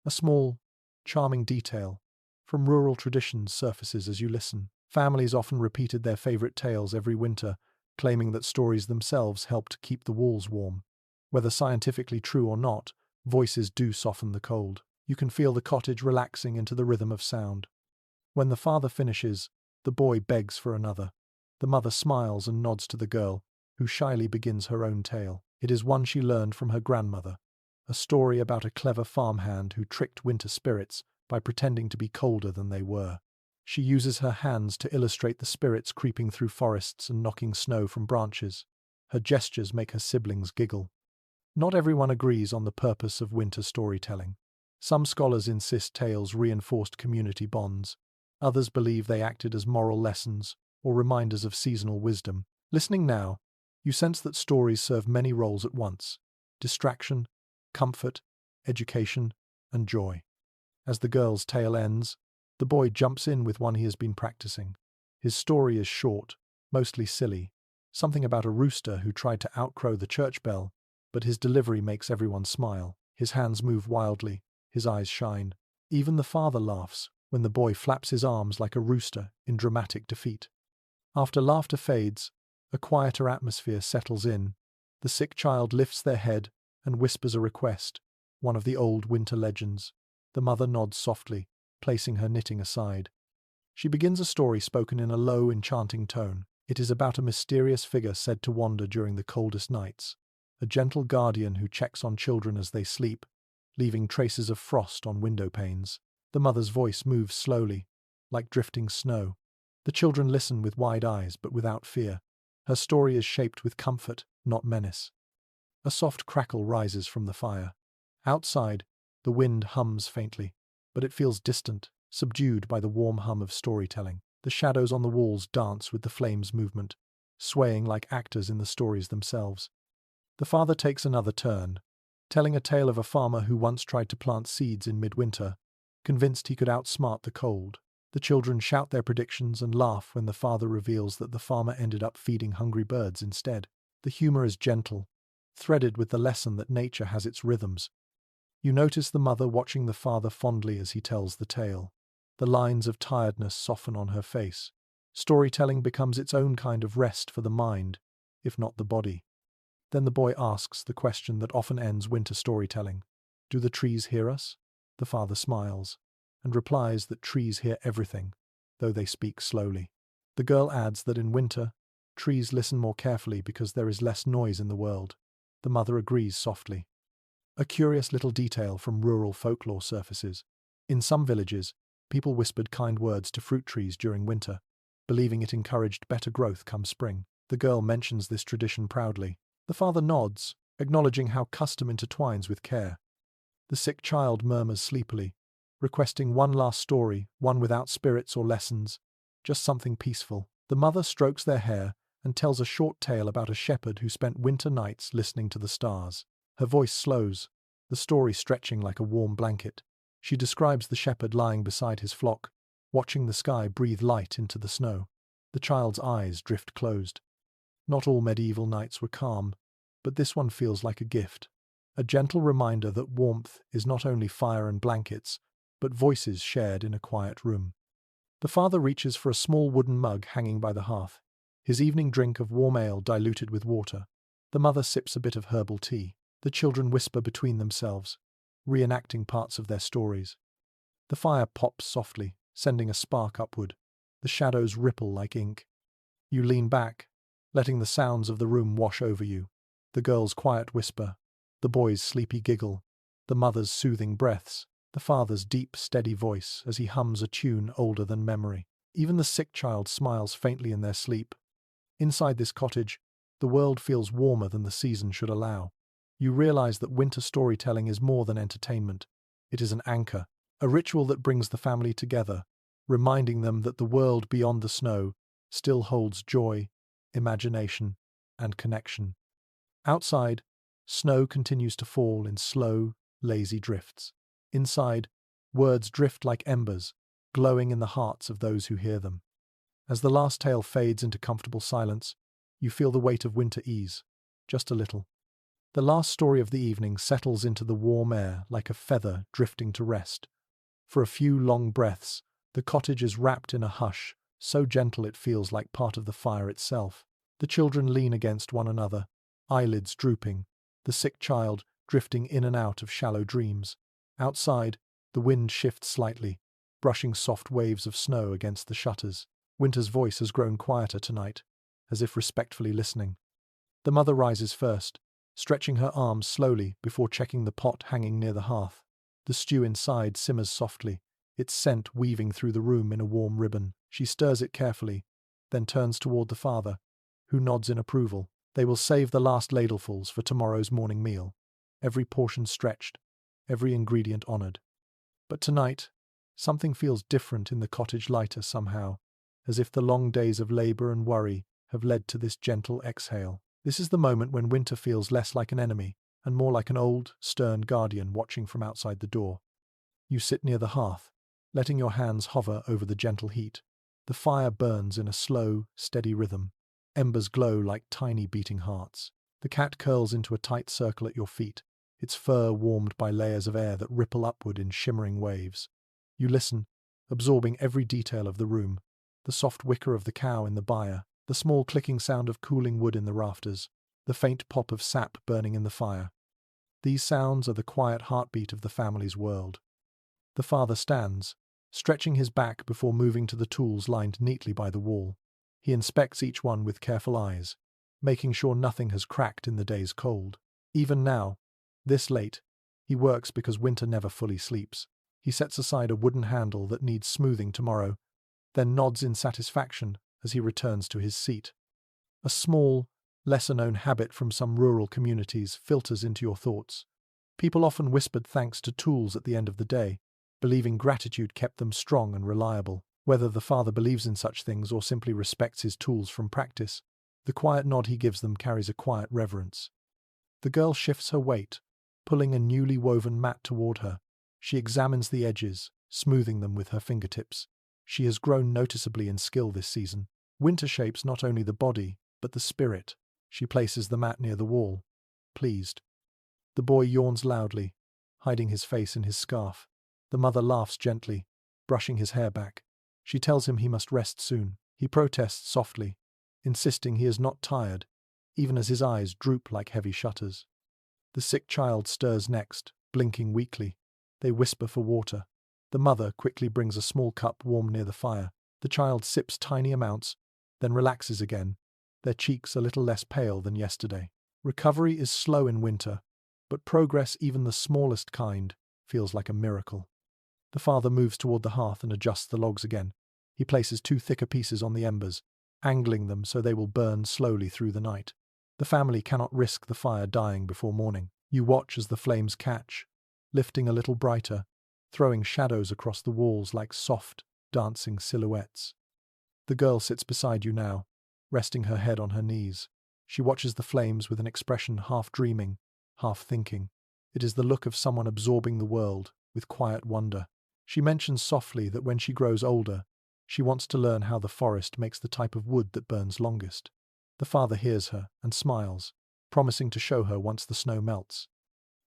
A small, charming detail from rural traditions surfaces as you listen. Families often repeated their favorite tales every winter, claiming that stories themselves helped keep the walls warm. Whether scientifically true or not, voices do soften the cold. You can feel the cottage relaxing into the rhythm of sound. When the father finishes, the boy begs for another. The mother smiles and nods to the girl, who shyly begins her own tale. It is one she learned from her grandmother, a story about a clever farmhand who tricked winter spirits by pretending to be colder than they were. She uses her hands to illustrate the spirits creeping through forests and knocking snow from branches. Her gestures make her siblings giggle. Not everyone agrees on the purpose of winter storytelling. Some scholars insist tales reinforced community bonds. Others believe they acted as moral lessons or reminders of seasonal wisdom. Listening now, you sense that stories serve many roles at once: distraction, comfort, education, and joy. As the girl's tale ends, the boy jumps in with one he has been practicing. His story is short, mostly silly, something about a rooster who tried to outcrow the church bell, but his delivery makes everyone smile. His hands move wildly, his eyes shine. Even the father laughs when the boy flaps his arms like a rooster in dramatic defeat. After laughter fades, a quieter atmosphere settles in. The sick child lifts their head and whispers a request, one of the old winter legends. The mother nods softly, placing her knitting aside. She begins a story spoken in a low, enchanting tone. It is about a mysterious figure said to wander during the coldest nights, a gentle guardian who checks on children as they sleep, leaving traces of frost on window panes. The mother's voice moves slowly, like drifting snow. The children listen with wide eyes but without fear. Her story is shaped with comfort, not menace. A soft crackle rises from the fire. Outside, the wind hums faintly, but it feels distant, subdued by the warm hum of storytelling. The shadows on the walls dance with the flames' movement, swaying like actors in the stories themselves. The father takes another turn, telling a tale of a farmer who once tried to plant seeds in midwinter, convinced he could outsmart the cold. The children shout their predictions and laugh when the father reveals that the farmer ended up feeding hungry birds instead. The humor is gentle, threaded with the lesson that nature has its rhythms. You notice the mother watching the father fondly as he tells the tale. The lines of tiredness soften on her face. Storytelling becomes its own kind of rest for the mind, if not the body. Then the boy asks the question that often ends winter storytelling. Do the trees hear us? The father smiles, and replies that trees hear everything, though they speak slowly. The girl adds that in winter, trees listen more carefully because there is less noise in the world. The mother agrees softly. A curious little detail from rural folklore surfaces. In some villages, people whispered kind words to fruit trees during winter, believing it encouraged better growth come spring. The girl mentions this tradition proudly. The father nods, acknowledging how custom intertwines with care. The sick child murmurs sleepily, requesting one last story, one without spirits or lessons, just something peaceful. The mother strokes their hair and tells a short tale about a shepherd who spent winter nights listening to the stars. Her voice slows, the story stretching like a warm blanket. She describes the shepherd lying beside his flock, watching the sky breathe light into the snow. The child's eyes drift closed. Not all medieval nights were calm, but this one feels like a gift. A gentle reminder that warmth is not only fire and blankets, but voices shared in a quiet room. The father reaches for a small wooden mug hanging by the hearth, his evening drink of warm ale diluted with water. The mother sips a bit of herbal tea. The children whisper between themselves, reenacting parts of their stories. The fire pops softly, sending a spark upward. The shadows ripple like ink. You lean back, letting the sounds of the room wash over you. The girl's quiet whisper, the boy's sleepy giggle, the mother's soothing breaths, the father's deep, steady voice as he hums a tune older than memory. Even the sick child smiles faintly in their sleep. Inside this cottage, the world feels warmer than the season should allow. You realize that winter storytelling is more than entertainment. It is an anchor, a ritual that brings the family together, reminding them that the world beyond the snow still holds joy, imagination, and connection. Outside, snow continues to fall in slow, lazy drifts. Inside, words drift like embers, glowing in the hearts of those who hear them. As the last tale fades into comfortable silence, you feel the weight of winter ease, just a little. The last story of the evening settles into the warm air like a feather drifting to rest. For a few long breaths, the cottage is wrapped in a hush, so gentle it feels like part of the fire itself. The children lean against one another, eyelids drooping, the sick child drifting in and out of shallow dreams. Outside, The wind shifts slightly, brushing soft waves of snow against the shutters. Winter's voice has grown quieter tonight, as if respectfully listening. The mother rises first, stretching her arms slowly before checking the pot hanging near the hearth. The stew inside simmers softly, its scent weaving through the room in a warm ribbon. She stirs it carefully, then turns toward the father, who nods in approval. They will save the last ladlefuls for tomorrow's morning meal, every portion stretched, every ingredient honored. But tonight, something feels different in the cottage lighter somehow, as if the long days of labor and worry have led to this gentle exhale. This is the moment when winter feels less like an enemy and more like an old, stern guardian watching from outside the door. You sit near the hearth, letting your hands hover over the gentle heat. The fire burns in a slow, steady rhythm. Embers glow like tiny beating hearts. The cat curls into a tight circle at your feet, its fur warmed by layers of air that ripple upward in shimmering waves. You listen, absorbing every detail of the room, the soft whicker of the cow in the byre, the small clicking sound of cooling wood in the rafters, the faint pop of sap burning in the fire. These sounds are the quiet heartbeat of the family's world. The father stands, stretching his back before moving to the tools lined neatly by the wall. He inspects each one with careful eyes, making sure nothing has cracked in the day's cold. Even now, this late, he works because winter never fully sleeps. He sets aside a wooden handle that needs smoothing tomorrow, then nods in satisfaction as he returns to his seat. A small, lesser-known habit from some rural communities filters into your thoughts. People often whispered thanks to tools at the end of the day, believing gratitude kept them strong and reliable. Whether the father believes in such things or simply respects his tools from practice, the quiet nod he gives them carries a quiet reverence. The girl shifts her weight, pulling a newly woven mat toward her. She examines the edges, smoothing them with her fingertips. She has grown noticeably in skill this season. Winter shapes not only the body, but the spirit. She places the mat near the wall, pleased. The boy yawns loudly, hiding his face in his scarf. The mother laughs gently, brushing his hair back. She tells him he must rest soon. He protests softly, insisting he is not tired, even as his eyes droop like heavy shutters. The sick child stirs next, blinking weakly. They whisper for water. The mother quickly brings a small cup warm near the fire. The child sips tiny amounts, then relaxes again, their cheeks a little less pale than yesterday. Recovery is slow in winter, but progress, even the smallest kind, feels like a miracle. The father moves toward the hearth and adjusts the logs again. He places 2 thicker pieces on the embers, angling them so they will burn slowly through the night. The family cannot risk the fire dying before morning. You watch as the flames catch, lifting a little brighter, throwing shadows across the walls like soft, dancing silhouettes. The girl sits beside you now, resting her head on her knees. She watches the flames with an expression half dreaming, half thinking. It is the look of someone absorbing the world with quiet wonder. She mentions softly that when she grows older, she wants to learn how the forest makes the type of wood that burns longest. The father hears her and smiles, promising to show her once the snow melts.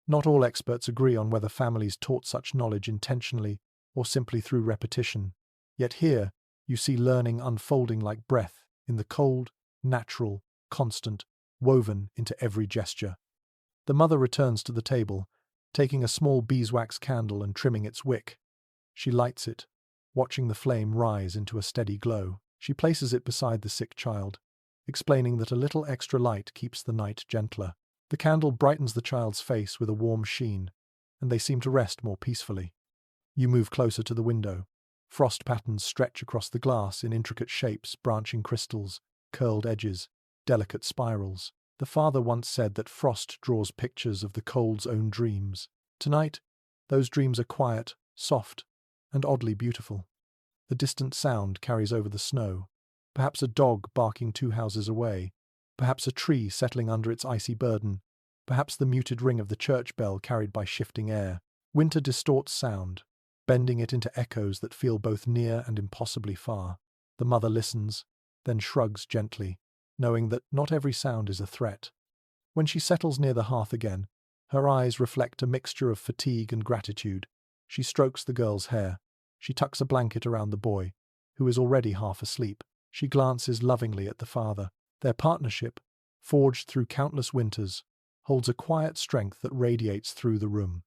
Not all experts agree on whether families taught such knowledge intentionally or simply through repetition. Yet here, you see learning unfolding like breath in the cold, natural, constant, woven into every gesture. The mother returns to the table, taking a small beeswax candle and trimming its wick. She lights it, watching the flame rise into a steady glow. She places it beside the sick child, explaining that a little extra light keeps the night gentler. The candle brightens the child's face with a warm sheen, and they seem to rest more peacefully. You move closer to the window. Frost patterns stretch across the glass in intricate shapes, branching crystals, curled edges, delicate spirals. The father once said that frost draws pictures of the cold's own dreams. Tonight, those dreams are quiet, soft, and oddly beautiful. A distant sound carries over the snow, perhaps a dog barking 2 houses away, perhaps a tree settling under its icy burden, perhaps the muted ring of the church bell carried by shifting air. Winter distorts sound, bending it into echoes that feel both near and impossibly far. The mother listens, then shrugs gently, knowing that not every sound is a threat. When she settles near the hearth again, her eyes reflect a mixture of fatigue and gratitude. She strokes the girl's hair. She tucks a blanket around the boy, who is already half asleep. She glances lovingly at the father. Their partnership, forged through countless winters, holds a quiet strength that radiates through the room.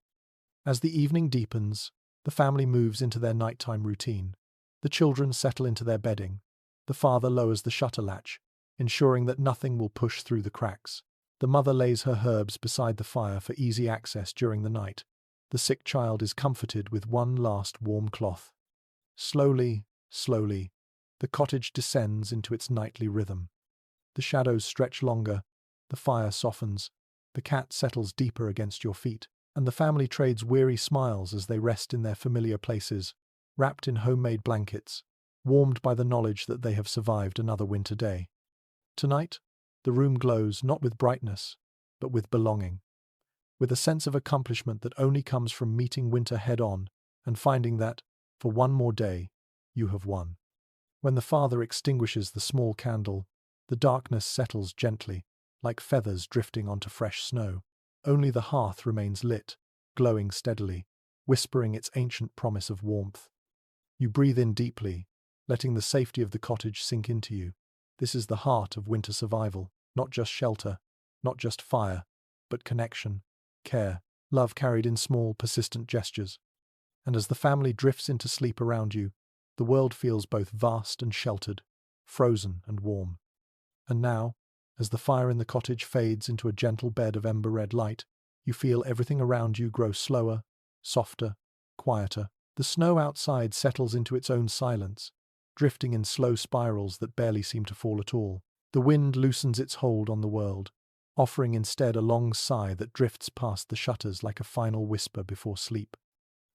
As the evening deepens, The family moves into their nighttime routine. The children settle into their bedding. The father lowers the shutter latch, ensuring that nothing will push through the cracks. The mother lays her herbs beside the fire for easy access during the night. The sick child is comforted with one last warm cloth. Slowly, slowly, the cottage descends into its nightly rhythm. The shadows stretch longer, the fire softens, the cat settles deeper against your feet, and the family trades weary smiles as they rest in their familiar places, wrapped in homemade blankets, warmed by the knowledge that they have survived another winter day. Tonight, the room glows not with brightness, but with belonging, with a sense of accomplishment that only comes from meeting winter head-on and finding that, for one more day, you have won. When the father extinguishes the small candle, the darkness settles gently, like feathers drifting onto fresh snow. Only the hearth remains lit, glowing steadily, whispering its ancient promise of warmth. You breathe in deeply, letting the safety of the cottage sink into you. This is the heart of winter survival, not just shelter, not just fire, but connection, care, love carried in small, persistent gestures. And as the family drifts into sleep around you, the world feels both vast and sheltered, frozen and warm. And now, as the fire in the cottage fades into a gentle bed of ember-red light, you feel everything around you grow slower, softer, quieter. The snow outside settles into its own silence, drifting in slow spirals that barely seem to fall at all. The wind loosens its hold on the world, offering instead a long sigh that drifts past the shutters like a final whisper before sleep.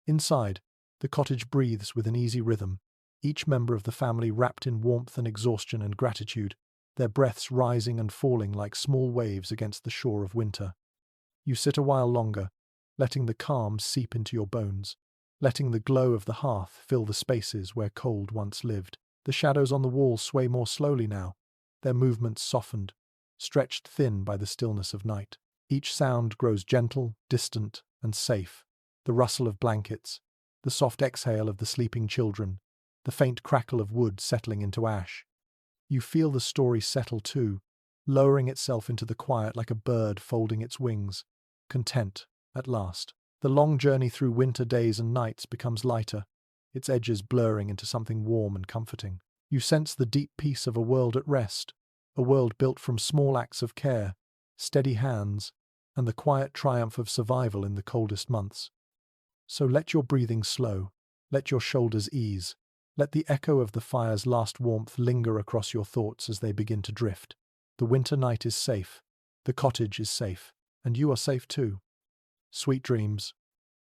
Inside, the cottage breathes with an easy rhythm, each member of the family wrapped in warmth and exhaustion and gratitude, their breaths rising and falling like small waves against the shore of winter. You sit a while longer, letting the calm seep into your bones, letting the glow of the hearth fill the spaces where cold once lived. The shadows on the wall sway more slowly now, their movements softened, stretched thin by the stillness of night. Each sound grows gentle, distant, and safe. The rustle of blankets, the soft exhale of the sleeping children, the faint crackle of wood settling into ash. You feel the story settle too, lowering itself into the quiet like a bird folding its wings, content, at last. The long journey through winter days and nights becomes lighter, its edges blurring into something warm and comforting. You sense the deep peace of a world at rest, a world built from small acts of care, steady hands, and the quiet triumph of survival in the coldest months. So let your breathing slow, let your shoulders ease, let the echo of the fire's last warmth linger across your thoughts as they begin to drift. The winter night is safe, the cottage is safe, and you are safe too. Sweet dreams.